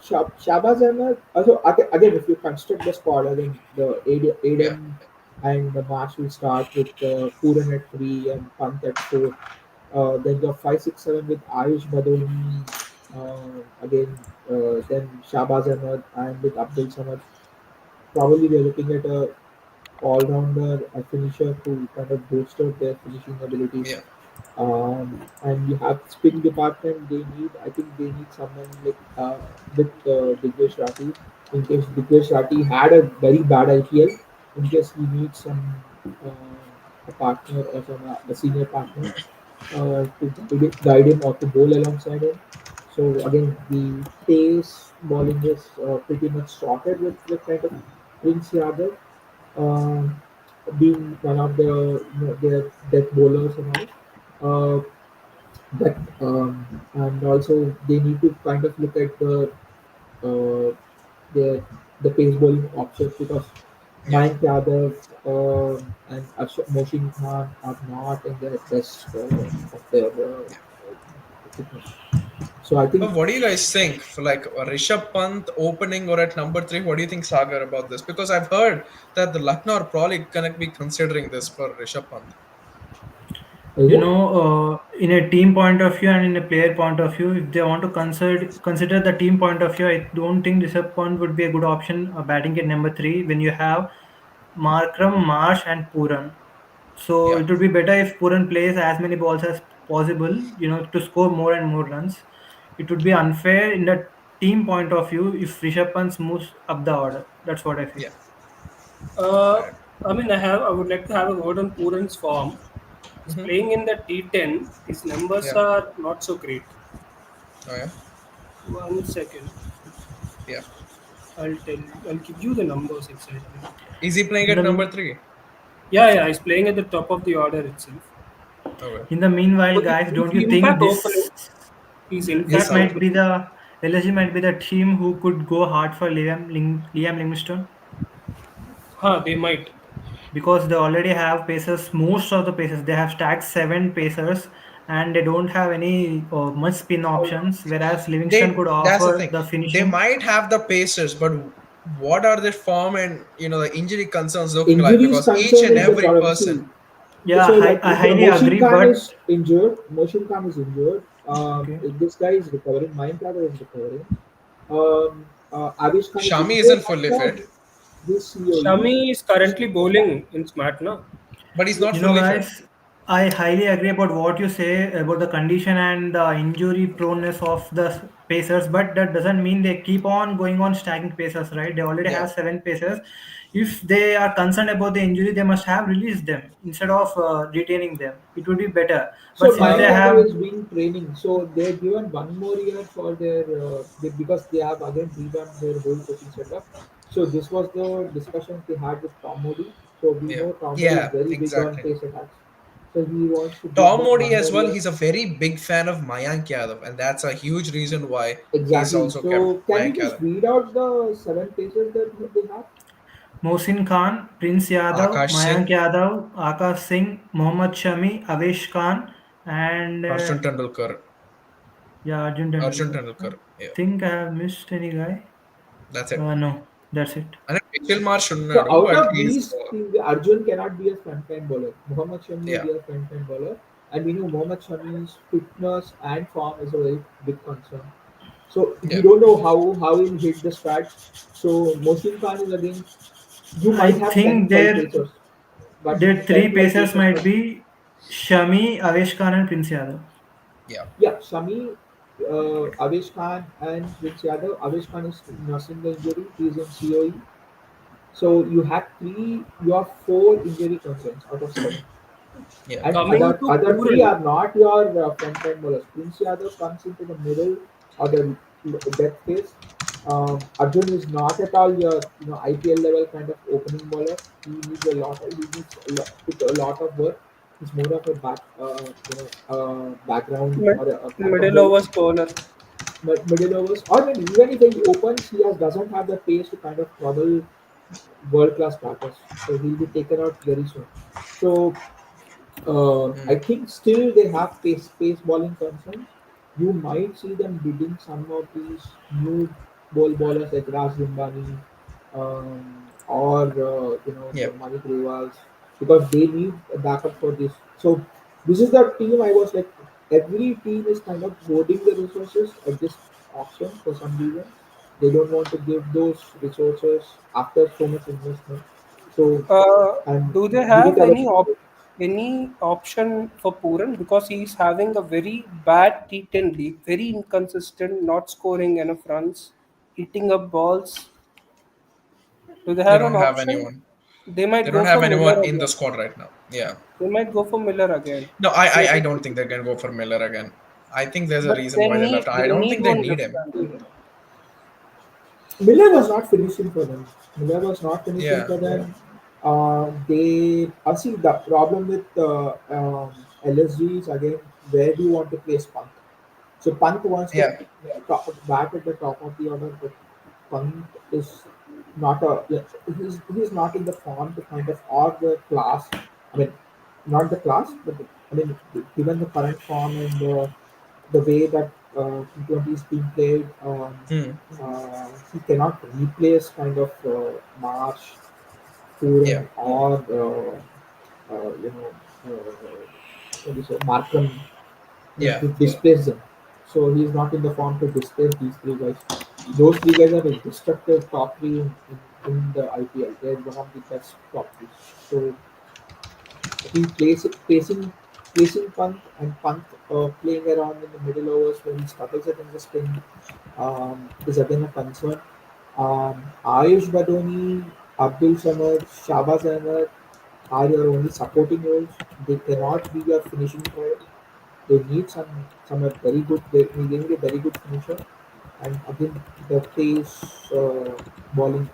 Shabaz Ahmed. Also again, if you construct the squad, again the
Yeah,
Aiden and the Marsh will start with Puran at 3 and Pant at 4. Then you have 5, 6, 7 with Ayush Badoni. Again, then Shabaz Ahmed and with Abdul Samad. Probably we're looking at a all-rounder, a finisher who kind of boosted their finishing abilities.
yeah,
And you have spin department. I think they need someone like with Digvesh Rathi. In case Digvesh Rathi had a very bad IPL, in case he needs some a partner or a senior partner to guide him or to bowl alongside him. So again, the pace bowling is pretty much sorted with kind of Prince Yadav um, being one of the their death bowlers and all. But and also they need to kind of look at uh, the the pace bowling options because
yeah.
Mayank Yadav and Moshin Khan are not in their best of their fitness. So I think
But what do you guys think for like Rishabh Pant opening or at number three? What do you think, Sagar, about this? Because I've heard that the Lucknow are probably gonna be considering this for Rishabh Pant.
is it?
In a team point of view and in a player point of view, if they want to consider the team point of view, I don't think Rishabh Pant would be a good option batting at number three when you have Markram, Marsh, and Puran. So
Yeah,
it would be better if Puran plays as many balls as possible, to score more and more runs. It would be unfair in the team point of view if Rishabh Pant moves up the order. That's what I feel.
Yeah.
Uh,
Uh,
I would like to have a word on Puran's form. He's
mhm.
playing in the T10. His numbers
Yeah.
are not so great.
Oh yeah.
1 second.
Yeah.
I'll give you the numbers exactly.
Is he playing
In
at
the
number three?
Yeah, yeah, he's playing at the top of the order itself.
Okay.
in the meanwhile,
So
guys,
he's
don't you
in
think
fact
this
opening. He's in
this
Yes,
fact
I.
might be
opening.
the LSG might be the team who could go hard for Liam Livingstone,
Huh, they might.
because they already have pacers. Most of the pacers, they have stacked 7 pacers, and they don't have any much spin options. Whereas Livingston could
That's the
offer
thing.
the
They
finishing.
might have the Pacers, but what are their form and the injury concerns looking like?
Injuries
Because each
concern
and
is the
every
problem.
person.
See,
Yeah,
so like
I highly
Moshin
agree,
Khan
but
is injured. Moshin Khan is injured.
okay.
This guy is recovering. Mayank is recovering. Avish Khan is
Shami
injured.
isn't fully
And
fit,
this COE.
Shami is currently bowling in Smart, no?
but he's not
You know,
fully fit.
guys, I highly agree about what you say about the condition and the injury proneness of the Pacers, but that doesn't mean they keep on going on stacking Pacers, right? They already
Yeah.
have 7 Pacers. If they are concerned about the injury, they must have released them instead of retaining them. It would be better. But
So
since they
Uh,
Mayank
have
is being training. So they're given one more year for their because they have again revamped their whole coaching setup. So this was the discussions they had with Tom Modi. So we
yeah.
know Tom Modi is
Yeah.
very big on
Exactly.
pace attacks. So he wants to give
Tom
them
Modi
one
as
more
well.
year.
He's a very big fan of Mayank Yadav, and that's a huge reason why he's
Exactly.
also kept
So can you
Mayank
just
Yadav.
read out the seven paces that they have?
Mohsin Khan, Prince Yadav,
Akash
Mayank
Singh,
Yadav, Akash Singh, Mohammad Shami, Avesh Khan, and
Arjun Tendulkar,
yeah, Arjun
Arjun
Tendulkar. I
Tendulkar. Yeah,
think I have missed any guy.
that's it.
No, that's it.
And Mitchell Marsh
So
ఉన్నాడు,
out
but
of
he's
these, Arjun cannot be a front-end bowler. Muhammad Shami will
yeah,
be a front-end bowler, and we know Muhammad Shami's fitness and form is a very big concern. So we
yeah.
don't know how he'll hit the strats. So Moshin Khan is again, you
I
might have
think
10 5
their
pacers, but
their three
10 5
pacers
pacers.
might be Shami, Avesh Khan, and Prince Yadav.
Yeah,
Yeah, Shami, Avesh Khan and Prince Yadav. Avesh Khan is nursing the injury. He's in COE. So you have four injury concerns out of seven.
yeah,
And
yeah,
Coming to
other three
Puran,
are not your front end bowlers. Prince Yadav comes into the middle or the death phase. Arjun is not at all your IPL level kind of opening bowler. He needs a lot. He needs put a lot of work. He's more of a background
mid,
or a backup
middle
bowler.
overs bowler.
Middle overs, or maybe even if he opens, doesn't have the pace to kind of trouble world class starters. So he'll be taken out very soon. So I
mm,
think still they have pace bowling concerns. You might see them bidding some of these new bowlers like Raj Limbani or
yeah,
the Manik Rewals because they need a backup for this. So this is the team I was like every team is kind of hoarding the resources at this auction for some reason. They don't want to give those resources after so much investment. So
Uh,
and
do they
give it
have
away.
any option for Puran because he's having a very bad T10 league, very inconsistent, not scoring enough runs, eating up balls. Do they
they
have an
don't have
option?
anyone.
They
They
might
don't
go
have
for
anyone
Miller
in the
again.
squad right now. Yeah.
They might go for Miller again.
No, I
Maybe.
don't think they're gonna go for Miller again. I think there's a
But
reason why they left. I
they
don't
need
think they
one
need
left
him.
hand.
Miller was not finishing for them. Miller was not finishing
Yeah,
for them. They see the problem with LSG is again where do you want to place Pant? So Pant wants to
yeah,
bat at the top of the order, but Pant is not a yeah, he's not in the form to kind of or the class. I mean, not the class, but I mean given the current form and the way that T20 is being played.
hmm,
He cannot replace kind of Marsh,
yeah,
Puran, or you know what do you say, Markham,
yeah,
to displace them. So he's not in the form to displace these three guys. Those three guys are the destructive top three in the IPL. They're one of the best top three. So he plays it, placing displacing Pant and Pant playing around in the middle overs when he struggles against the spin is again a concern. Ayush Badoni, Abdul Samad, Shabaz Ahmed are your only supporting roles. They cannot be your finishing threat. They need some very good. They need a very good finisher. And again, the pace bowling,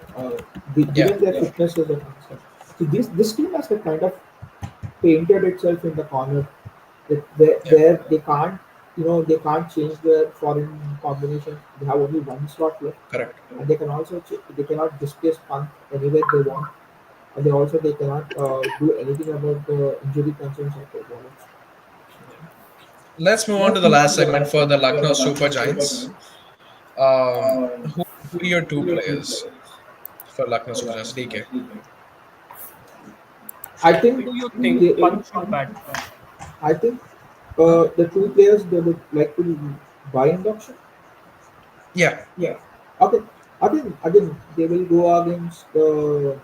Yeah,
given their fitness is a concern. So this team has a kind of painted itself in the corner
yeah,
where they can't they can't change their foreign combinations. They have only one slot left,
correct.
and they can also they cannot displace Pant anywhere they want, and they cannot do anything about the injury concerns of their bowlers.
Let's move on to the last segment for the Lucknow Super Giants. Who are your two players for Lucknow Super Giants? DK.
I
When
think
do you think
they,
Punch should bat?
I think the two players they would like to buy in the auction.
Yeah,
Yeah. Okay. Again, they will go against the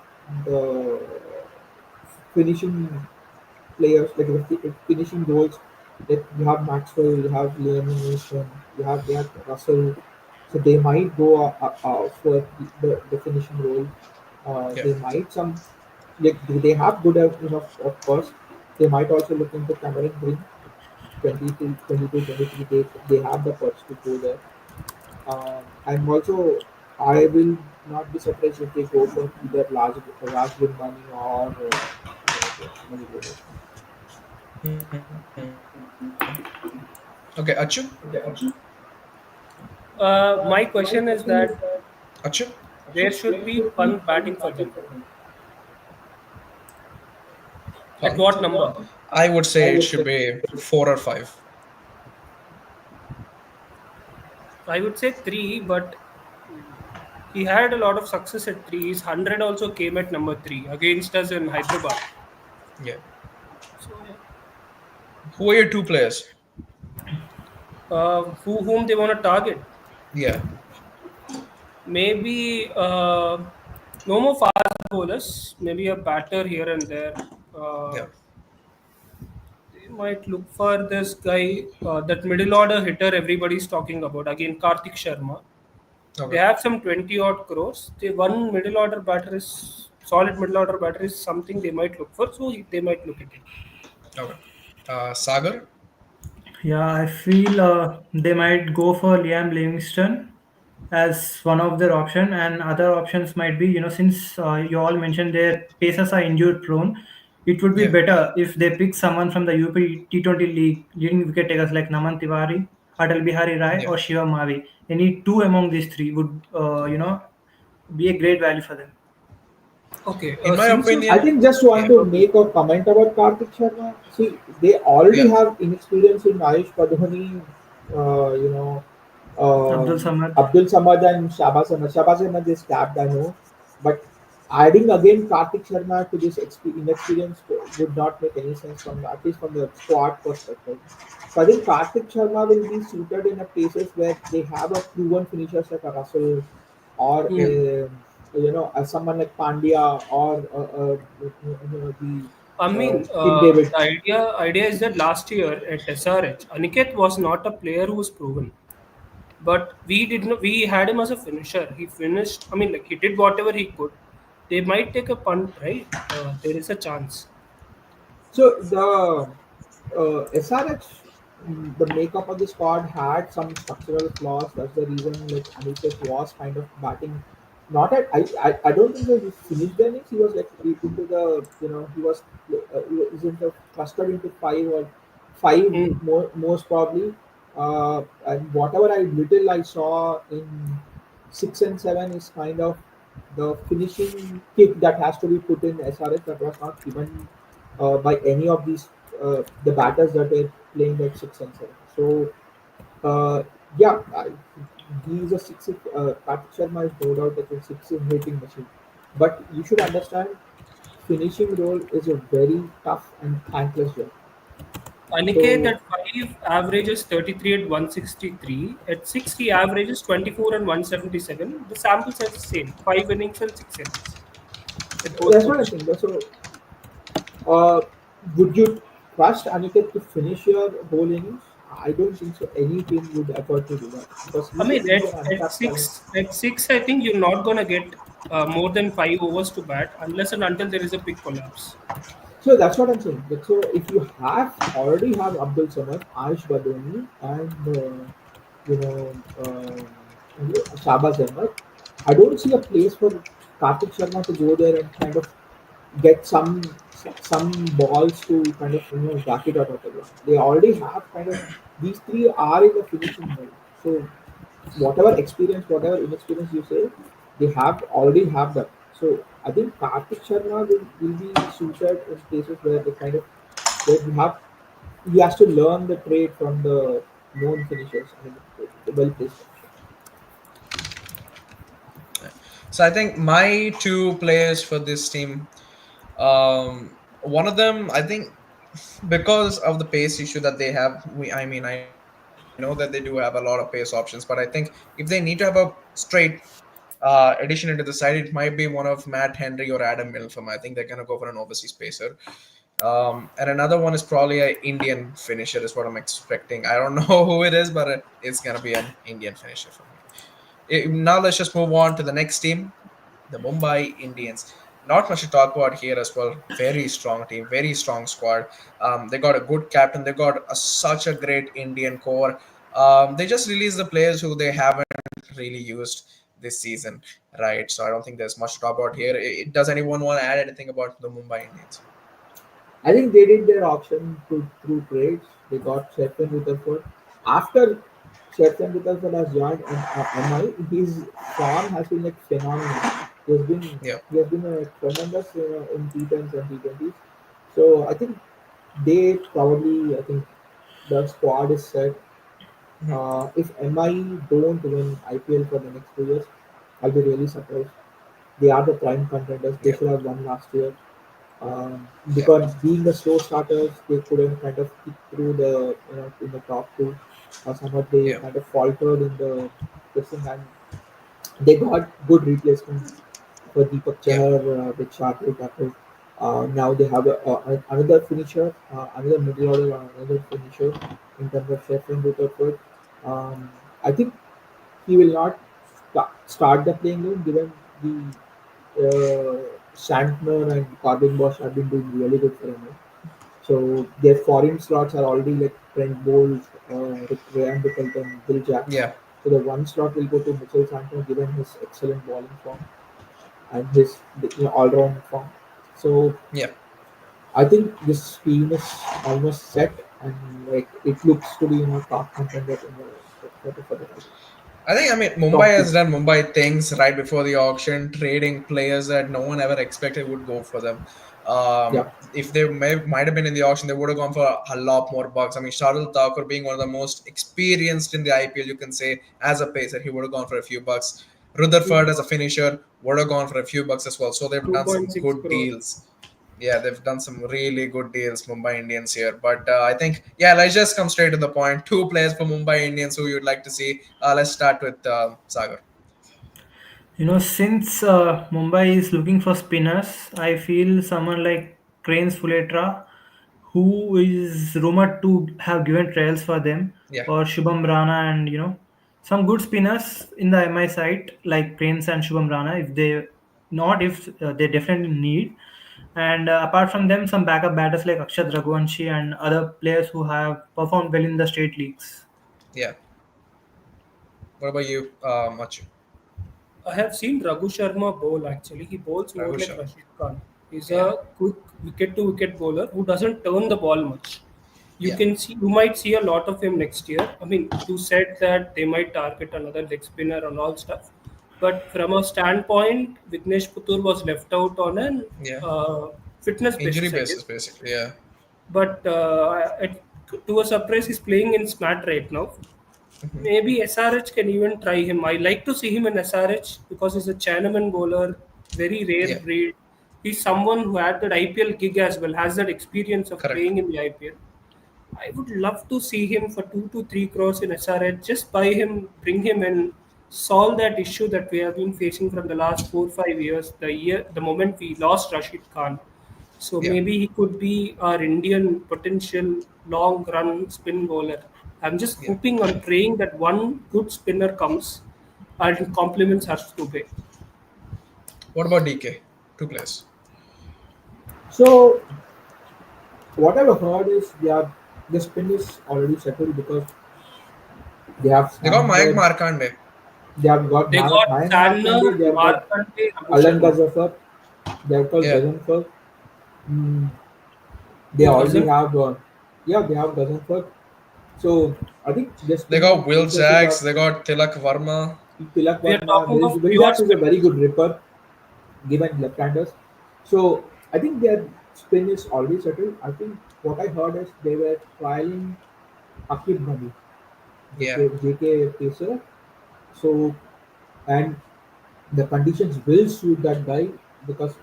finishing players, like the finishing roles. Like you have Maxwell, you have Liam Neeson, they have Russell. So they might go for the finishing role.
yeah.
They might some like they have good enough of course. They might also look into Cameron Green, 22, 22, 23. They have the purse to go there. And also, I will not be surprised if they go for either Raj Gurmani or Mani Bhuveshwar.
Okay, Achu.
My question is that
Achu.
where should be Pant batting for them? At
Punt.
what number?
I would say it should be 4 or 5.
I would say three, but he had a lot of success at three. His 100 also came at number three against us in Hyderabad.
Yeah.
So yeah,
Who are your two players?
whom they want to target?
Yeah,
Maybe no more fast bowlers. Maybe a batter here and there.
yeah.
They might look for this guy, that middle order hitter everybody's talking about. Again, Karthik Sharma. They
Okay,
have some 20 odd crores. The one middle order batter is solid middle order batter is something they might look for. So they might look at it.
okay. Sagar.
Yeah, I feel they might go for Liam Livingston as one of their option, and other options might be, since you all mentioned their pacers are injured prone, it would be
Yeah,
better if they pick someone from the UP T20 league leading wicket takers like Naman Tiwari, Atal Bihari Rai,
yeah.
or Shiva Mavi. Any two among these three would, be a great value for them.
Okay,
In my
since you
I
opinion,
think just want
yeah,
to
okay,
make a comment about Karthik Sharma. See, they already
yeah,
have inexperience in Ayush Padhoni, uh, you know,
Abdul Samad.
Abdul Samad and Shabaz Ahmed. Shabaz Ahmed is capped, I know, but adding again Karthik Sharma to this inexperience would not make any sense from at least from the squad perspective. So I think Karthik Sharma will be suited in a places where they have a proven finishers like a Russell or
yeah.
hmm.
a someone like Pandya or
I
the
mean,
Tim David.
the idea is that last year at SRH, Aniket was not a player who was proven, but we did not. We had him as a finisher. He finished. I mean, like he did whatever he could. They might take a punt, right? There is a chance.
So the SRH, the makeup of the squad had some structural flaws. That's the reason like Aniket was kind of batting. Not at I don't think that he finished the innings. He was like into the he was isn't clustered into five
Hmm.
most probably. And whatever I little I saw in 6 and 7 is kind of the finishing kick that has to be put in SRH that was not given by any of these the batters that were playing at 6 and 7. So yeah, he is a six. Karthik Sharma is no doubt that a six hitting machine, but you should understand finishing role is a very tough and thankless job.
Aniket
So
at 5 averages 33 at 163. At 6, he averages 24 and 177. The sample size is the same 5 innings and 6 innings at both
that's what I
positions.
think. So uh, would you? trust Aniket to finish your whole innings, I don't think so. Any team would effort to do that because
I mean,
he's an
at
untapped talent.
six, I think you're not gonna get more than 5 overs to bat unless and until there is a big collapse.
So that's what I'm saying. So if you already have Abdul Samad, Aish Badoni, and you know Shahbaz Ahmed, I don't see a place for Karthik Sharma to go there and kind of get some balls to kind of whack it out of the ground. They already have kind of these three are in the finishing mode. So whatever experience, whatever inexperience you say, they have already have that. So I think Karthik Sharma will be suited in cases where they kind of where you have he has to learn the trade from the known finishers. I mean, the well placed.
So I think my two players for this team, one of them, I think, because of the pace issue that they have, I know that they do have a lot of pace options, but I think if they need to have a straight addition into the side, it might be one of Matt Henry or Adam Milford. I think they're gonna go for an overseas pacer. And another one is probably an Indian finisher, is what I'm expecting. I don't know who it is, but it's gonna be an Indian finisher for me. Now let's just move on to the next team, the Mumbai Indians. Not much to talk about here as well. Very strong team, very strong squad. They got a good captain. They got such a great Indian core. They just released the players who they haven't really used this season, right? So I don't think there's much to talk about here. Does anyone want to add anything about the Mumbai Indians?
I think they did their option through trades. They got Sheffield Rutherford. After Sheffield Rutherford has joined MI, his form has been like phenomenal. He has been
Yeah.
he has been a tremendous in T10s and T20s. So I think they probably I think the squad is set.
Mhm.
If MI don't win IPL for the next 2 years, I'll be really surprised. They are the prime contenders. They
Yeah.
should have won last year.
Yeah.
Because being the slow starters, they couldn't kind of kick through the in the top two. Somehow they
Yeah.
kind of faltered in the pressing, and they got good replacement for Deepak
Yeah.
Chahar with Shardul Thakur. Now they have another finisher, another middle order, another finisher in terms of Sheffield Rutherford. I think he will not start the playing game given the Santner and Corbin Bosch have been doing really good for him. So their foreign slots are already like Trent Bolt, Ryan Rickleton, Bill Jackson.
Yeah.
So the one slot will go to Mitchell Santner given his excellent bowling form and his all-round form. So
Yeah.
I think this team is almost set and like it looks to be top contender in for the title.
I mean, Mumbai
Top two.
has done Mumbai things right before the auction, trading players that no one ever expected would go for them.
Yeah.
If they might have been in the auction, they would have gone for a lot more bucks. I mean, Shardul Thakur being one of the most experienced in the IPL, you can say, as a pacer, he would have gone for a few bucks. Rutherford as a finisher would have gone for a few bucks as well. So they've done some
2.6
good
crore.
deals. Yeah, they've done some really good deals, Mumbai Indians here. But I think, yeah, let's just come straight to the point. Two players for Mumbai Indians who you'd like to see. Let's start with Sagar.
Since Mumbai is looking for spinners, I feel someone like Cranes Fuletra, who is rumored to have given trials for them,
Yeah,
or Shubham Rana, and some good spinners in the MI side like Cranes and Shubham Rana. If they not, if they definitely need. And apart from them, some backup batters like Akshat Raghuvanshi and other players who have performed well in the state leagues.
yeah. What about you, Machu?
I have seen Raghu Sharma bowl actually. He bowls more
Raghu
like
Sharma.
Rashid Khan. He's
Yeah,
a quick wicket to wicket bowler who doesn't turn the ball much.
yeah,
You might see a lot of him next year. I mean, you said that they might target another leg spinner and all stuff. But from a standpoint, Vignesh Putur was left out on an
yeah.
fitness
Injury
basis, I
basis,
guess.
basically. Yeah.
But to a surprise, he's playing in Smart right now. Maybe SRH can even try him. I like to see him in SRH because he's a Chinaman bowler, very rare
Yeah,
breed. He's someone who had that IPL gig as well, has that experience of
correct.
playing in the IPL. I would love to see him for 2 to 3 crores in SRH. Just buy him, bring him in, solve that issue that we have been facing from the last 4 5 years. The moment we lost Rashid Khan, So
Yeah,
maybe he could be our Indian potential long run spin bowler. I'm just
yeah.
hoping and praying that one good spinner comes and compliments Harsh Dubey.
What about DK? Two players.
So whatever heard is the spin is already settled because they have
They got Mayank
Sandberg,
Markande.
they have got
They got
Mayank
Sandner,
Markande, they have got
Markante, Abu
Alan
Sharma.
Gazafar, they have got
Yeah,
Gazanfar. Mm, they already
Gazan,
have yeah, they have Gazanfar. So I think the
they
spin
got Will
resources
Jacks.
are
They got Tilak Varma.
Tilak
we are
Verma,
talking of pure
Viljax is a very
spinners.
good ripper given left-handers. So I think their spin is already settled. I think what I heard is they were trialing Akib Nabi,
Yeah,
JK pacer. So and the conditions will suit that guy because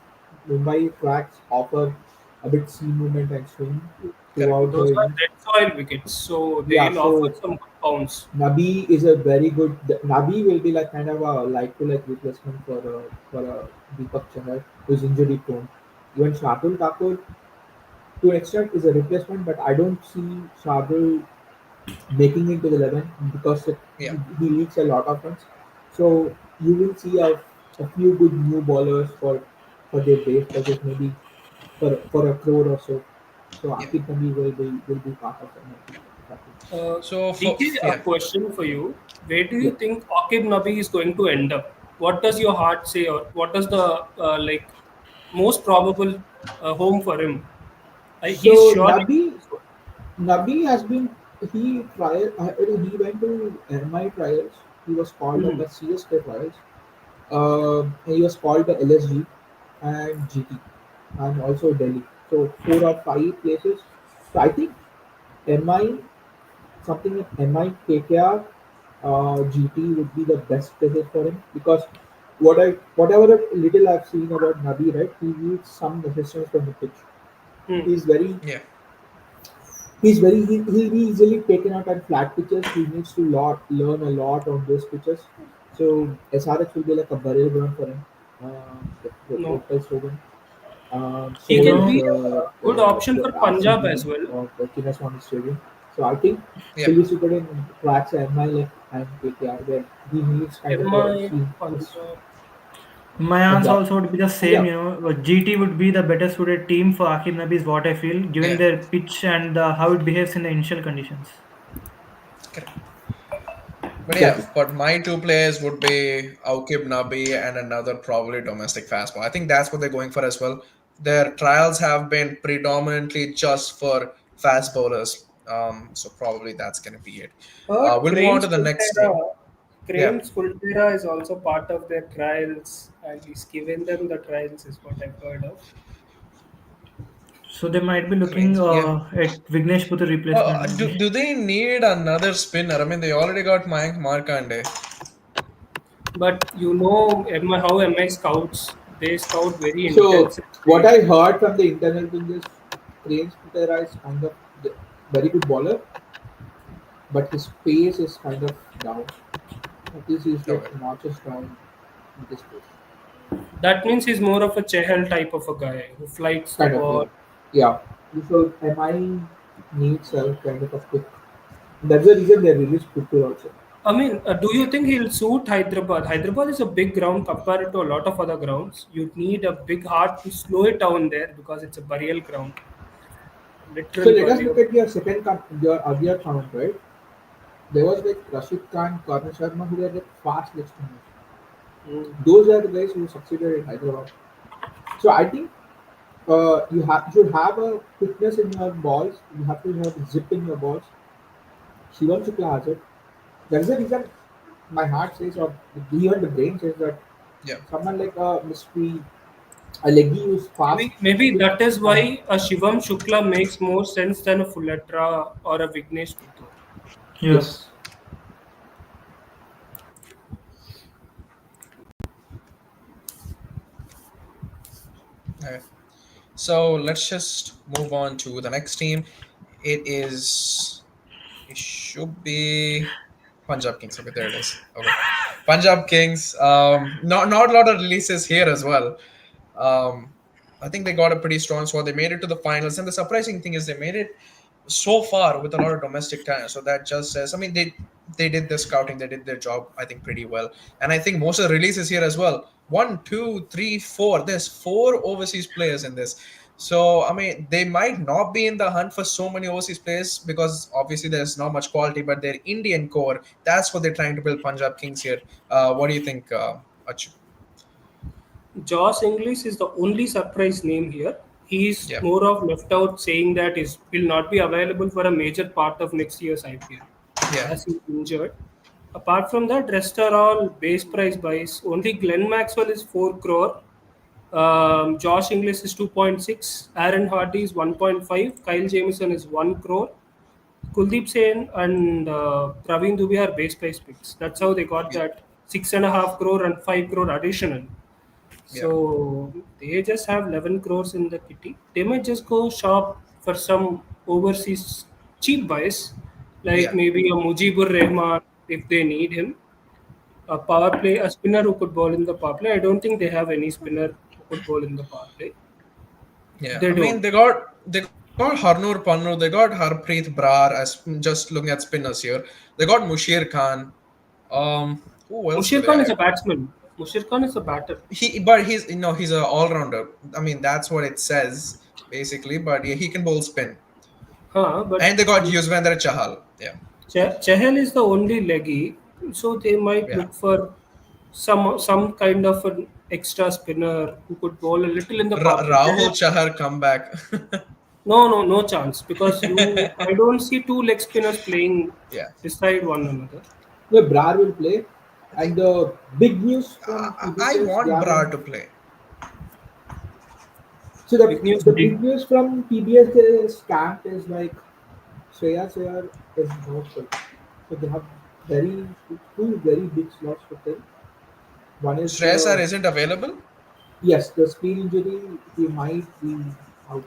Mumbai tracks offer a bit sea movement and swing
correct.
throughout the
Those are
innings.
red soil wickets, so
Yeah,
they'll offer
so
some good bounce.
Nabi is a very good. Nabi will be like kind of a like to like replacement for a Deepak Chahar who is injury prone. Even Shardul Thakur to an extent is a replacement, but I don't see Shardul making it to the 11 because
Yeah,
he leaks a lot of runs. So you will see a few good new bowlers for their base purchase maybe for a crore or so. So
yeah.
Akib Nabi will be part of it.
So for
DK, a
yeah,
question for you. Where do
Yeah.
you think Akib Nabi is going to end up? What does your heart say, or what does the most probable home for him? He's
So
surely.
Nabi has been he went to MI trials. He was called up
Mhm.
as CSK trials. He was called to LSG and GT and also Delhi. So 4 or 5 places. So I think MI something like MI KKR GT would be the best places for him because whatever little I've seen about Nabi, right, he needs some assistance from the pitch.
Hmm.
He's very
yeah,
he'll be easily taken out at flat pitches. He needs to learn a lot on those pitches. So SRH will be like a burial ground for him. The
No,
local slogan.
he
So
You
is
can be
know,
a good option
the
for Punjab
RCB
as well.
or the Chinnaswamy Stadium. So I think
yeah.
he'll be suited in tracks MI like and KKR where he needs kind of a
MI
swing.
Punjab.
my answer
Punjab.
also would be the same.
Punjab.
You know, GT would be the better suited team for Akib Nabi, is what I feel, given
Yeah,
their pitch and how it behaves in the initial conditions.
correct. But yeah,
Exactly.
but my two players would be Aukib Nabi and another probably domestic fastball. I think that's what they're going for as well. Their trials have been predominantly just for fast bowlers. So probably that's gonna be it.
Heard
We'll move on to the next team. Yeah,
Cranes Fultera is also part of their trials, and he's given them the trials, is what I've heard of.
So they might be looking
Cranes. Yeah.
at Vignesh Puthur replacement
Do,
only.
do they need another spinner? I mean, they already got Mayank Markande.
But you know how MI scouts, they scout very
So what
intensively.
I heard from the internal thing is Cranes Putera is kind of the very good bowler, but his pace is kind of down. At least he's like
Okay.
notches down with his pace.
That means he's more of a Chehal type of a guy who flights the
Kind of, yeah.
ball.
Yeah. So MI needs a kind of a quick. That's the reason they released Puttur also.
I mean, do you
Yeah.
think he'll suit Hyderabad? Hyderabad is a big ground compared to a lot of other grounds. You'd need a big heart to slow it down there because it's a burial ground,
So
literal
let us look
burial.
at your your earlier count, right? There was like Rashid Khan, Karna Sharma, who were like fast leg spinners.
Mm.
Those are the guys who succeeded in Hyderabad. So I think you should have a quickness in your balls. You have to have zip in your balls. Shivam Shukla has it. That's the reason my heart says, or even the brain says that
Yeah.
someone like a mystery, a leggy who's fast,
Maybe
quick,
that is
and
why a Shivam Shukla makes more sense than a Fulatra or a Vignesh Puttur.
Yeah.
yes.
Okay. So let's just move on to the next team. It is. It should be Punjab Kings. Okay, there it is. Okay, Punjab Kings. Not a lot of releases here as well. Um, I think they got a pretty strong squad. They made it to the finals, and the surprising thing is they made it so far with a lot of domestic talent. So that just says, I mean, they did the scouting, they did their job, I think, pretty well. And I think most of the releases here as well. One, two, three, four. There's four overseas players in this. So I mean, they might not be in the hunt for so many overseas players because obviously there's not much quality. But their Indian core, that's what they're trying to build Punjab Kings here. What do you think, Achu?
Josh Inglis is the only surprise name here. He's
Yeah,
more of left out, saying that is will not be available for a major part of next year's IPL
yeah,
as he's injured. Apart from that, rest are all base price buys. Only Glenn Maxwell is 4 crore. Josh Inglis is 2.6. Aaron Hardy is 1.5. Kyle Jamieson is 1 crore. Kuldeep Sen and Praveen Dubey are base price picks. That's how they got
yeah,
that 6.5 crore and 5 crore additional.
yeah,
So they just have 11 crores in the kitty. They might just go shop for some overseas cheap buys, like
yeah.
maybe a Mujibur Rahman if they need him. A power play, a spinner who could bowl in the power play. I don't think they have any spinner who could bowl in the power play.
Yeah,
They
I mean
don't.
they got Harnoor Pannu, they got Harpreet Brar as just looking at spinners here. They got Mushir Khan. Who else do
Mushir
they
Khan
have?
is a batsman. Mushir Khan is a batter.
But he's a all rounder. I mean that's what it says basically. But yeah, he can bowl spin.
Huh, but
And they got Yuzvendra Chahal. Yeah,
Chahal is the only leggy, so they might
yeah.
look for some kind of an extra spinner who could bowl a little in the power play.
Rahul Chahar comeback.
No chance because you I don't see two leg spinners playing
Yeah,
beside one another.
The Brar will play, and the big news from
I
PBCS they
want
haven't.
Brar to play.
So the
Big news.
the big news from PBS camp is like Shreyas Iyer is not fit. So they have very two very big slots to fill. One is
Shreyas Iyer isn't available.
yes, the spleen injury. He might be out.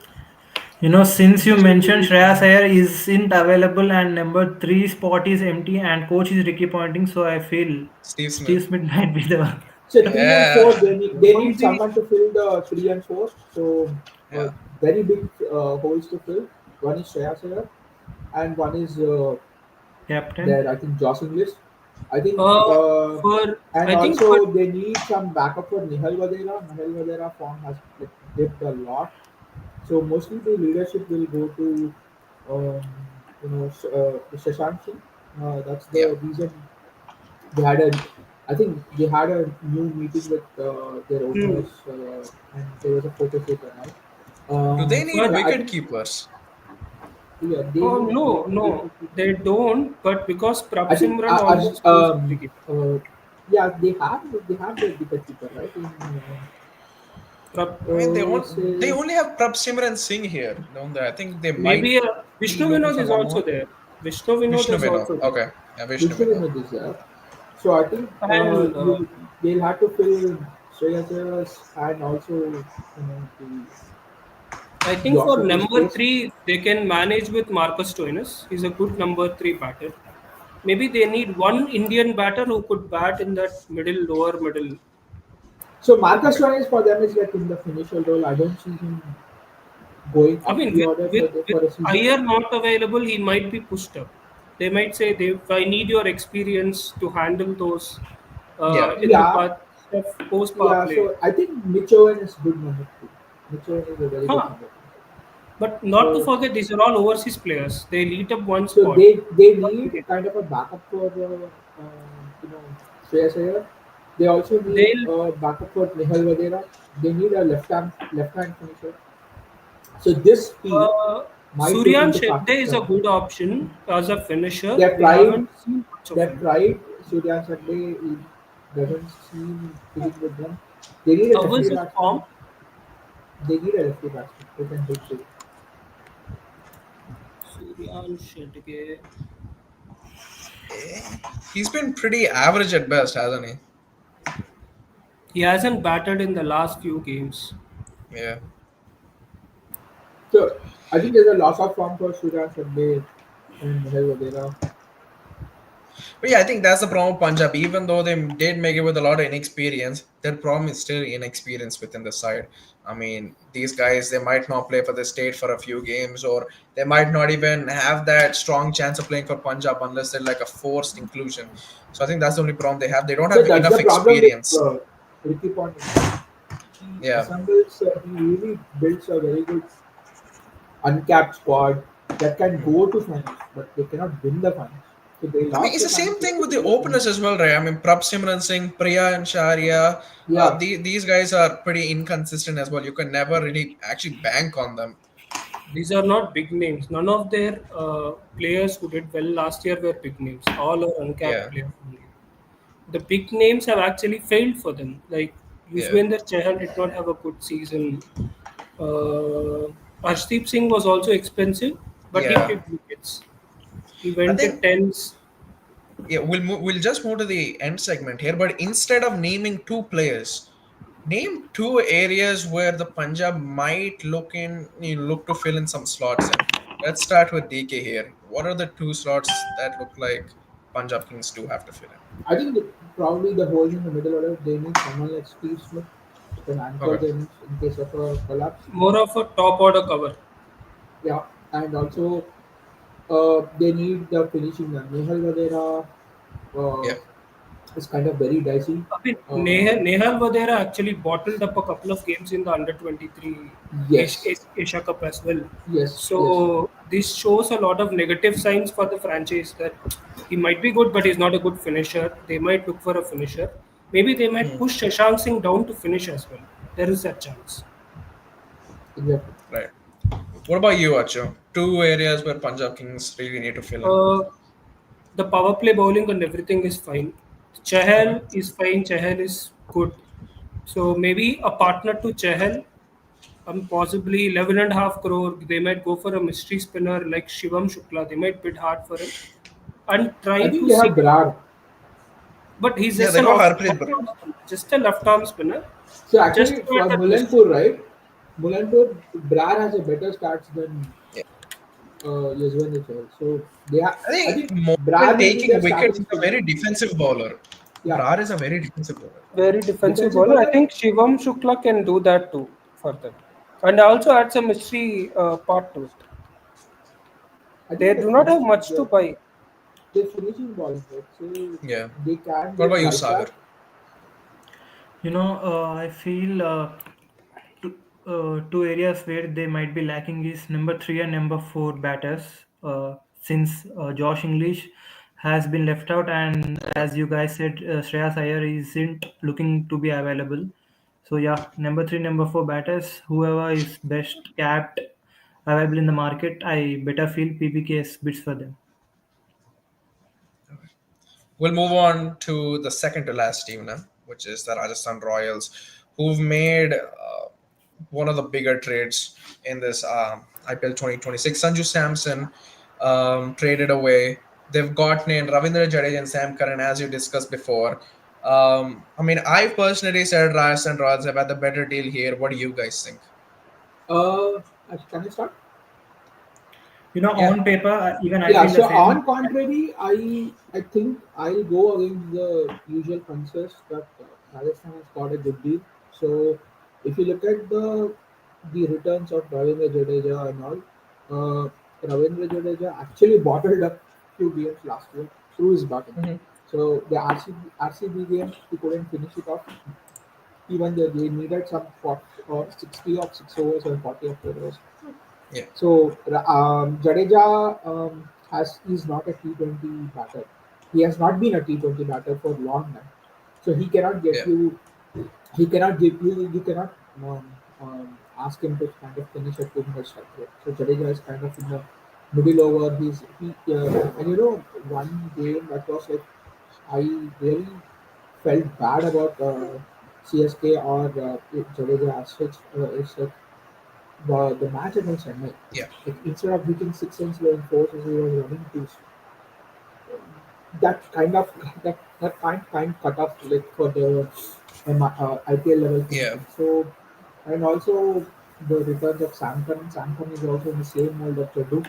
Since you
So
mentioned Shreyas Iyer isn't available and number three spot is empty and coach is Ricky pointing, so I feel
Steve
Steve
Smith.
Smith might be the one.
so three and
Yeah,
four they need
On the
someone to fill the three and four. So
yeah,
very big holes to fill. One is Shreyas Iyer and one is
Captain.
there. I think Josh English. I think
for
and
I think for
also they need some backup for Nihal Vadera. Nihal Vadera form has like, dipped a lot. So mostly the leadership will go to um, Shashank Singh. That's
yeah.
the reason they had a. I think they had a new meeting with their
hmm,
owners, and there was a photo shoot and all.
Do they need
for
Yeah, I
wicket
think
keepers?
yeah they need
no
wicket keeper.
they don't. But because Prab
I think
Simran always goes to cricket.
yeah they have the wicket keeper right in
Prab,
I mean, they
say
only have Prab Simran Singh here, don't they? I think they might
maybe
be
Vishnu
looking
Vinod
for
is
one
also
more.
there. Vishnu Vinod
Vishnu
is
Vinod.
also there.
Okay, yeah, Vishnu
Vishnu
Vinod.
Vinod is there. So I think
And
they'll have to fill Shreyas Iyer's and also the
I think
Josh
for
Ingles
number
space.
three, they can manage with Marcus Stoinis. He's a good number three batter. Maybe they need one Indian batter who could bat in that middle, lower middle.
So Marcus
Okay.
Ryan for them is like in the finisher role. I don't see him going
I
up
mean,
the order
with
for a season.
Iyer not available, he might be pushed up. They might say, I need your experience to handle those
Yeah.
in the
Yeah,
post power
yeah.
play.
So I think Mitch Owen is good number two. Mitch Owen is a very good
Huh.
number two.
But not to
So
forget, these are all overseas players. They lead up one
So
spot.
they need kind of a backup for Shreyas Iyer. They also need
They'll
a backup for Nihal Vadera. They need a left hand finisher. So this speed might look
Suryan
into
Shetty is a
Pakistan.
good option as a finisher.
They've
We
tried
haven't seen much of
they've
him.
tried Surya Sunday. It doesn't seem fitting with them. They need a
How was
lefty
his form?
batsman. They need a lefty batsman who can hit big.
Suryan Shetty.
He's been pretty average at best, hasn't he?
He hasn't batted in the last few games.
Yeah.
So I think there's a loss of form for Surya Sunday and Nihal Vadera.
But yeah, I think that's the problem with Punjab. Even though they did make it with a lot of inexperience, their problem is still inexperience within the side. I mean, these guys, they might not play for the state for a few games, or they might not even have that strong chance of playing for Punjab unless they're like a forced inclusion. So I think that's the only problem they have. They don't
So
have
that's
enough
the problem with
experience.
Ricky Ponting. He
Yeah.
assembles, he really builds a very good uncapped squad that can
Hmm.
go to finals, but they cannot win the finals. So they
I mean,
lost
it's
the
the same
finals
thing
just
with the
because of
openers as well, right? I mean, Prab Simran Singh, Priya, and Sharia.
yeah.
These guys are pretty inconsistent as well. You can never really actually bank on them.
These are not big names. None of their players who did well last year were big names. All are uncapped
Yeah.
players only. The big names have actually failed for them. Like
Yeah.
Yuzvendra Chahal did not have a good season. Arshdeep Singh was also expensive, but he
Yeah.
picked wickets. He
I
went at
think
tens.
yeah, we'll just move to the end segment here. But instead of naming two players, name two areas where the Punjab might look to fill in some slots in. Let's start with DK here. What are the two slots that look like Punjab Kings do have to fill in?
I think probably the hole in the middle order, they need someone like Steve Smith, an anchor
Okay.
them in case of a collapse.
More of a top order cover.
Yeah, and also they need the finishing man. Nehal Vadera
Yeah.
is kind of very dicey.
I mean,
Uh,
Nehal Vadera actually bottled up a couple of games in the under 23
yes,
Asia Cup as well.
yes, yes.
So this shows a lot of negative signs for the franchise that he might be good, but he's not a good finisher. They might look for a finisher. Maybe they might
Hmm.
push Shashank Singh down to finish as well. There is that chance.
Exactly.
Right. What about you, Acho? Two areas where Punjab Kings really need to fill in.
Uh, the power play bowling and everything is fine.
Okay.
Chahal is fine. Chahal is good. So maybe a partner to Chahal, possibly 11.5 crore. They might go for a mystery spinner like Shivam Shukla. They might bid hard for him and
I
try
think
to
they
see.
have Brar.
But he's
Yeah,
just
they
an
got
off,
Harpreet
left
Brar.
arm spinner, just a left arm spinner,
So
just
actually,
to add
for
that mystery.
Mulanpur, right? Mulanpur, Brar has a better stats than
Yeah.
Yuzvendra Chahal. So they have.
I
I
think
think
more
Brar
than
will be
taking
their
wickets,
starting
he's a
spinner.
very defensive bowler.
Yeah,
Brar is a very defensive bowler.
Very defensive
defensive
bowler. I
bowler.
think Shivam Shukla can do that too for them, and also add some mystery part to it.
I
They
think
do not have much to buy.
they're finishing balling, right? So
Yeah.
they can
What
get
about you,
right
Sagar?
back.
I feel two areas where they might be lacking is number three and number four batters. Since Josh English has been left out, and as you guys said, Shreyas Iyer isn't looking to be available. So yeah, number three, number four batters, whoever is best capped available in the market, I better feel PBKS bids for them.
We'll move on to the second to last team now, which is the Rajasthan Royals, who've made one of the bigger trades in this IPL 2026. Sanju Samson traded away. They've gotten in Ravindra Jadeja and Sam Curran, as you discussed before. I mean, I personally said Rajasthan Royals have had the better deal here. What do you guys think?
Uh, can I start?
Yeah.
On paper, even I
Yeah,
feel the
so
same.
on contrary, I think I'll go against the usual consensus that Rajasthan has got a good deal. So if you look at the returns of Ravindra Jadeja and all, Ravindra Jadeja actually bottled up few games last year through his batting.
Mhm.
So the RCB game he couldn't finish it off. Even though they needed some 40, or 60 of 6 overs or 40 of 4 overs.
Yeah.
So Jadeja has is not a T20 batter. He has not been a T20 batter for a long time. So he cannot get
Yeah.
you. He cannot give you. You cannot ask him to kind of finish a 200 strike rate. So Jadeja is kind of in the middle over. And one game that was like I really felt bad about CSK or Jadeja as such. It's like the match against Chennai,
Yeah.
like instead of hitting six runs in four, he was running two. That kind of that kind cut off like for the IPL level
Yeah.
finishing. So and also the returns of Samson. Samson is also in the same mold of Chadu.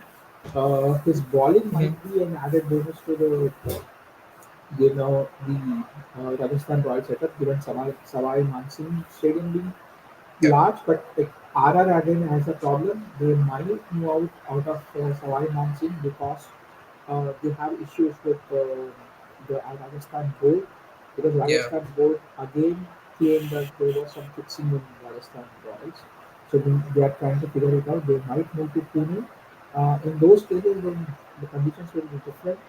His bowling might
Mhm.
be an added bonus to the You know the Rajasthan Royal setup, given Savai Mansingh Stadium being
Yeah.
large, but like RR again has a problem. They might move out of Savai Mansingh because they have issues with the Rajasthan board, because
Yeah.
Rajasthan board again claimed that there was some fixing in Rajasthan Royals. So they are trying to figure it out. They might move to Pune. In those cases, when the conditions will be different,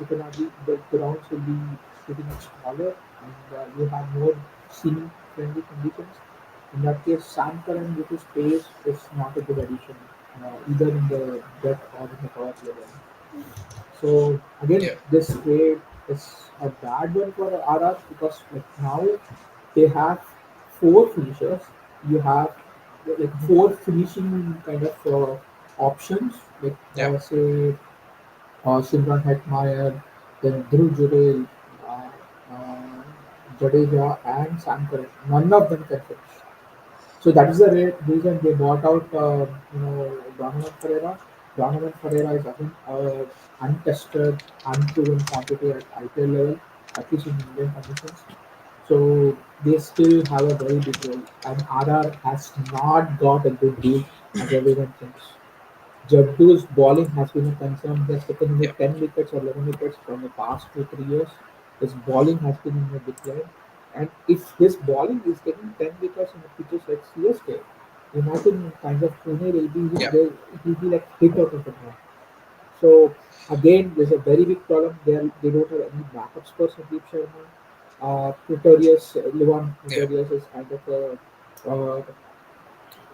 it will not be, the grounds will be pretty much smaller, and you have more scenic friendly conditions. In that case, Sankaran, which is pace, is not a good addition, either in the depth or in the power play level. So again,
Yeah.
this trade is a bad one for RR, because like now they have four finishers. You have like four finishing kind of options, like
Yeah.
say Shimron Hetmeyer, then Dhruv Jurel, uh, uh, Jadeja, and Sankar. None of them can finish. So that is the reason they bought out, Donovan Ferreira. Donovan Ferreira is again untested, unproven quantity at IPL level, at least in Indian conditions. So they still have a very big role, and RR has not got a good deal as everyone thinks. Jaddu's bowling has been a concern. He has taken only
Yeah.
10 wickets or 11 wickets from the past 2 3 years. His bowling has been in a decline. And if his bowling is getting 10 wickets in the pitches like CSK, imagine kind of Pune will be,
Yeah.
it will be like hit out of the ground. So again, there's a very big problem. They don't have any backups for Sandeep Sharma. Pretorius, Levan
Yeah.
Pretorius is kind of a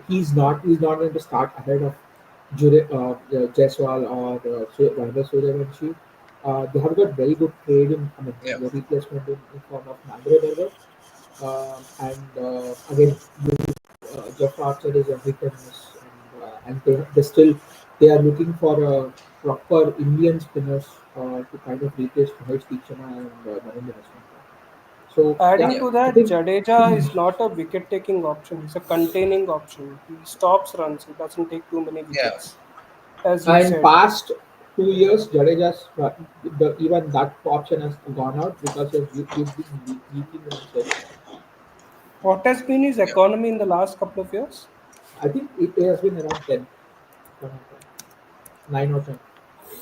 he's not going to start ahead of Jaiswal or Vaibhav Suryavanshi. They have got very good trade in, I mean,
Yeah.
the replacement in form of Nandre Berger. And again, Jeff Archer is a hit and miss, and they are looking for proper Indian spinners to kind of replace Mahesh Deekshana and Narendra Hassanka. So yeah,
Adding
Yeah.
to
I
that,
think
Jadeja is not a wicket-taking option. He's a containing option. He stops runs. He doesn't take too many
Yeah.
wickets, as you
in
said.
past 2 years, Jadeja's even that option has gone out because he's been leaking runs very bad.
What has been his
Yeah.
economy in the last couple of years?
I think it has been around 10, if I'm not wrong. 9 or 10.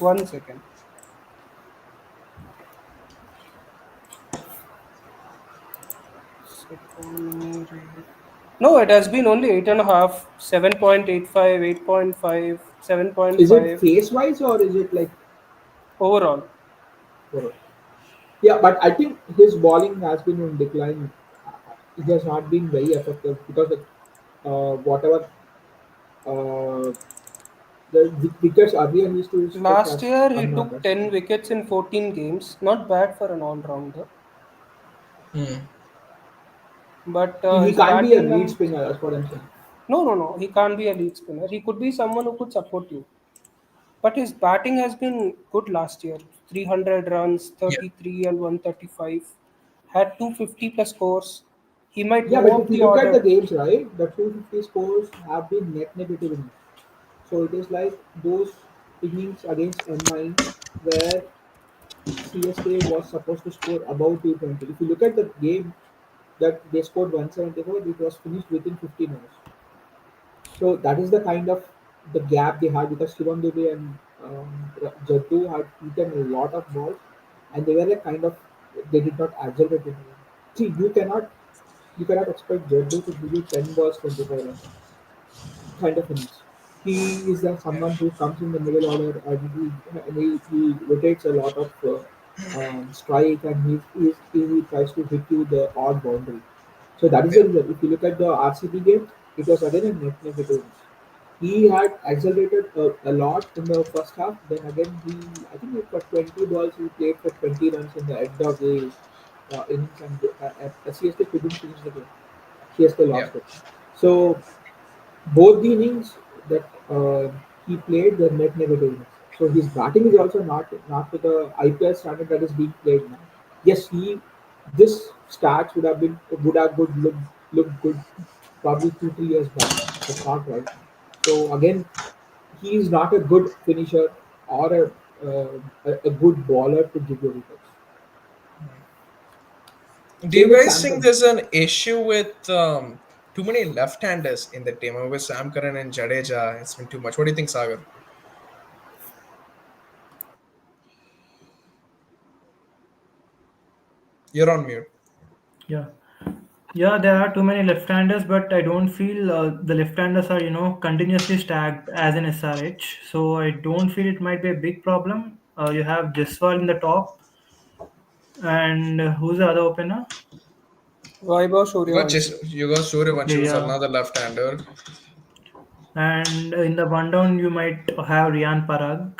1 second. Economy rate. No, it has been only 8.5, 7.85, 8.5,
Is it
7.5
face wise or is it like
overall.
overall? Yeah, but I think his bowling has been in decline. It has not been very effective because whatever uh, the wickets earlier used to take
Last
has
year, he
come now
took 10
drastically.
wickets in 14 games. Not bad for an all rounder.
Mm.
But
He
his
can't be a
batting
lead
num
spinner, that's what I'm saying.
No, no, no. He can't be a lead spinner. He could be someone who could support you. But his batting has been good last year. 300 runs,
Yeah.
33 and 135. Had 250 plus scores. He might
Yeah,
move
but if
up
you
the
look at the
order.
games, right, the 250 scores have been net negative innings. So it is like those innings against M9 where CSK was supposed to score above 220. If you look at the game that they scored 174, it was finished within 15 hours. So that is the kind of the gap they had, because Shivam Dubey and Jaddu had eaten a lot of balls, and they were like kind of, they did not accelerate in the game. See, you cannot expect Jaddu to give you 10 balls 25 runs kind of innings. He is
Yeah.
someone who comes in the middle order, and he rotates a lot of strike, and he tries to hit you the odd boundary. So that is the
Yeah.
reason. If you look at the RCB game, it was again a net negative. He had accelerated a lot in the first half. Then again, I think for 20 balls, he played for 20 runs in the end of the innings, and CSK couldn't finish the game. CSK
Yeah.
lost it. So both the innings that he played were net negative innings. So his batting is also not to the IPL standard that is being played now. Yes, this stats would have looked good probably 2 3 years back, but not right now. So again, he is not a good finisher or a good bowler to give you wickets.
Do
Same
you
with
guys think
Samson.
there's an issue with too many left-handers in the team? With Sam Curran and Jadeja, it's been too much. What do you think, Sagar? You're on mute.
Yeah. Yeah, there are too many left-handers, but I don't feel the left-handers are, continuously stacked as in SRH. So I don't feel it might be a big problem. You have Jaswal in the top, and who's the other opener?
Vaibhav Suryavanshi.
You got Suryavanshi,
Okay,
who's
yeah.
another left-hander.
And in the one down, you might have Rian Parag.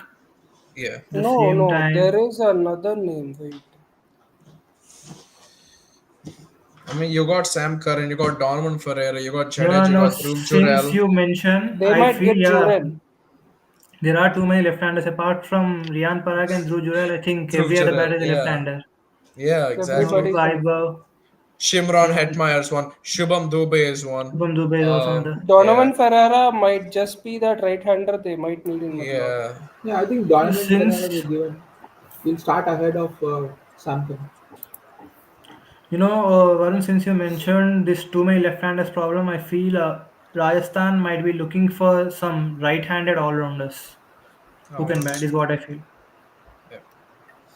Yeah.
The
No,
same
no, there
time,
is another name. Wait.
I mean, you got Sam Curran, you got Donovan Ferreira, you got
yeah,
Jadeja, you
no.
got Dhruv
Since
Jurel.
you mentioned,
They
I
might
feel
get
yeah,
Jurel.
there are too many left-handers. Apart from Rian Parag and Dhruv Jurel, I think
Dhruv
every other
Jurel,
batter is a
yeah.
left-hander.
Yeah, exactly.
Everybody's a
Vaibhav,
Shimron
yeah,
Hetmeyer's one. Shubham Dubey is one.
Shubham Dubey is also another.
Yeah.
Donovan Ferrara might just be that right hander they might need in middle order.
Yeah.
Yeah, I think Donovan Ferrara
Since
will start ahead of Samson.
Varun, since you mentioned this too many left-handers problem, I feel Rajasthan might be looking for some right-handed all-rounders who can bat.
Almost.
Is what I feel.
Yeah.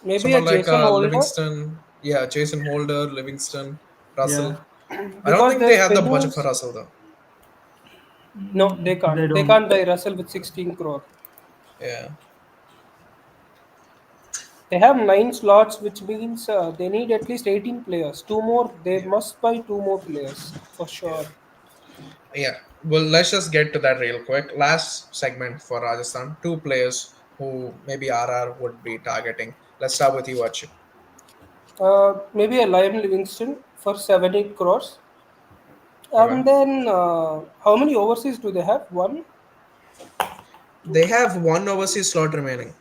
Maybe a
Someone like
Jason Holder
Livingston. Yeah, Jason Holder, Livingston,
Yeah,
Russell. I don't
because
think
their
they have the budget for
spinners.
Russell though.
No, they
they
can't. They
don't.
can't buy Russell with 16 crore.
Yeah.
They have 9 slots, which means they need at least 18 players. Two more. They
Yeah.
must buy two more players for
Yeah.
sure.
Yeah. Well, let's just get to that real quick. Last segment for Rajasthan. Two players who maybe RR would be targeting. Let's start with you, Archie.
Maybe a Liam Livingston for 7-8 crores.
Okay.
And then how many overseas do they have? One.
They have one overseas slot remaining.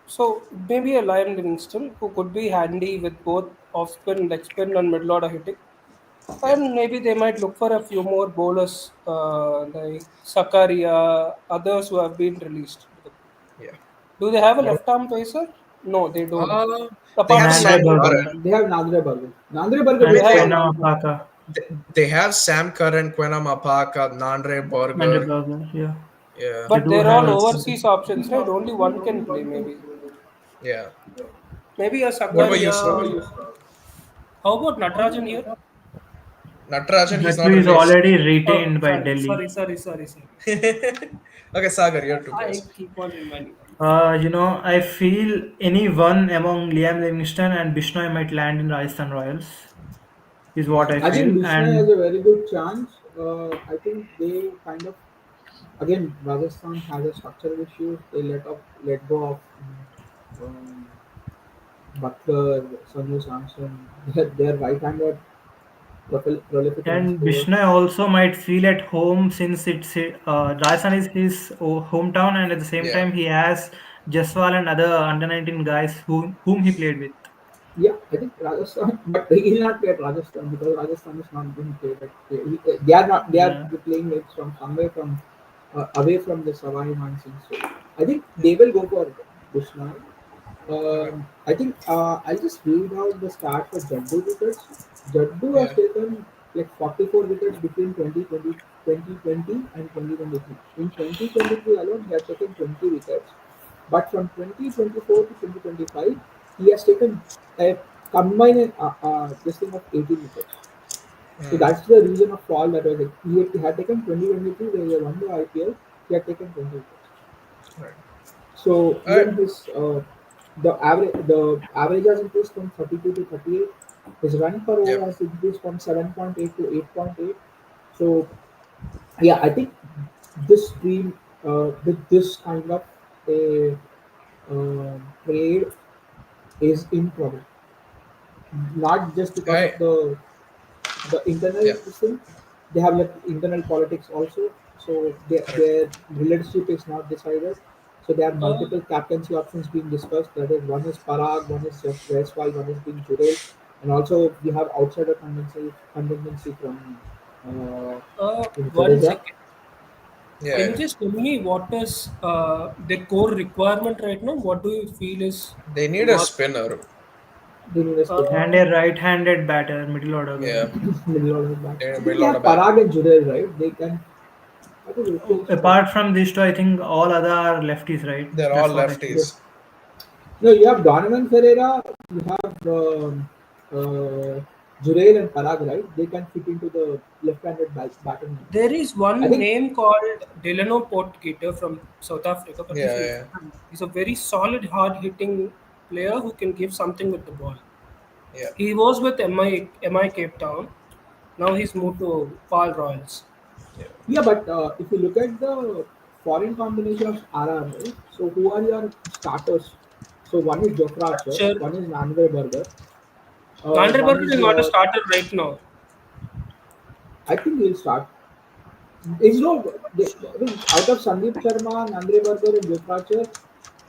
So maybe a Liam Livingston who could be handy with both off spin, leg spin, and middle order hitting.
Yeah.
And maybe they might look for a few more bowlers like Sakaria, others who have been released.
Yeah.
Do they have a
What?
left arm pacer? No, they don't.
They
Apart
have
from
Nandre
Sam
Nandre
Curran.
Burger
Burger.
They have Nadra Burger. Nadra Burger
They
and
will
have
start.
Quena
Nandre Burger.
Mapaka.
They have Sam Curran, Quena Mapaka, Nandre
Nandre
Burger.
Burger, yeah.
Yeah.
They
But
do
they're
have
all
a
overseas options, right? Only one can play, maybe.
Yeah.
Maybe a
What about you,
Sakaria.
Sagar?
How about Natarajan here?
Natarajan, he's
that
not
too is
released.
already
Oh,
retained by
sorry, sorry,
Delhi.
sorry, sorry, sorry.
Okay, Sagar, your two
I
guys.
keep on reminding them.
I feel any one among Liam Livingstone and Bishnoi might land in Rajasthan Royals, is what
Yeah.
I
I think
feel.
Bishnoi has
And
a very good chance. I think they kind of again Rajasthan has a structural issue. They let go of um, Butler, Sanju Samson. Their right-handed prolific run
and
scorer.
Bishnoi also might feel at home since Rajasthan is his hometown, and at the same
Yeah.
time he has Jaswal and other under 19 guys whom he played with.
Yeah, I think Rajasthan, but he will not play at Rajasthan because Rajasthan is not being played at. They are not. They are
Yeah.
playing it from somewhere from away from the Savai Mansingh. So I think they will go for Bishnoi.
Okay.
I think I'll just read out the stats for Jaddu wickets. Jaddu has
Yeah.
taken like 44 wickets between 2020 and 2023. In 2023 alone, he has taken 20 wickets. But from 2024 to 2025, he has taken a combined this thing of 18 wickets. So
Hmm.
that's the reason of fall that was it. He had taken 2023 where he won the IPL. He had taken 20 wickets.
Right.
So
All right.
even his the average has increased from 32 to 38. His run per over
Yep.
has increased from 7.8 to 8.8. So yeah, I think this team with this kind of a trade is in trouble. Not just because of
I.
the internal
Yeah.
this thing. They have like internal politics also. So
Correct.
their leadership is not decided. So there are
Uh,
multiple captaincy options being discussed. That is, one is Parag, one is Jaiswal, one is being Jurel, and also we have outsider contingency from
one
Jadeja.
second.
Yeah.
Can you
Yeah.
just tell me what is the core requirement right now? What do you feel is
They need a
must?
spinner.
They need a spinner.
And a right-handed batter, middle order guy.
Yeah,
Middle order back.
they're
I
a
think
middle
they
order
have
bat.
Parag and Jurel, right? They can. I think Rupesh.
Apart from these two, I think all other are lefties, right?
They're all
That's what I think.
Yeah.
lefties.
No, you have Donovan Ferreira, you have uh, Jurel and Parag, right? They can fit into the left-handed batting line.
There is
I
one
think,
name called Delano Portgator from South Africa, but he's
Yeah,
left
yeah,
hand. He's a very solid, hard hitting player who can give something with the ball.
yeah,
He was with MI Cape Town. Now he's moved to Pal Royals.
yeah.
yeah, but if you look at the foreign combination of RR, right? So who are your starters? So one is Jofra Archer,
Archer,
one is Nandre Burger, one
Vanderberg
is
is not a starter right now.
I think he'll start. Is no, I mean, out of Sandeep Sharma, Nandre Burger, and Jofra Archer,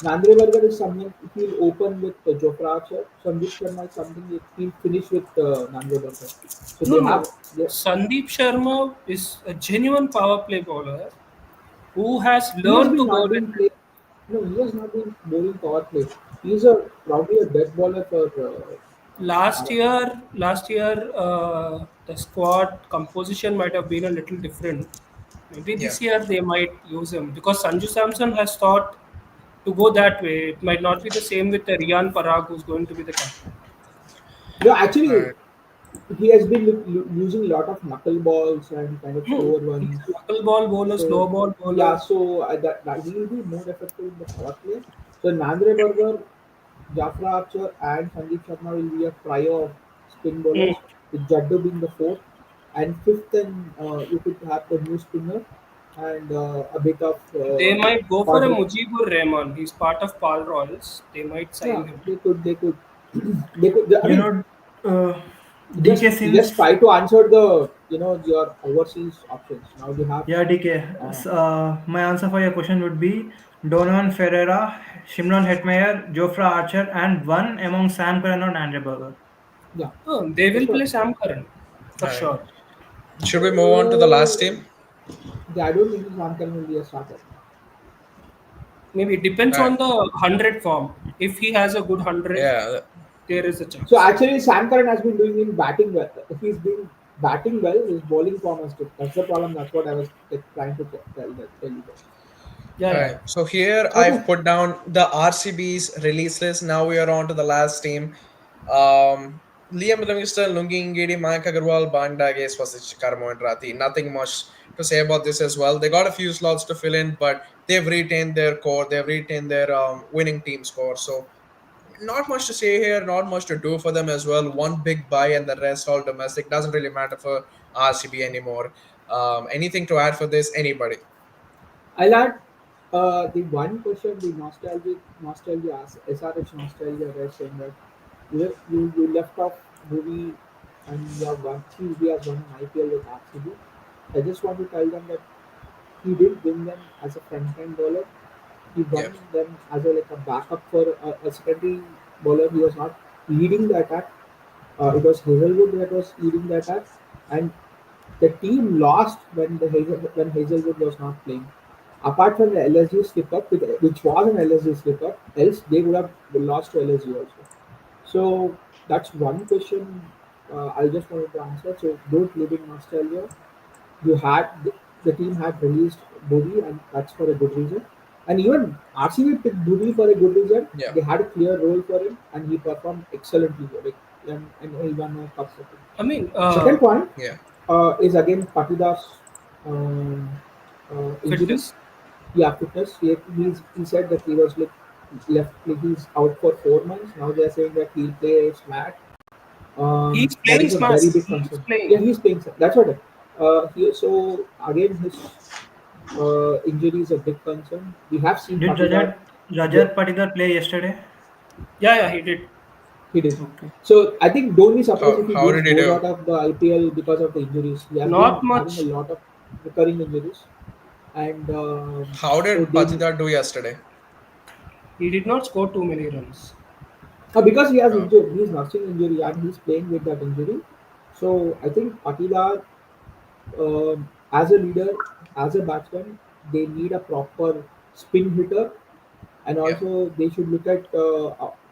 Nandre Burger is someone he'll open with Jofra Archer. Sandeep Sharma is something he'll finish with Nandre Burger. So
No,
they have,
no. Sandeep Sharma is a genuine power play bowler who has
he has
learned
been
to
not
bowl
been
it.
played. No, he has not been bowling power play. He's a probably a dead bowler for.
Last year, the squad composition might have been a little different. Maybe
Yeah.
this year they might use him because Sanju Samson has thought to go that way. It might not be the same with the Riyan Parag who's going to be the captain.
No,
All
actually,
right.
he has been using a lot of knuckle balls and kind of
Hmm.
slower
He's
ones.
a knuckle ball bowler, slow
So
ball
yeah,
bowler.
so that he will be more effective in the power play. So Nandre Burger, Jafra Archer, and Sandeep Sharma will be a trio of spin
Hmm.
bowlers, with Jaddu being the fourth, and fifth, and you could have the new spinner and a bit of
They might go for a
order.
Mujibur Rahman. He's part of Pal Royals. They might
Yeah,
sign him.
they could, they could. I
You
mean,
know, uh,
just
DK
just
since
try to answer the your overseas options. Now they have.
yeah, DK.
Uh,
My answer for your question would be Donovan Ferreira, Shimron Hetmeyer, Jofra Archer, and one among Sam Curran or Andre Berger.
yeah,
Oh, they
that's
will
what.
play Sam Curran
All
for
right.
sure.
Should we move on to the last team?
Yeah, I don't think Ramkaran will be a starter.
Maybe it depends
All right.
on the 100 form. If he has a good 100,
Yeah,
there is a
So
chance.
actually, Sam Curran has been doing in batting well. If he's been batting well, his bowling form has dipped. That's the problem. That's what I was like, trying to tell you guys.
Yeah,
all
yeah.
right. So here
Okay.
I've put down the RCB's release list. Now we are on to the last team. Um, Liam Livingston, Lungi Ngidi, Mayank Agarwal, Banda, Spasic, Karmo, and Rati. Nothing much to say about this as well. They got a few slots to fill in, but they've retained their core. They've retained their winning team score. So not much to say here, not much to do for them as well. One big buy and the rest all domestic. Doesn't really matter for RCB anymore. Anything to add for this? Anybody?
I'll add the one question, the nostalgia, SRH nostalgia, they're saying that you left off movie and you have won, he has won an IPL with RCB. I just want to tell them that he didn't win them as a front-end bowler. He
Yeah,
won them as a backup for a secondary bowler. He was not leading the attack. It was Hazelwood that was leading the attack, and the team lost when when Hazelwood was not playing. Apart from the LSG slip up, which was an LSG slip up, else they would have lost to LSG also. So that's one question I just wanted to answer. So don't live in nostalgia. You had the team had released Bodi, and that's for a good reason. And even RCB picked Bodi for a good reason.
yeah,
They had a clear role for him, and he performed excellently. And he won a cup for him.
I mean,
Second point
yeah,
is again Patidar's um, injury.
fitness.
Yeah, fitness. He said that he was like left. Like he's out for 4 months. Now they're saying that he'll play SMAT.
He's
That
playing
is a
smash.
very big
He's
concern. Yeah,
playing.
he's playing. That's what. So again, his injury is a big concern. We have seen
Did
Patidar. Yeah,
Rajat Patidar play yesterday?
Yeah, yeah, he did.
he did.
Okay.
So I think don't be surprised if he
how did he
goes
do?
out of the IPL because of the injuries. He has been
Not
having a
much.
lot of recurring injuries, and
How
so
did
they
Patidar do yesterday?
He did not score too many runs.
because he has
Oh,
injured, he's nursing injury and he's playing with that injury. So I think Patidar, as a leader, as a batsman, they need a proper spin hitter, and
yeah,
also they should look at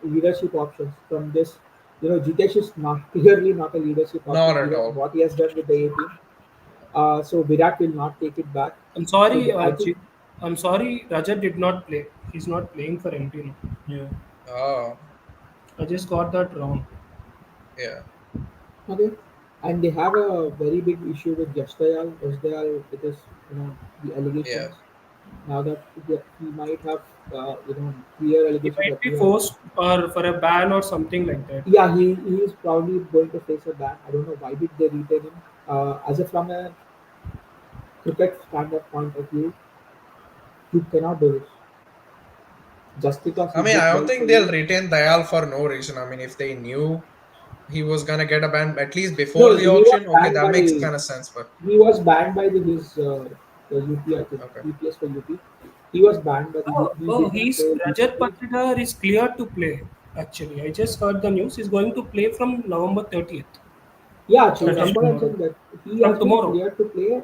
leadership options from this. Jitesh is not clearly not a leadership
Not
option
at
given
all.
what he has done with the A team. So Virat will not take it back.
I'm
So
sorry,
I think
I'm sorry, Rajat did not play. He's not playing for MP now.
Yeah.
Oh,
I just got that wrong.
yeah,
okay, and they have a very big issue with Jasdayal with his the
yeah.
allegations. Now that he might have clear
He
allegations
might
that
be
he has.
forced or for a ban or something like that.
Yeah, he is probably going to face a ban. I don't know why did they retain him. From a cricket standard point of view, you cannot do this just because
I
he
mean, I
did
don't
well for
think they'll
you.
retain Dayal for no reason. I mean, if they knew he was gonna get a ban at least before
No,
the
he was
auction, okay,
banned
that
by
makes kind of sense. But
his the UP, I think
okay,
UPS for UP. He was banned, but he
Oh,
did not
he's
play
Rajat
recently.
Patidar is cleared to play. Actually, I just heard the news. He's going to play from November 30th.
Yeah, actually,
That
So
is
that's what I'm
tomorrow.
saying. That he
from
has been
tomorrow.
cleared to play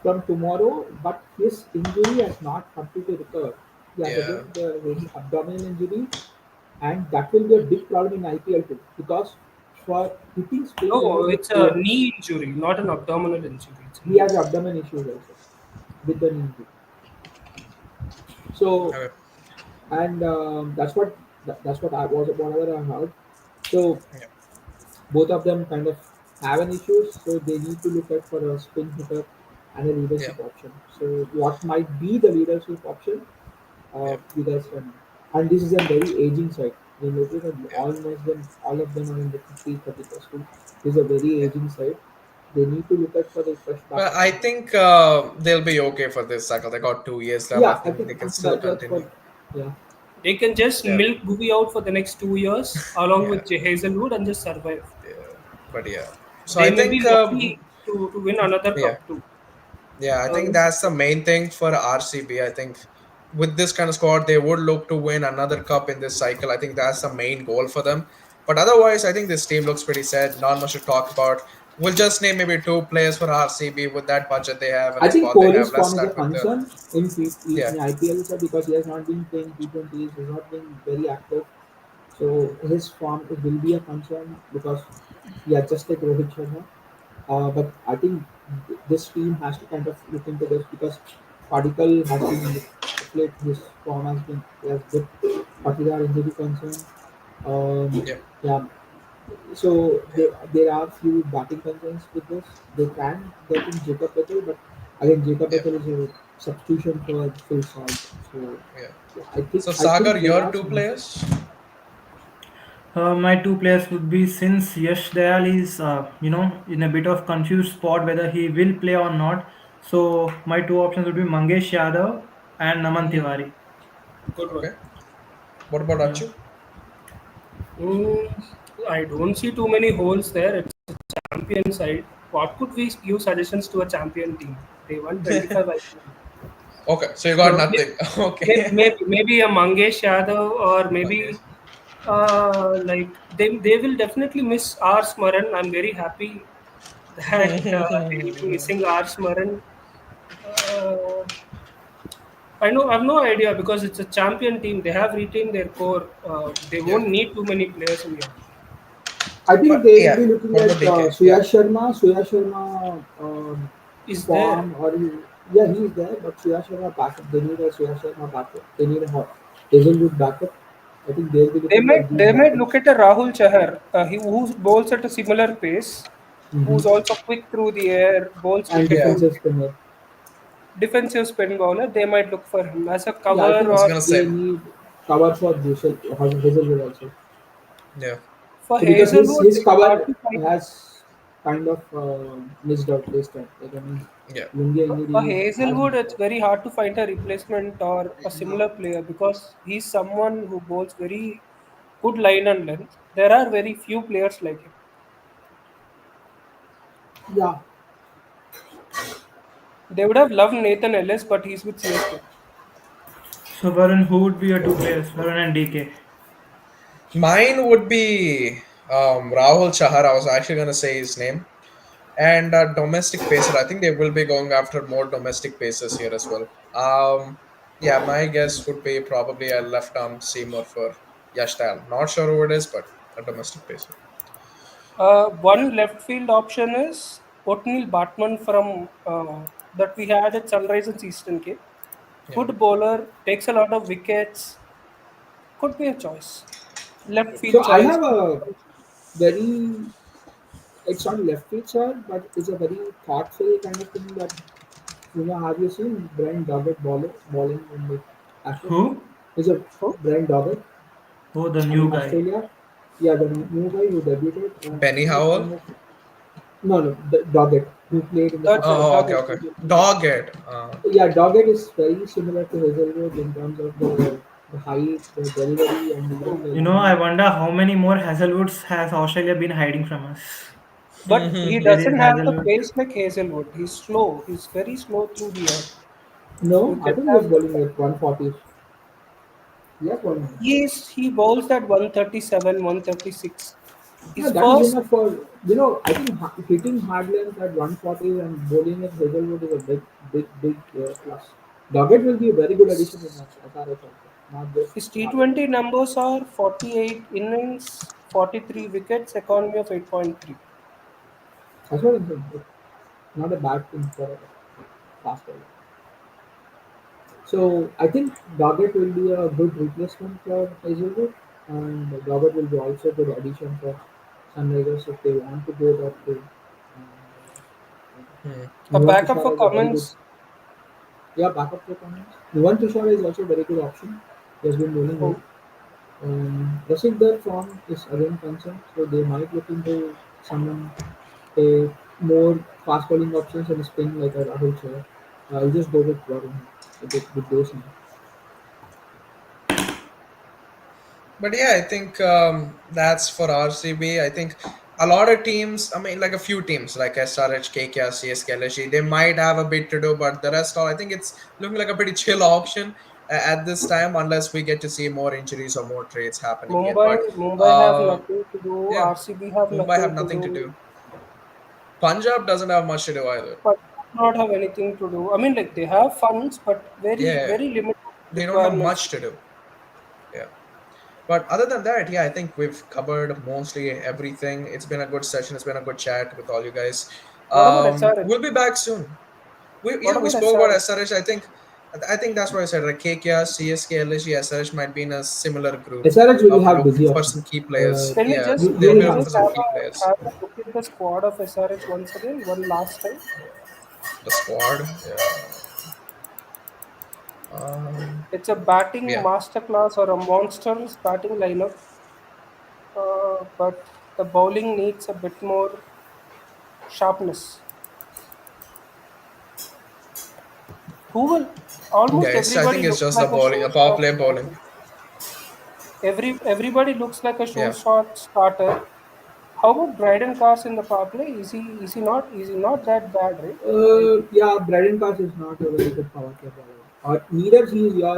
from tomorrow, but his injury has not completely recovered. He has
yeah,
again his abdominal injury, and that will be a big problem in IPL too because for hitting spin, you
No,
need
it's a
to.
knee injury, not an abdominal injury. It's a
He
knee
has
injury.
abdomen issues also with the knee injury. So
okay,
and that's what I was whatever I heard. So
yeah,
both of them kind of have an issues, so they need to look at for a spin hitter and a
yeah,
leadership option. So what might be the leadership option?
yeah,
You guys can, and this is a very aging side. You notice that
yeah,
all of them are in the 50, 30 plus two. This is a very
yeah.
aging side. They need to look at for the fresh
But
backup
I
plan.
think they'll be okay for this cycle. They got 2 years left. I
Yeah, I
think
think
they can still
that's what.
continue.
Yeah,
They can just
Yeah,
milk Boogie out for the next 2 years along
yeah,
with Hazelwood and just survive.
yeah. But yeah, so
They
I
may be
think
lucky to win another
yeah.
cup too.
Yeah, I think
Let's
that's the
see.
main thing for RCB. I think with this kind of squad, they would look to win another cup in this cycle. I think that's the main goal for them. But otherwise, I think this team looks pretty set. Not much to talk about. We'll just name maybe two players for RCB with that budget they have and
I
the
think
squad they have.
Kohli's
Let's
form is a
start with the
concern
yeah,
in IPL sir, because he has not been playing T20s, he's not been very active. So his form it will be a concern because yeah, just like Rohit Sharma. But I think this team has to kind of look into this because Particle has been of late his form has been Patidar injury concern.
yeah,
Yeah, so there are few batting concerns with this. They can get in Jacob Bethel, but again Jacob
yeah,
Bethel is a substitution for Phil Salt. So
yeah.
yeah,
So
I
Sagar,
think there
your
are
two
some.
players.
My two players would be since Yash Dayal is, in a bit of confused spot whether he will play or not. So my two options would be Mangesh Yadav and Naman
Hmm.
Tiwari.
Good one.
Okay. What about
Yeah.
Achu?
Mm, I don't see too many holes there. It's a champion side. What could we give suggestions to a champion team? They won 25 IPL.
Okay, so you got
So
nothing. Okay.
maybe a Mangesh Yadav or
Okay.
maybe like they will definitely miss R. Smaran. I'm very happy that they will be missing R. Smaran. Uh, I have no idea because it's a champion team. They have retained their core. They
Yeah.
won't need too many players in here.
I think
But
they will
yeah,
be looking
what
at
about DK? Yeah.
Surya Sharma
Is there?
form yeah he's there, but Surya Sharma backup. They need a Surya Sharma backup. They need a Hazelwood backup. I think they'll be
They
looking at
might
these
they might look
backups.
at a Rahul Chahar, who bowls at a similar pace,
Hmm.
who's also quick through the air, bowls
And
cricket
Yeah.
to
defensive spinner.
defensive spin bowler. They might look for him as a
Yeah, I
cover
I was
think
or
gonna
they
say.
need cover for Hazelwood also.
Yeah.
for
So because
Hazelwood.
his
It's hard
cover
to find.
has kind of missed out this time. Like I mean,
Yeah.
India
For
injuries has
Hazelwood,
missed
it's
out.
very hard to find a replacement or a similar player because he's someone who bowls very good line and length. There are very few players like him.
Yeah,
They would have loved Nathan Ellis, but he's with CSK.
So Varun, who would be your two players? Varun and DK.
Mine would be Rahul Chahar. I was actually gonna say his name. And domestic pacer. I think they will be going after more domestic pacers here as well. Yeah, my guess would be probably a left arm seamer for Yashtal. Not sure who it is, but a domestic pacer.
One left field option is Otnil Batman from that we had at Sunrisers Eastern Cape.
Yeah.
Good bowler, takes a lot of wickets. Could be a choice. Left
So
field
I
choice.
have a very, it's not left field side, but it's a very thoughtful kind of thing that, have you seen Brent Doggett bowling in the Ashes?
Who?
Is it
Who?
Brent Doggett
Oh, the
in
new guy.
Australia? Yeah, the new guy who debuted.
Benny
He is
Howell.
kind of no, Doggett who played in the
That's
Pakistan.
right.
Oh, okay,
Doggett.
okay. Dog it.
Yeah, Doggett is very similar to Hazelwood in terms of the height, the delivery, and even the
I
line.
wonder how many more Hazelwoods has Australia been hiding from us.
But he
Where is
doesn't have the
Hazelwood?
pace like Hazelwood. He's slow. He's very slow through the air. You
No, I
can
think he was
have
bowling at 140. Yes, bowling.
he bowls at 137, 136.
Yeah,
His
that is
first
enough for I think hitting hard length at 140 and bowling at Hazelwood is a big plus. Doggett will be a very good addition in SRH also, not just
his
hard
T20 numbers are 48 innings, 43 wickets, economy of 8.3.
That's what I'm saying. It's not a bad thing for a fast bowler. So I think Doggett will be a good replacement for Hazelwood, and Doggett will be also a good addition for Sunrisers if they want to go that way. And,
Hmm.
A
Nuwan
backup
Tushar
for
is a very good,
Cummins.
yeah, backup for Cummins. Nuwan Tushar is also a very good option. He has been bowling well.
Oh,
Rashid, their form is again concerned, so they might look into someone a more fast bowling options and spin like a Rahul Chahar. I'll just go with Warren with those names.
But yeah, I think that's for RCB. I think a lot of teams, I mean, like a few teams like SRH, KKR, CSK, LSG, they might have a bit to do, but the rest all, I think it's looking like a pretty chill option at this time, unless we get to see more injuries or more trades happening yet. But
Mumbai have
uh,
nothing to do.
yeah,
RCB have
Mumbai have
nothing to
nothing to
do.
do. Punjab doesn't have much to do either.
But not have anything to do. I mean, like they have funds, but
Yeah,
very limited
they don't have
requirements.
much to do. Yeah. But other than that, yeah, I think we've covered mostly everything. It's been a good session. It's been a good chat with all you guys.
What about SRH?
We'll be back soon.
What
We
about
spoke about
SRH?
SRH. I think that's what I said. Like KKR, CSK, LSG, SRH might be in a similar group.
SRH will have busy
For
options.
some key
Uh,
players.
Can we
Yeah,
just
you
they'll
can
be
will
we
looking
have
for
just
some key players.
have a look at the squad of SRH once again, one last time?
The squad. Yeah. Um,
It's a batting
yeah.
masterclass or a monster's batting lineup, but the bowling needs a bit more sharpness. Who will
Yeah.
almost
I
everybody
think it's
looks
just the
like a
bowling,
show
the power
shot
play bowling.
starter. Everybody looks like a show
Yeah.
shot starter. How about Bryden Cars in the power play? Is he not that bad, right? Like
yeah, Braden Pass is not a very good power play bowler. Or neither he is your,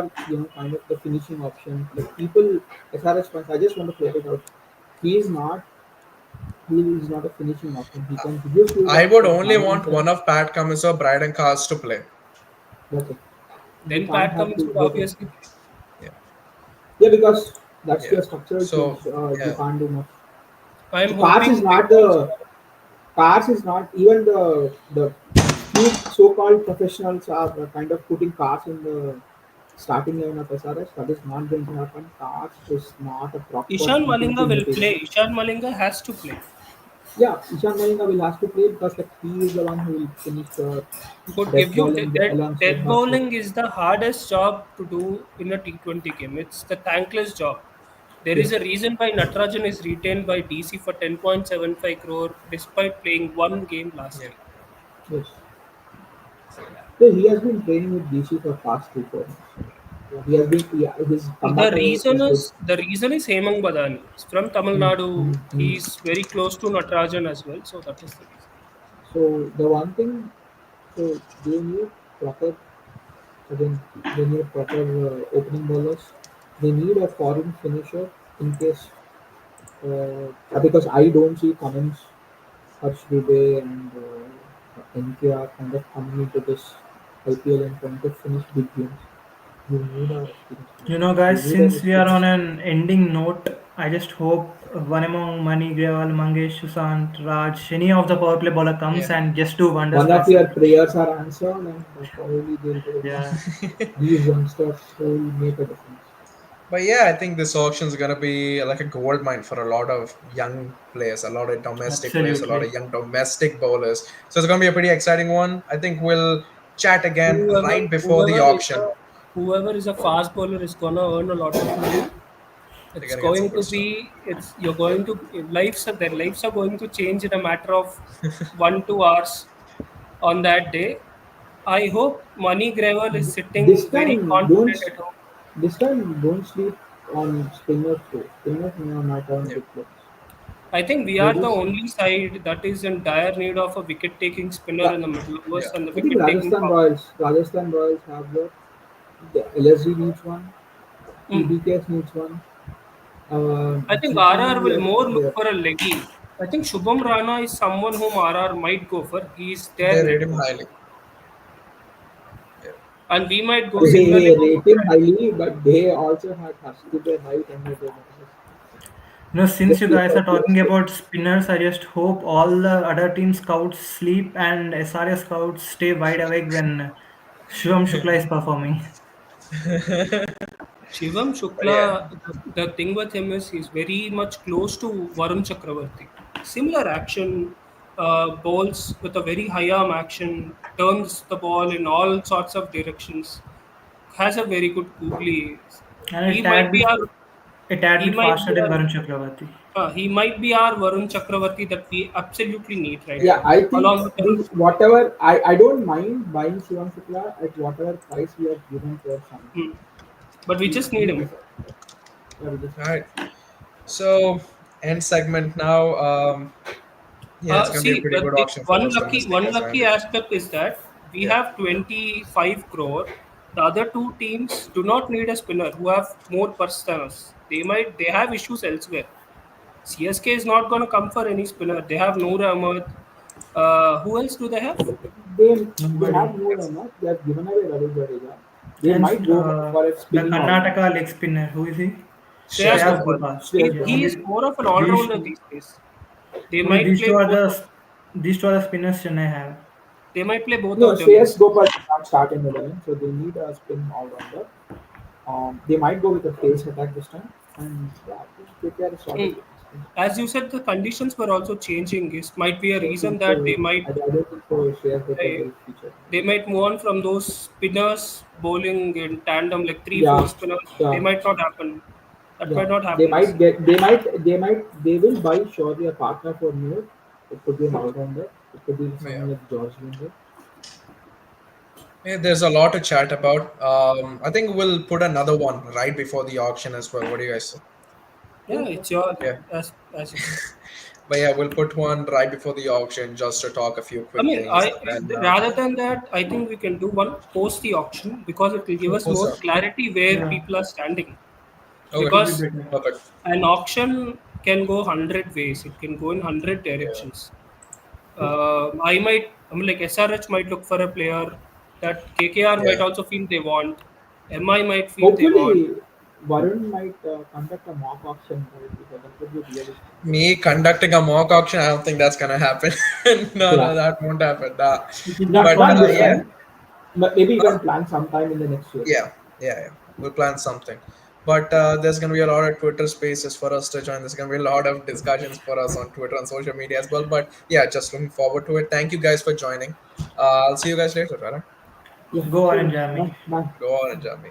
kind of the finishing option. Like people, SRH fans, I just want to clear it out. He is not. He is not a finishing option. He can give you
I
that
would only
balance
want
and
one of Pat Cummins or Bryden Cars to play.
that's it. You
then
can't
Pat
have
Cummins
two
would
both of them.
obviously play.
Yeah.
Yeah, because that's
Yeah.
your structural change.
So
You
yeah.
can't do much.
I am
So Cars is
hoping they
not
don't
the
score.
Cars is not even the few so-called professionals are kind of putting Cars in the starting line of SRS. That is not going to happen. Cars is not a proper
Ishan
T20
Malinga will
material.
play. Ishan Malinga has to play.
Yeah, Ishan Malinga will have to play because like he is the one who will finish the
Could give
death
you
bowling alongside
dead
Harshit.
bowling is the hardest job to do in a T20 game. It's the thankless job. There is
Yes,
a reason why Natarajan is retained by DC for 10.75 crore despite playing one game last
Yeah.
year.
yes.
So yeah.
So he has been training with DC for past 3 4 months. So he has been, yeah, his comeback is good.
The reason is Hemang Badani. He's from Tamil
Mm,
Nadu.
mm, mm.
He's very close to Natarajan as well, so that is the reason.
So the one thing, so they need proper again, they need proper opening bowlers. They need a foreign finisher in case because I don't see Cummins, Harsh Dubey, and NKR kind of coming into this IPL and trying to finish big games. You need a experienced player. You
Guys,
need an
since we are on
experienced.
an ending note, I just hope one among Mani, Grewal, Mangesh, Sushant, Raj, any of the power play bowler comes
Yeah.
and just do wonders
One
for
of
us.
your prayers are answered, and probably they'll go one.
Yeah,
These youngsters will make a difference.
But yeah, I think this auction is gonna be like a gold mine for a lot of young players, a lot of domestic players, a lot of
absolutely.
young domestic bowlers. So it's gonna be a pretty exciting one. I think we'll chat again
Whoever
right before the
whoever is a
auction.
whoever is a fast bowler is gonna earn a lot of money.
They're
It's
gonna get some
going
good
to
stuff.
be it's you're going to their lives are going to change in a matter of 1 2 hours on that day. I hope Money Gravel is
This
sitting very
time, don't
confident at home.
don't sleep on spinners too. Spinners might earn
Yeah.
big plays.
I think we
They
are the
just
only side that is in dire need of a wicket taking spinner
yeah.
in the middle
Yeah.
overs and the
I think
wicket taking power.
Rajasthan Royals have the LSG needs one.
Mm.
TBKS needs one.
I think RR
GT,
will
I
more
think
look for a leggy. I think Shubham Rana is someone whom RR might go for. He's their
They rate
net
him
worth.
highly. Yeah.
And we might go similarly
they
go
rate
for
him
Brad.
highly, but they also had to their height under their noses.
Since
Just
you
like
guys are
IPL
talking
state.
about spinners, I just hope all the other team scouts sleep and SRS scouts stay wide awake when Shivam Shukla is performing.
Shivam
But yeah.
Shukla, the thing with him is he's very much close to Varun Chakravarti. Similar action, bowls with a very high arm action, turns the ball in all sorts of directions, has a very good googly.
And
He might be our
a tad
he
bit
might
faster
be
than
our
Varun Chakravarti.
he might be our Varun Chakravarti that we absolutely need right
Yeah,
Yeah.
now,
I think
along with the
this whatever I don't mind buying Shivam Shukla at whatever price we have given for Shami.
hmm. But we just need
We
him.
deserve. Yeah, we just
All right. So end segment now. Yeah, it's gonna be a
See,
pretty good auction for
one
us
lucky
domestic
one
as well.
lucky aspect is that we
Yeah.
have 25 crore. The other two teams do not need a spinner who have more purse than us. They have issues elsewhere. CSK is not going to come for any spinner. They have Noor Ahmed. Who else do they have?
they have
Nobody.
more
Yes.
than that. They have given away Ravi Jadeja. They might
And
go for a
the
spinning all rounder.
Karnataka leg spinner, who is he?
Shreyas
Shreyas
Shreyas
Gopal.
Gopal.
Gopal.
Shreyas
Yeah,
He
Gopal.
is
only
more of an
these
all-rounder
two.
these days. They
Only
might play both of
these two are the spinners Chennai have.
they might play both
No,
of them
Shreyas
this.
Gopal did not start in 11, so they need a spin all rounder. They might go with a pace attack this time, and yeah, I think KKR is solid
Hmm.
with this spin.
As you said, the conditions were also changing. It might be a
I
reason
think
that they might
I don't think so. Shreyas Gopal
uh,
will feature.
they might move on from those spinners bowling in tandem, like three, four
Yeah,
spinners. They
yeah,
might not happen. That
yeah.
might not happen this year.
They will buy surely a partner for Neil. It could be an all rounder. It could be
Yeah.
someone like George Linder.
Yeah, there's a lot to chat about. I think we'll put another one right before the auction as well. What do you guys say?
Yeah, it's your
Yeah.
as you said.
But yeah, we'll put one right before the auction just to talk a few
I
quick
mean,
things. And then
rather than that, I think we can do one post the auction because it will give
we'll
us
post
more
up.
clarity where
Yeah,
people are standing.
Okay,
would be
Because
better.
perfect.
an auction can go 100 ways. It can go in 100 directions.
Yeah.
I mean, like SRH might look for a player that KKR might
Yeah.
also feel they want. MI might feel they want.
Hopefully, Varun might conduct a mock auction for it because that would be really fun.
Me conducting a mock auction, I don't think that's gonna happen. No,
Yeah,
no, that won't happen. Nah.
not
But
not this
yeah,
time, but maybe you
huh?
can plan sometime in the next year.
Yeah, yeah, yeah. We'll plan something. But there's gonna be a lot of Twitter spaces for us to join. There's gonna be a lot of discussions for us on Twitter and social media as well. But yeah, just looking forward to it. Thank you guys for joining. I'll see you guys later, right?
Yeah,
Go on and
sure.
jam
Bye,
me.
bye.
Go on and join me.